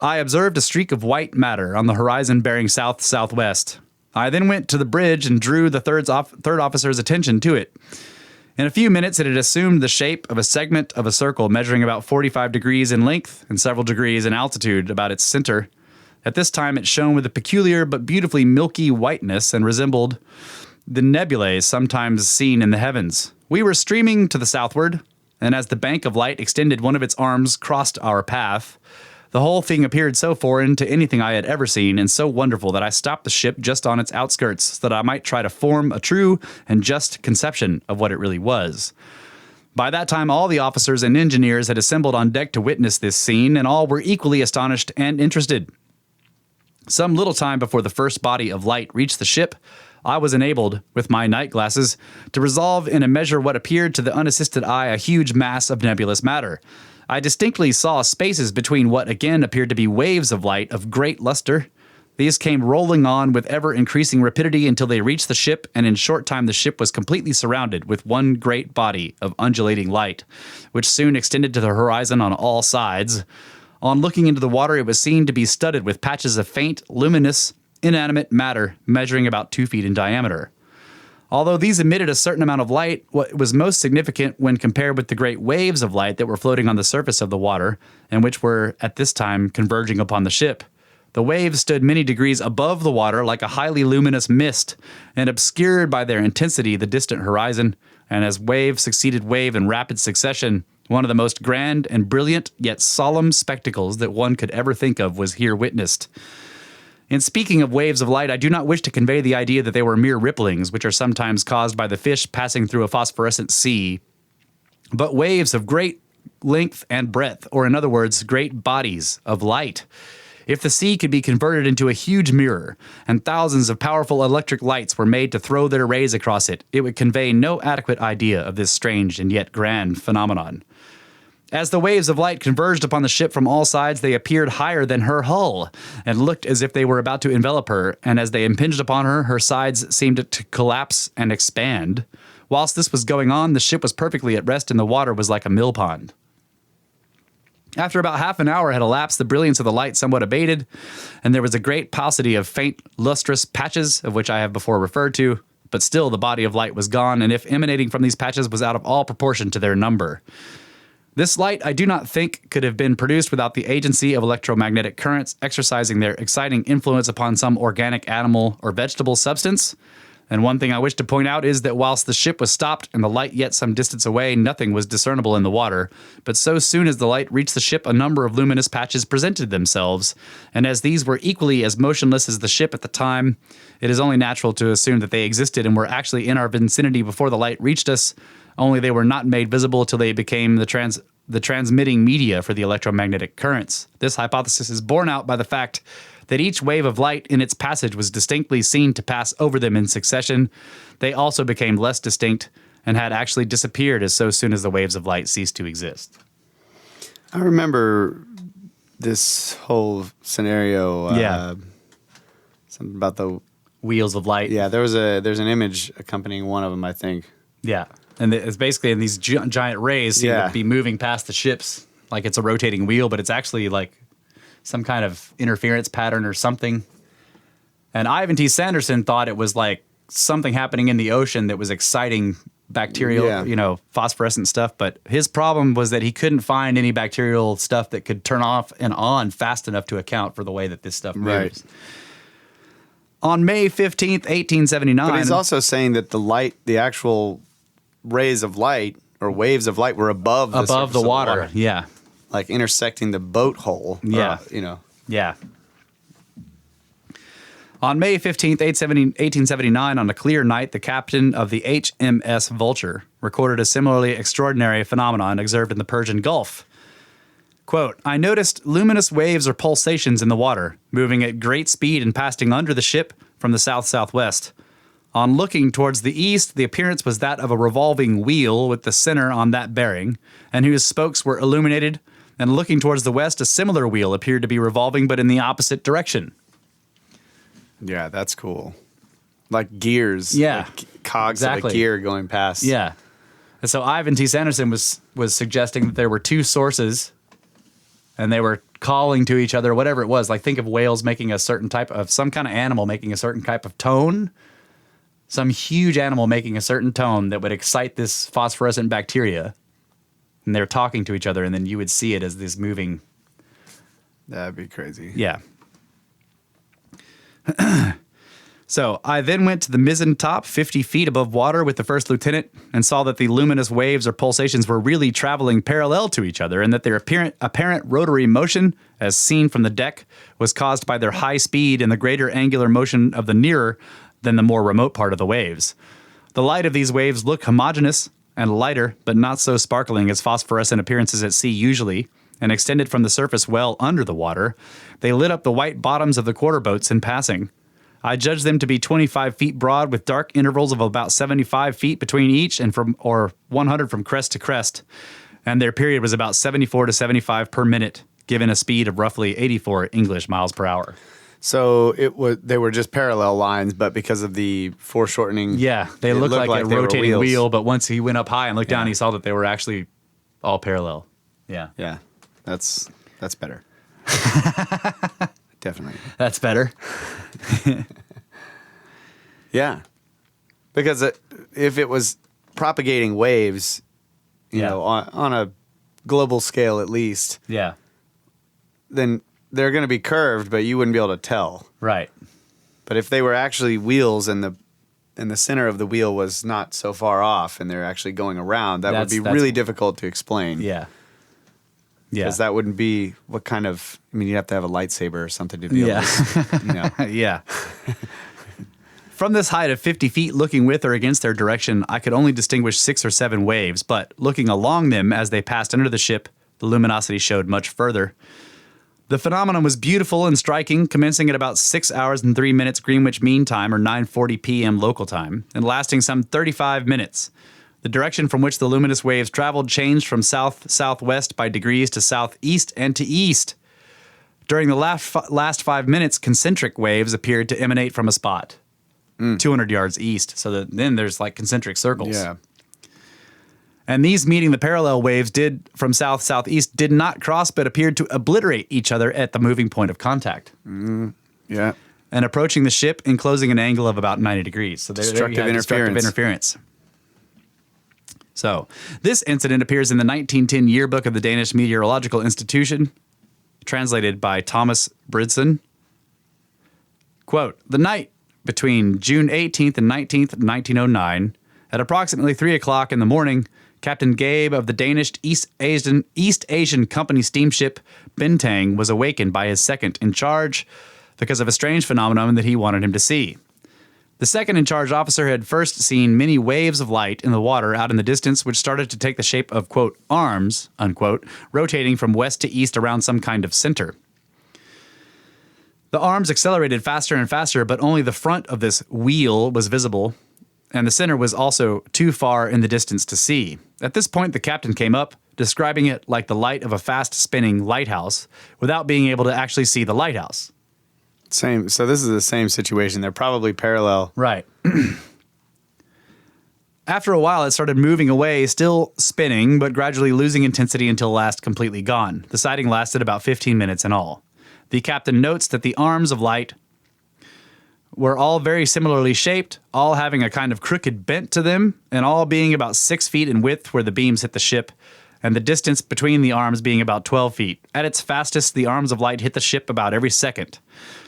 I observed a streak of white matter on the horizon bearing south-southwest. I then went to the bridge and drew the third officer's attention to it. In a few minutes, it had assumed the shape of a segment of a circle measuring about 45 degrees in length and several degrees in altitude about its center. At this time, it shone with a peculiar but beautifully milky whiteness and resembled the nebulae sometimes seen in the heavens. We were streaming to the southward, and as the bank of light extended, one of its arms crossed our path. The whole thing appeared so foreign to anything I had ever seen and so wonderful that I stopped the ship just on its outskirts so that I might try to form a true and just conception of what it really was. By that time, all the officers and engineers had assembled on deck to witness this scene, and all were equally astonished and interested. Some little time before the first body of light reached the ship, I was enabled, with my night glasses, to resolve in a measure what appeared to the unassisted eye a huge mass of nebulous matter. I distinctly saw spaces between what again appeared to be waves of light of great luster. These came rolling on with ever-increasing rapidity until they reached the ship, and in short time the ship was completely surrounded with one great body of undulating light, which soon extended to the horizon on all sides. On looking into the water, it was seen to be studded with patches of faint, luminous, inanimate matter measuring about 2 feet in diameter. Although these emitted a certain amount of light, what was most significant when compared with the great waves of light that were floating on the surface of the water, and which were, at this time, converging upon the ship. The waves stood many degrees above the water like a highly luminous mist, and obscured by their intensity the distant horizon, and as wave succeeded wave in rapid succession, One of the most grand and brilliant yet solemn spectacles that one could ever think of was here witnessed. In speaking of waves of light, I do not wish to convey the idea that they were mere ripplings, which are sometimes caused by the fish passing through a phosphorescent sea, but waves of great length and breadth, or in other words, great bodies of light. If the sea could be converted into a huge mirror, and thousands of powerful electric lights were made to throw their rays across it, it would convey no adequate idea of this strange and yet grand phenomenon. As the waves of light converged upon the ship from all sides, they appeared higher than her hull, and looked as if they were about to envelop her, and as they impinged upon her, her sides seemed to collapse and expand. Whilst this was going on, the ship was perfectly at rest, and the water was like a mill pond. After about half an hour had elapsed, the brilliance of the light somewhat abated, and there was a great paucity of faint, lustrous patches, of which I have before referred to, but still the body of light was gone, and if emanating from these patches was out of all proportion to their number. This light I do not think could have been produced without the agency of electromagnetic currents exercising their exciting influence upon some organic animal or vegetable substance. And one thing I wish to point out is that whilst the ship was stopped and the light yet some distance away, nothing was discernible in the water. But so soon as the light reached the ship, a number of luminous patches presented themselves. And as these were equally as motionless as the ship at the time, it is only natural to assume that they existed and were actually in our vicinity before the light reached us, only they were not made visible till they became the transmitting media for the electromagnetic currents. This hypothesis is borne out by the fact that each wave of light in its passage was distinctly seen to pass over them in succession. They also became less distinct and had actually disappeared as soon as the waves of light ceased to exist. I remember this whole scenario. Something about the wheels of light. Yeah, there's an image accompanying one of them, I think. Yeah, and it's basically in these giant rays seem to be moving past the ships like it's a rotating wheel, but it's actually like some kind of interference pattern or something. And Ivan T. Sanderson thought it was like something happening in the ocean that was exciting bacterial, phosphorescent stuff. But his problem was that he couldn't find any bacterial stuff that could turn off and on fast enough to account for the way that this stuff moves. Right. On May 15th, 1879... But he's also saying that the actual rays of light or waves of light were above the water. Yeah. Like intersecting the boat hull. Yeah. Yeah. On May 15th, 1879, on a clear night, the captain of the HMS Vulture recorded a similarly extraordinary phenomenon observed in the Persian Gulf. Quote, I noticed luminous waves or pulsations in the water, moving at great speed and passing under the ship from the south-southwest. On looking towards the east, the appearance was that of a revolving wheel with the center on that bearing, and whose spokes were illuminated, and looking towards the west, a similar wheel appeared to be revolving, but in the opposite direction. Yeah, that's cool. Like gears. Yeah. Like cogs of a gear going past. Yeah. And so Ivan T. Sanderson was suggesting that there were two sources, and they were calling to each other, whatever it was. Like think of whales making a certain type of, some kind of animal making a certain type of tone. Some huge animal making a certain tone that would excite this phosphorescent bacteria. And they're talking to each other, and then you would see it as this moving. That'd be crazy. Yeah. So I then went to the mizzen top 50 feet above water with the first lieutenant and saw that the luminous waves or pulsations were really traveling parallel to each other, and that their apparent rotary motion, as seen from the deck, was caused by their high speed and the greater angular motion of the nearer than the more remote part of the waves. The light of these waves looked homogeneous and lighter, but not so sparkling as phosphorescent appearances at sea usually, and extended from the surface well under the water. They lit up the white bottoms of the quarter boats in passing. I judged them to be 25 feet broad, with dark intervals of about 75 feet between each, and 100 from crest to crest. And their period was about 74 to 75 per minute, given a speed of roughly 84 English miles per hour. So they were just parallel lines, but because of the foreshortening, they looked like a rotating wheel. But once he went up high and looked down, he saw that they were actually all parallel. Yeah, that's better. Definitely, that's better. Yeah, because if it was propagating waves, you know, on a global scale at least, then they're going to be curved, but you wouldn't be able to tell. Right. But if they were actually wheels and the center of the wheel was not so far off, and they're actually going around, that would be That's- really difficult to explain. Yeah. Yeah. Because that wouldn't be what kind of. I mean, you'd have to have a lightsaber or something to be able to. You know. Yeah. From this height of 50 feet, looking with or against their direction, I could only distinguish 6 or 7 waves, but looking along them as they passed under the ship, the luminosity showed much further. The phenomenon was beautiful and striking, commencing at about 6 hours and 3 minutes Greenwich Mean Time, or 9:40 p.m. local time, and lasting some 35 minutes. The direction from which the luminous waves traveled changed from south-southwest by degrees to southeast and to east. During the last 5 minutes, concentric waves appeared to emanate from a spot 200 yards east. So then there's like concentric circles. Yeah. And these meeting the parallel waves from south-southeast did not cross but appeared to obliterate each other at the moving point of contact. Yeah. And approaching the ship, enclosing an angle of about 90 degrees. So there you Destructive have destructive interference. interference. So this incident appears in the 1910 yearbook of the Danish Meteorological Institution, translated by Thomas Bridson. Quote, the night between June 18th and 19th, 1909, at approximately 3 o'clock in the morning, Captain Gabe of the Danish East Asian Company steamship Bintang was awakened by his second in charge because of a strange phenomenon that he wanted him to see. The second in charge officer had first seen many waves of light in the water out in the distance, which started to take the shape of, quote, arms, unquote, rotating from west to east around some kind of center. The arms accelerated faster and faster, but only the front of this wheel was visible, and the center was also too far in the distance to see. At this point, the captain came up, describing it like the light of a fast-spinning lighthouse, without being able to actually see the lighthouse. Same. So this is the same situation. They're probably parallel. Right. After a while, it started moving away, still spinning, but gradually losing intensity until last completely gone. The sighting lasted about 15 minutes in all. The captain notes that the arms of light were all very similarly shaped, all having a kind of crooked bent to them, and all being about 6 feet in width where the beams hit the ship, and the distance between the arms being about 12 feet. At its fastest, the arms of light hit the ship about every second.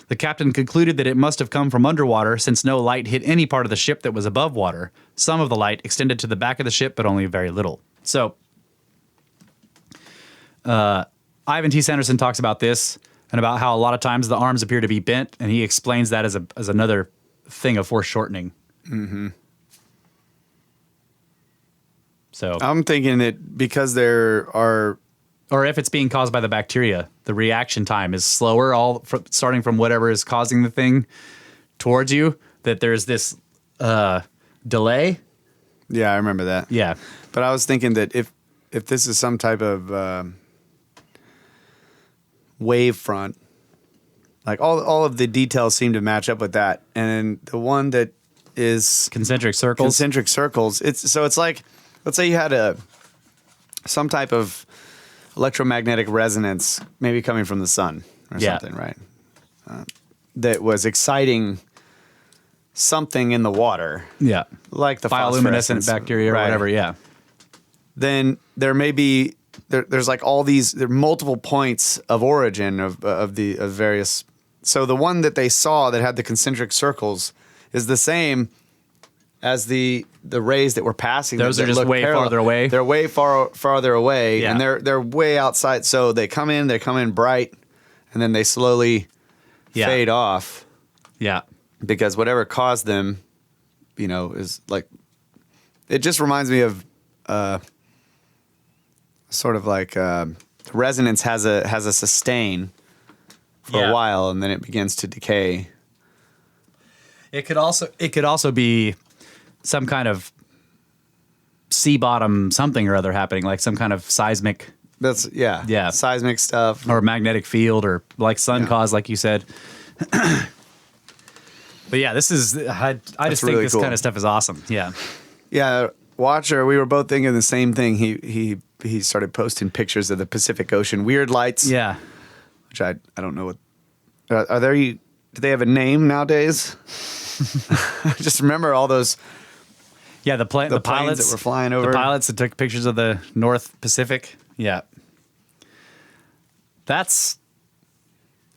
The captain concluded that it must have come from underwater, since no light hit any part of the ship that was above water. Some of the light extended to the back of the ship, but only very little. So, Ivan T. Sanderson talks about this, and about how a lot of times the arms appear to be bent, and he explains that as another thing of foreshortening. Mm-hmm. So I'm thinking that because there are, or if it's being caused by the bacteria, the reaction time is slower, starting from whatever is causing the thing towards you, that there's this delay. Yeah, I remember that. Yeah. But I was thinking that if this is some type of wave front, like all of the details seem to match up with that, and the one that is Concentric circles. It's like, let's say you had some type of electromagnetic resonance, maybe coming from the sun or something, right? That was exciting something in the water, Yeah. like the Bioluminescent phosphorescence, bacteria or right. whatever, yeah. Then there may be there's like all these, there are multiple points of origin of various. So the one that they saw that had the concentric circles is the same as the rays that were passing. Those that are just look way parallel. farther away? They're way farther away, Yeah. and they're way outside. So they come in bright, and then they slowly Yeah. fade off Yeah. because whatever caused them, is like, it just reminds me of sort of like resonance has a sustain for Yeah. a while, and then it begins to decay. It could also be some kind of sea bottom something or other happening, like some kind of seismic That's Yeah. seismic stuff. or magnetic field, or like sun Yeah. cause, like you said. But yeah, this is I just think really this cool. kind of stuff is awesome. Yeah. Yeah, Watcher, we were both thinking the same thing. He started posting pictures of the Pacific Ocean weird lights. Yeah. Which I don't know what are there. Do they have a name nowadays? I just remember all those. Yeah, the planes pilots that were flying over. The pilots that took pictures of the North Pacific. Yeah. That's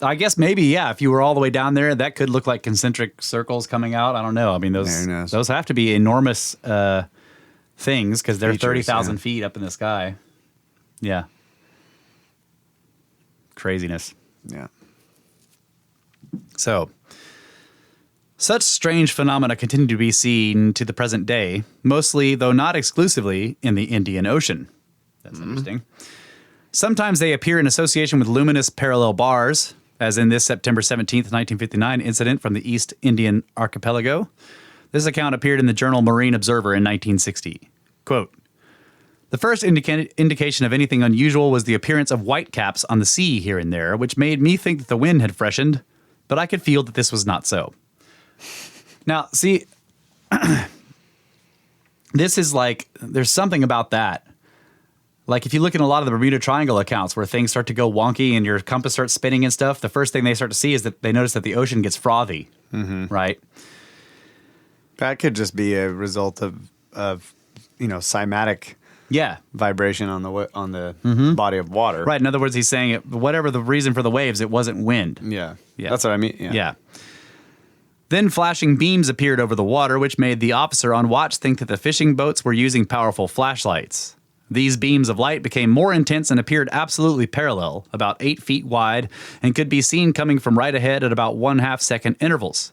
I guess maybe, yeah, if you were all the way down there, that could look like concentric circles coming out. I don't know. I mean, those have to be enormous things because they're 30,000 feet up in the sky. Yeah. Craziness. Yeah. So, such strange phenomena continue to be seen to the present day, mostly, though not exclusively, in the Indian Ocean. That's interesting. Sometimes they appear in association with luminous parallel bars, as in this September 17th, 1959 incident from the East Indian Archipelago. This account appeared in the journal Marine Observer in 1960. Quote, "The first indication of anything unusual was the appearance of white caps on the sea here and there, which made me think that the wind had freshened, but I could feel that this was not so." Now, see, this is like, there's something about that. Like if you look at a lot of the Bermuda Triangle accounts where things start to go wonky and your compass starts spinning and stuff, the first thing they start to see is that they notice that the ocean gets frothy, right? That could just be a result of cymatic vibration on the body of water. Right. In other words, he's saying whatever the reason for the waves, it wasn't wind. Yeah. That's what I mean. Yeah. Then flashing beams appeared over the water, which made the officer on watch think that the fishing boats were using powerful flashlights. These beams of light became more intense and appeared absolutely parallel, about 8 feet wide, and could be seen coming from right ahead at about 1/2 second intervals.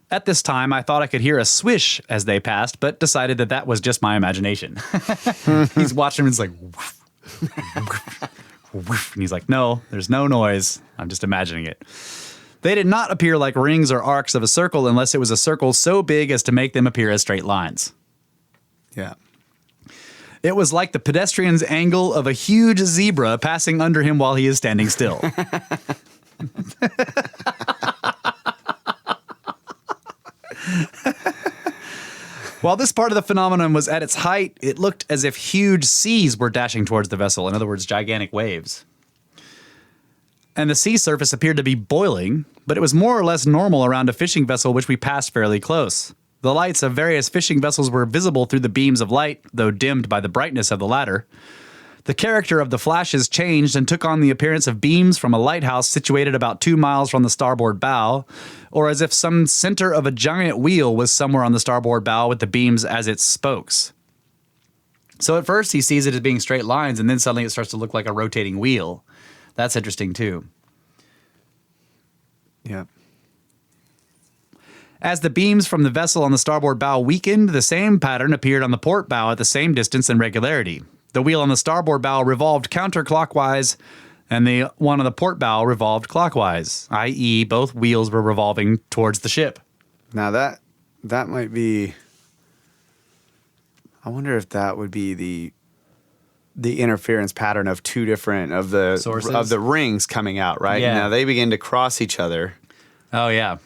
At this time, I thought I could hear a swish as they passed, but decided that that was just my imagination. He's watching and it's like, woof, woof, woof, and he's like, no, there's no noise. I'm just imagining it. They did not appear like rings or arcs of a circle unless it was a circle so big as to make them appear as straight lines. Yeah. It was like the pedestrian's angle of a huge zebra passing under him while he is standing still. While this part of the phenomenon was at its height, it looked as if huge seas were dashing towards the vessel. In other words, gigantic waves. And the sea surface appeared to be boiling, but it was more or less normal around a fishing vessel which we passed fairly close. The lights of various fishing vessels were visible through the beams of light, though dimmed by the brightness of the latter. The character of the flashes changed and took on the appearance of beams from a lighthouse situated about 2 miles from the starboard bow, or as if some center of a giant wheel was somewhere on the starboard bow with the beams as its spokes. So at first he sees it as being straight lines, and then suddenly it starts to look like a rotating wheel. That's interesting too. Yeah. As the beams from the vessel on the starboard bow weakened, the same pattern appeared on the port bow at the same distance and regularity. The wheel on the starboard bow revolved counterclockwise, and the one on the port bow revolved clockwise, i.e. both wheels were revolving towards the ship. Now that might be... I wonder if that would be the interference pattern of two different of the rings coming out, right? Yeah. Now they begin to cross each other. Oh, yeah.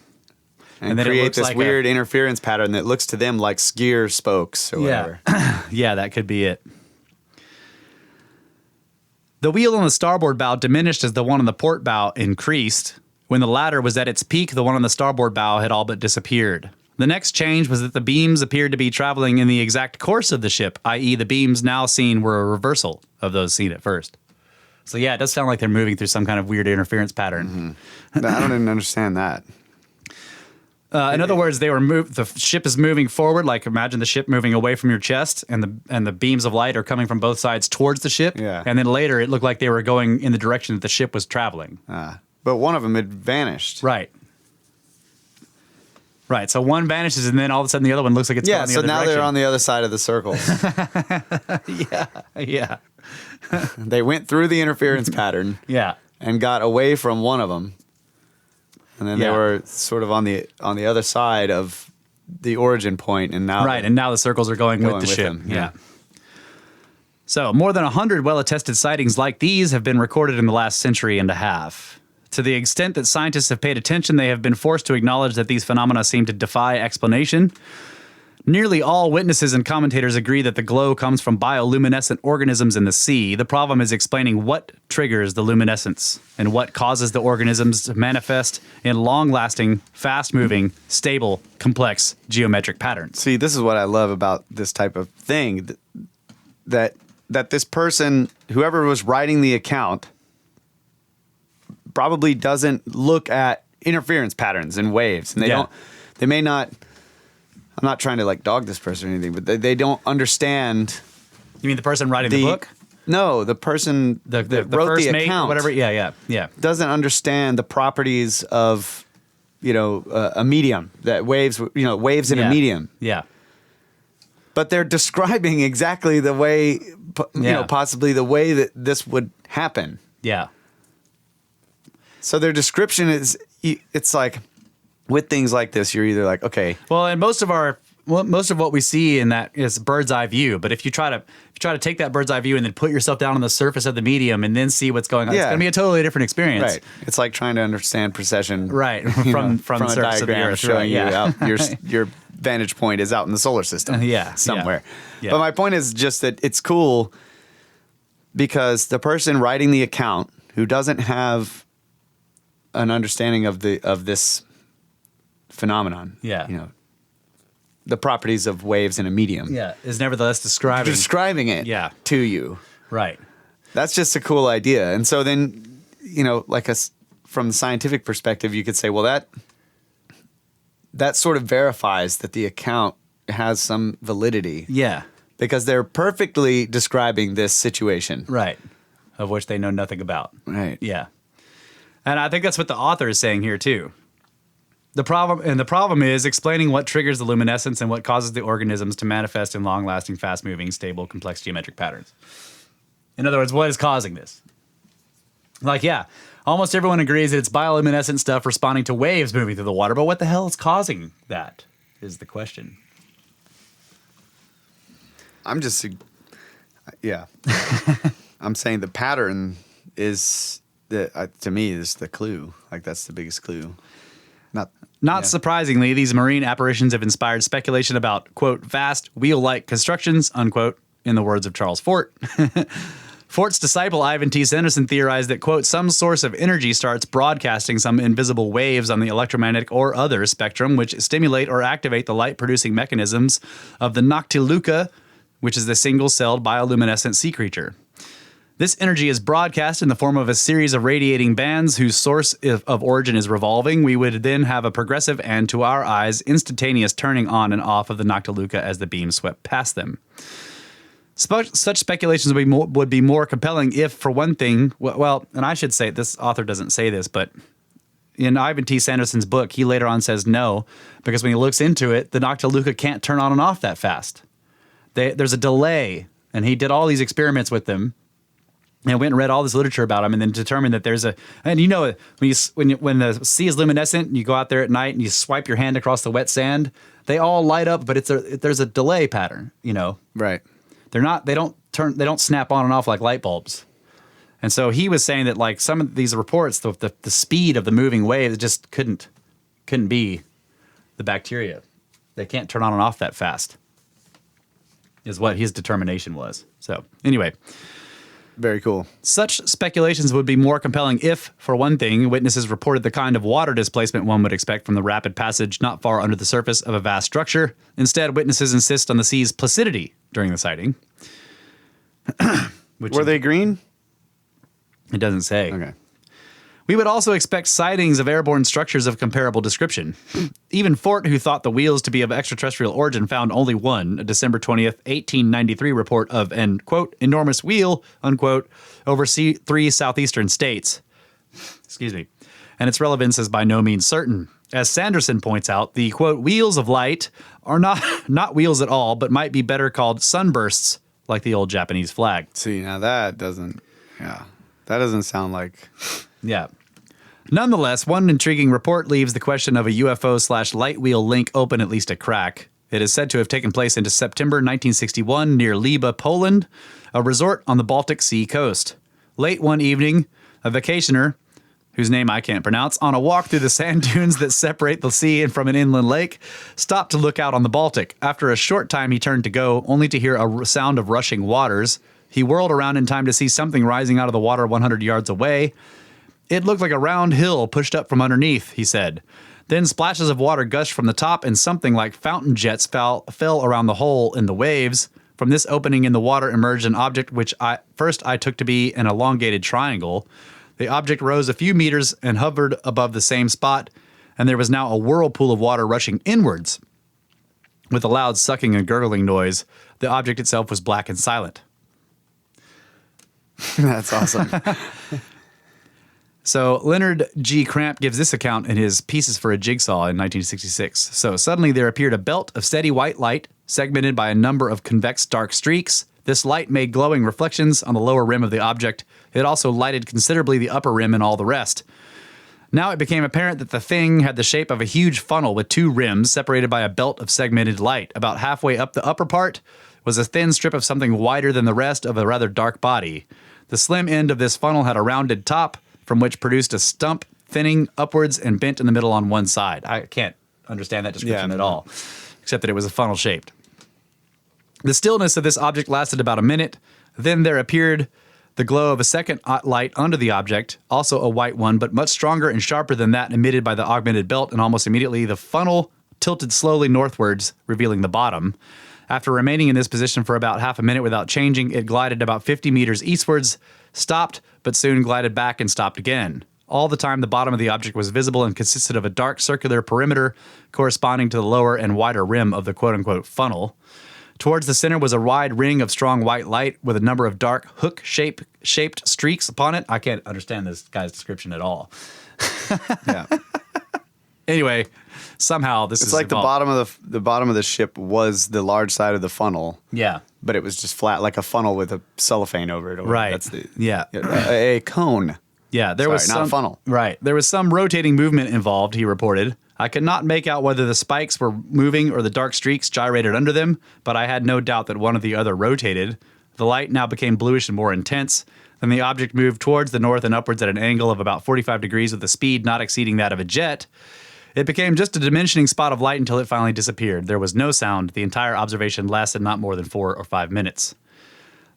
And then create this weird interference pattern that looks to them like skier spokes or whatever. Yeah, that could be it. The wheel on the starboard bow diminished as the one on the port bow increased. When the latter was at its peak, the one on the starboard bow had all but disappeared. The next change was that the beams appeared to be traveling in the exact course of the ship, i.e. the beams now seen were a reversal of those seen at first. So yeah, it does sound like they're moving through some kind of weird interference pattern. Mm-hmm. I don't even understand that. In other words, the ship is moving forward. Like imagine the ship moving away from your chest, and the beams of light are coming from both sides towards the ship. Yeah. And then later, it looked like they were going in the direction that the ship was traveling. But one of them had vanished. Right. Right. So one vanishes, and then all of a sudden the other one looks like it's going the other direction. Yeah. So now they're on the other side of the circles. Yeah. They went through the interference pattern. Yeah. And got away from one of them. And then they were sort of on the other side of the origin point, and now and now the circles are going with the ship. Them. Yeah. So more than 100 well-attested sightings like these have been recorded in the last century and a half. To the extent that scientists have paid attention, they have been forced to acknowledge that these phenomena seem to defy explanation. Nearly all witnesses and commentators agree that the glow comes from bioluminescent organisms in the sea. The problem is explaining what triggers the luminescence and what causes the organisms to manifest in long-lasting, fast-moving, stable, complex geometric patterns. See, this is what I love about this type of thing, that this person, whoever was writing the account, probably doesn't look at interference patterns and waves, and they may not. I'm not trying to like dog this person or anything, but they don't understand. You mean the person writing the book? No, the person that wrote first the mate, account. whatever. Yeah. Doesn't understand the properties of, a medium, that waves in a medium. Yeah. But they're describing exactly the way, possibly the way that this would happen. Yeah. So their description it's like, with things like this, you're either like, okay. Well, and most of what we see in that is bird's eye view. But if you try to take that bird's eye view and then put yourself down on the surface of the medium and then see what's going on, it's going to be a totally different experience. Right. It's like trying to understand precession. Right. From the a surface of the diagram Earth. showing Right, you out your vantage point is out in the solar system. Somewhere. Yeah. But my point is just that it's cool because the person writing the account who doesn't have an understanding of this phenomenon. Yeah. The properties of waves in a medium. Yeah. Is nevertheless describing it Yeah. to you. Right. That's just a cool idea. And so then, from the scientific perspective, you could say, well, that sort of verifies that the account has some validity. Yeah. Because they're perfectly describing this situation. Right. Of which they know nothing about. Right. Yeah. And I think that's what the author is saying here too. The problem is explaining what triggers the luminescence and what causes the organisms to manifest in long-lasting, fast-moving, stable, complex geometric patterns. In other words, what is causing this? Almost everyone agrees that it's bioluminescent stuff responding to waves moving through the water, but what the hell is causing that is the question. I'm just, I'm saying the pattern is, to me, is the clue. Like, that's the biggest clue. Not surprisingly, these marine apparitions have inspired speculation about, quote, vast wheel-like constructions, unquote, in the words of Charles Fort. Fort's disciple Ivan T. Sanderson theorized that, quote, some source of energy starts broadcasting some invisible waves on the electromagnetic or other spectrum which stimulate or activate the light-producing mechanisms of the Noctiluca, which is the single-celled bioluminescent sea creature. This energy is broadcast in the form of a series of radiating bands whose source of origin is revolving. We would then have a progressive and, to our eyes, instantaneous turning on and off of the Noctiluca as the beam swept past them. Such speculations would be more compelling if, for one thing, and I should say, this author doesn't say this, but in Ivan T. Sanderson's book, he later on says no, because when he looks into it, the Noctiluca can't turn on and off that fast. There's a delay, and he did all these experiments with them. And I went and read all this literature about them, and then determined that there's when the sea is luminescent, and you go out there at night and you swipe your hand across the wet sand, they all light up, but there's a delay pattern, Right. They don't snap on and off like light bulbs. And so he was saying that like some of these reports, the speed of the moving waves just couldn't be the bacteria. They can't turn on and off that fast, is what his determination was. So anyway. Very cool. Such speculations would be more compelling if, for one thing, witnesses reported the kind of water displacement one would expect from the rapid passage not far under the surface of a vast structure. Instead, witnesses insist on the sea's placidity during the sighting. Were they green? It doesn't say. Okay. We would also expect sightings of airborne structures of comparable description. Even Fort, who thought the wheels to be of extraterrestrial origin, found only one, a December 20th, 1893 report of an, quote, enormous wheel, unquote, over 3 southeastern states. Excuse me. And its relevance is by no means certain. As Sanderson points out, the, quote, wheels of light are not wheels at all, but might be better called sunbursts, like the old Japanese flag. See, now that doesn't sound like... Yeah. Nonetheless, one intriguing report leaves the question of a UFO/light wheel link open at least a crack. It is said to have taken place into September 1961 near Liba, Poland, a resort on the Baltic Sea coast. Late one evening, a vacationer, whose name I can't pronounce, on a walk through the sand dunes that separate the sea from an inland lake, stopped to look out on the Baltic. After a short time, he turned to go, only to hear a sound of rushing waters. He whirled around in time to see something rising out of the water 100 yards away. It looked like a round hill pushed up from underneath, he said. Then splashes of water gushed from the top, and something like fountain jets fell around the hole in the waves. From this opening in the water emerged an object which I took to be an elongated triangle. The object rose a few meters and hovered above the same spot, and there was now a whirlpool of water rushing inwards. With a loud sucking and gurgling noise, the object itself was black and silent. That's awesome. So Leonard G. Cramp gives this account in his Pieces for a Jigsaw in 1966. So suddenly there appeared a belt of steady white light, segmented by a number of convex dark streaks. This light made glowing reflections on the lower rim of the object. It also lighted considerably the upper rim and all the rest. Now it became apparent that the thing had the shape of a huge funnel with two rims separated by a belt of segmented light. About halfway up the upper part was a thin strip of something wider than the rest of a rather dark body. The slim end of this funnel had a rounded top, from which produced a stump thinning upwards and bent in the middle on one side. I can't understand that description at all, except that it was a funnel shaped. The stillness of this object lasted about a minute. Then there appeared the glow of a second light under the object, also a white one, but much stronger and sharper than that emitted by the augmented belt, and almost immediately the funnel tilted slowly northwards, revealing the bottom. After remaining in this position for about half a minute without changing, it glided about 50 meters eastwards, stopped, but soon glided back and stopped again. All the time, the bottom of the object was visible and consisted of a dark circular perimeter corresponding to the lower and wider rim of the quote-unquote funnel. Towards the center was a wide ring of strong white light with a number of dark hook-shaped streaks upon it. I can't understand this guy's description at all. Yeah. Anyway, somehow this It's is like involved. the bottom of the ship was the large side of the funnel. Yeah. But it was just flat, like a funnel with a cellophane over it. Right. That's the Yeah. a cone. Yeah, there Sorry, was not some a funnel. Right. There was some rotating movement involved, he reported. I could not make out whether the spikes were moving or the dark streaks gyrated under them, but I had no doubt that one or the other rotated. The light now became bluish and more intense. Then the object moved towards the north and upwards at an angle of about 45 degrees with a speed not exceeding that of a jet. It became just a diminishing spot of light until it finally disappeared. There was no sound. The entire observation lasted not more than 4 or 5 minutes.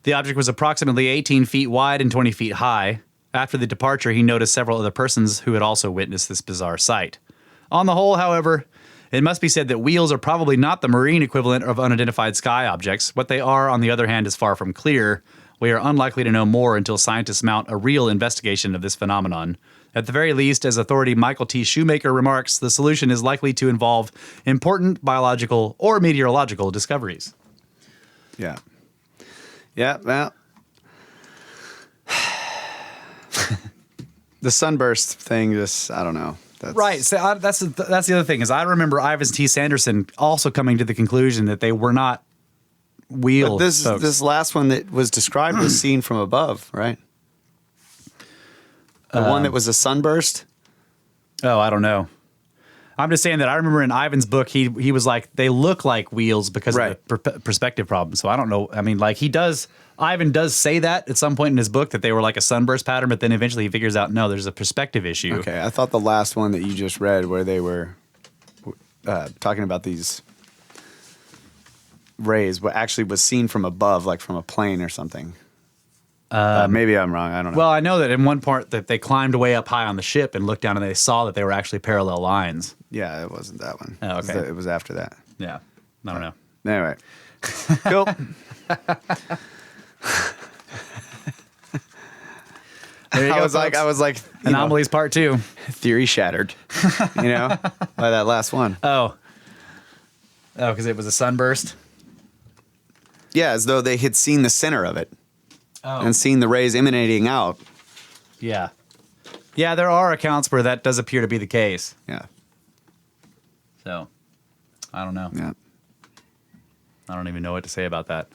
The object was approximately 18 feet wide and 20 feet high. After the departure, he noticed several other persons who had also witnessed this bizarre sight. On the whole, however, it must be said that wheels are probably not the marine equivalent of unidentified sky objects. What they are, on the other hand, is far from clear. We are unlikely to know more until scientists mount a real investigation of this phenomenon. At the very least, as authority Michael T. Shoemaker remarks, the solution is likely to involve important biological or meteorological discoveries. Yeah. Yeah, well. The sunburst thing, just, I don't know. Right. So that's the other thing, is I remember Ivan T. Sanderson also coming to the conclusion that they were not wheel But folks. this last one that was described was seen from above, right? The one that was a sunburst? Oh, I don't know. I'm just saying that I remember in Ivan's book, he was like, they look like wheels because of the perspective problem. So I don't know. I mean, like Ivan does say that at some point in his book that they were like a sunburst pattern, but then eventually he figures out, no, there's a perspective issue. Okay, I thought the last one that you just read where they were talking about these rays actually was seen from above, like from a plane or something. Maybe I'm wrong. I don't know. Well, I know that in one part that they climbed way up high on the ship and looked down and they saw that they were actually parallel lines. Yeah, it wasn't that one. Oh, okay. It was after that. Yeah. I don't know. Anyway. Cool. There you I go, was like, Anomalies Part 2. theory shattered, by that last one. Oh, because it was a sunburst? Yeah, as though they had seen the center of it Oh. and seen the rays emanating out. Yeah. Yeah, there are accounts where that does appear to be the case. Yeah. So, I don't know. Yeah. I don't even know what to say about that.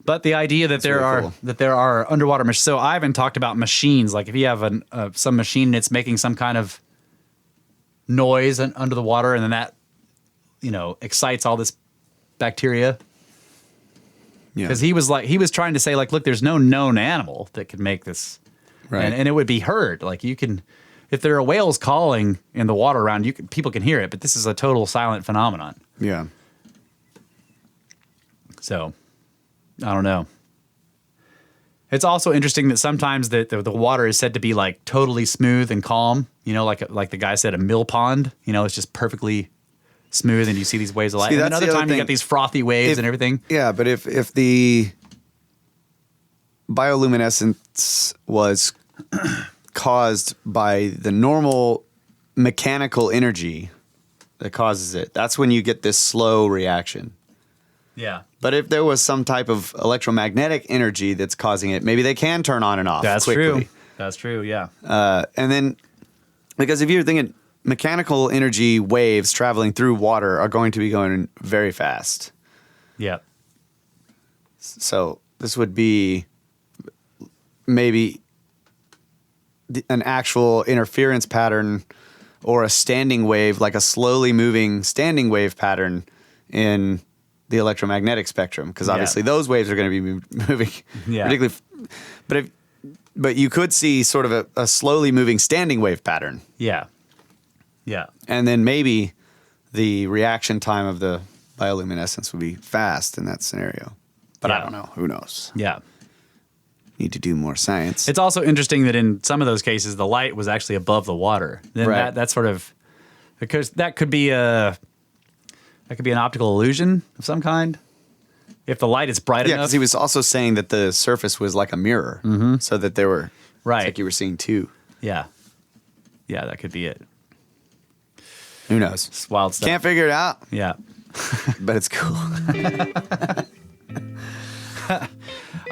But the idea that there really are cool. underwater machines. So Ivan talked about machines. Like if you have some machine and it's making some kind of noise under the water, and then that excites all this bacteria. Yeah. Because he was trying to say, like, look, there's no known animal that could make this, Right. and it would be heard. Like you can, if there are whales calling in the water around, people can hear it. But this is a total silent phenomenon. Yeah. So, I don't know. It's also interesting that sometimes the water is said to be like totally smooth and calm. Like the guy said, a mill pond. It's just perfectly smooth, and you see these waves of light. And that's another the other time you thing. get these frothy waves and everything. Yeah, but if the bioluminescence was caused by the normal mechanical energy that causes it. That's when you get this slow reaction. Yeah. But if there was some type of electromagnetic energy that's causing it, maybe they can turn on and off quickly. True. That's true, yeah. And then, because if you're thinking mechanical energy waves traveling through water are going to be going very fast. Yeah. So this would be maybe an actual interference pattern or a standing wave, like a slowly moving standing wave pattern in the electromagnetic spectrum, because obviously those waves are going to be moving ridiculously. But you could see sort of a slowly moving standing wave pattern. Yeah. Yeah. And then maybe the reaction time of the bioluminescence would be fast in that scenario. But I don't know. Who knows? Yeah. Need to do more science. It's also interesting that in some of those cases, the light was actually above the water. Then that sort of, because that could be an optical illusion of some kind. If the light is bright enough. Yeah, because he was also saying that the surface was like a mirror, so that there were, it's like you were seeing two. Yeah. Yeah, that could be it. Who knows? It's wild stuff. Can't figure it out. Yeah. But it's cool.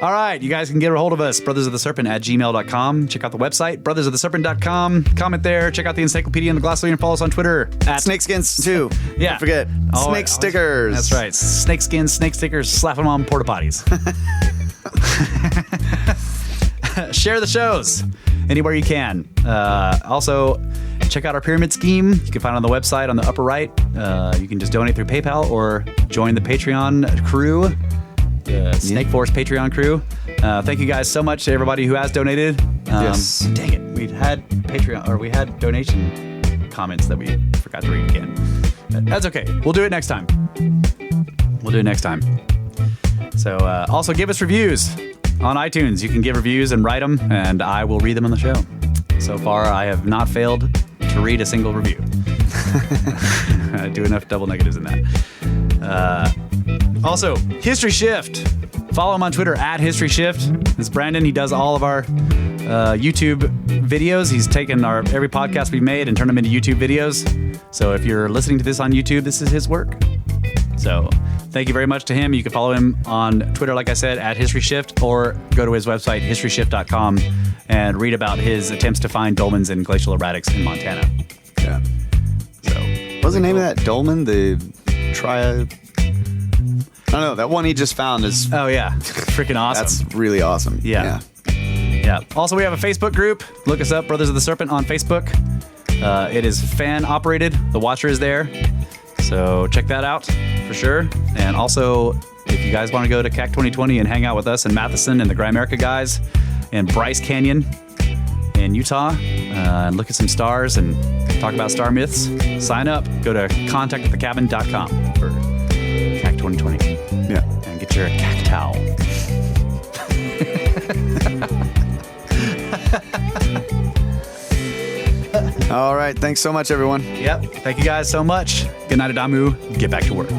All right, you guys can get a hold of us, brothersoftheserpent@gmail.com. Check out the website, brothersoftheserpent.com. Comment there. Check out the Encyclopedia and the Glossary and follow us on Twitter at Snakeskins, too. Yeah. Don't forget. Snake stickers. That's right. Snake skins, snake stickers, slap them on porta potties. Share the shows anywhere you can. Also, check out our pyramid scheme. You can find it on the website on the upper right. You can just donate through PayPal or join the Patreon crew. Snake Force Patreon crew. Thank you guys so much to everybody who has donated. Yes. Dang it. We had donation comments that we forgot to read again. That's okay. We'll do it next time. So also give us reviews on iTunes. You can give reviews and write them, and I will read them on the show. So far, I have not failed to read a single review. I do enough double negatives in that. Also, History Shift. Follow him on Twitter at History Shift. This is Brandon. He does all of our YouTube videos. He's taken every podcast we've made and turned them into YouTube videos. So if you're listening to this on YouTube, this is his work. So thank you very much to him. You can follow him on Twitter, like I said, at History Shift, or go to his website, historyshift.com, and read about his attempts to find dolmens and glacial erratics in Montana. Yeah. So What's the name of that dolmen? The triad? I don't know. That one he just found is... Oh, yeah. Freaking awesome. That's really awesome. Yeah. Also, we have a Facebook group. Look us up, Brothers of the Serpent, on Facebook. It is fan-operated. The Watcher is there. So check that out for sure. And also, if you guys want to go to CAC 2020 and hang out with us and Matheson and the Grimerica guys and Bryce Canyon in Utah and look at some stars and talk about star myths, sign up. Go to contactatthecabin.com for CAC 2020. Yeah. And get your cacao. All right. Thanks so much, everyone. Yep. Thank you guys so much. Good night, Adamu. Get back to work.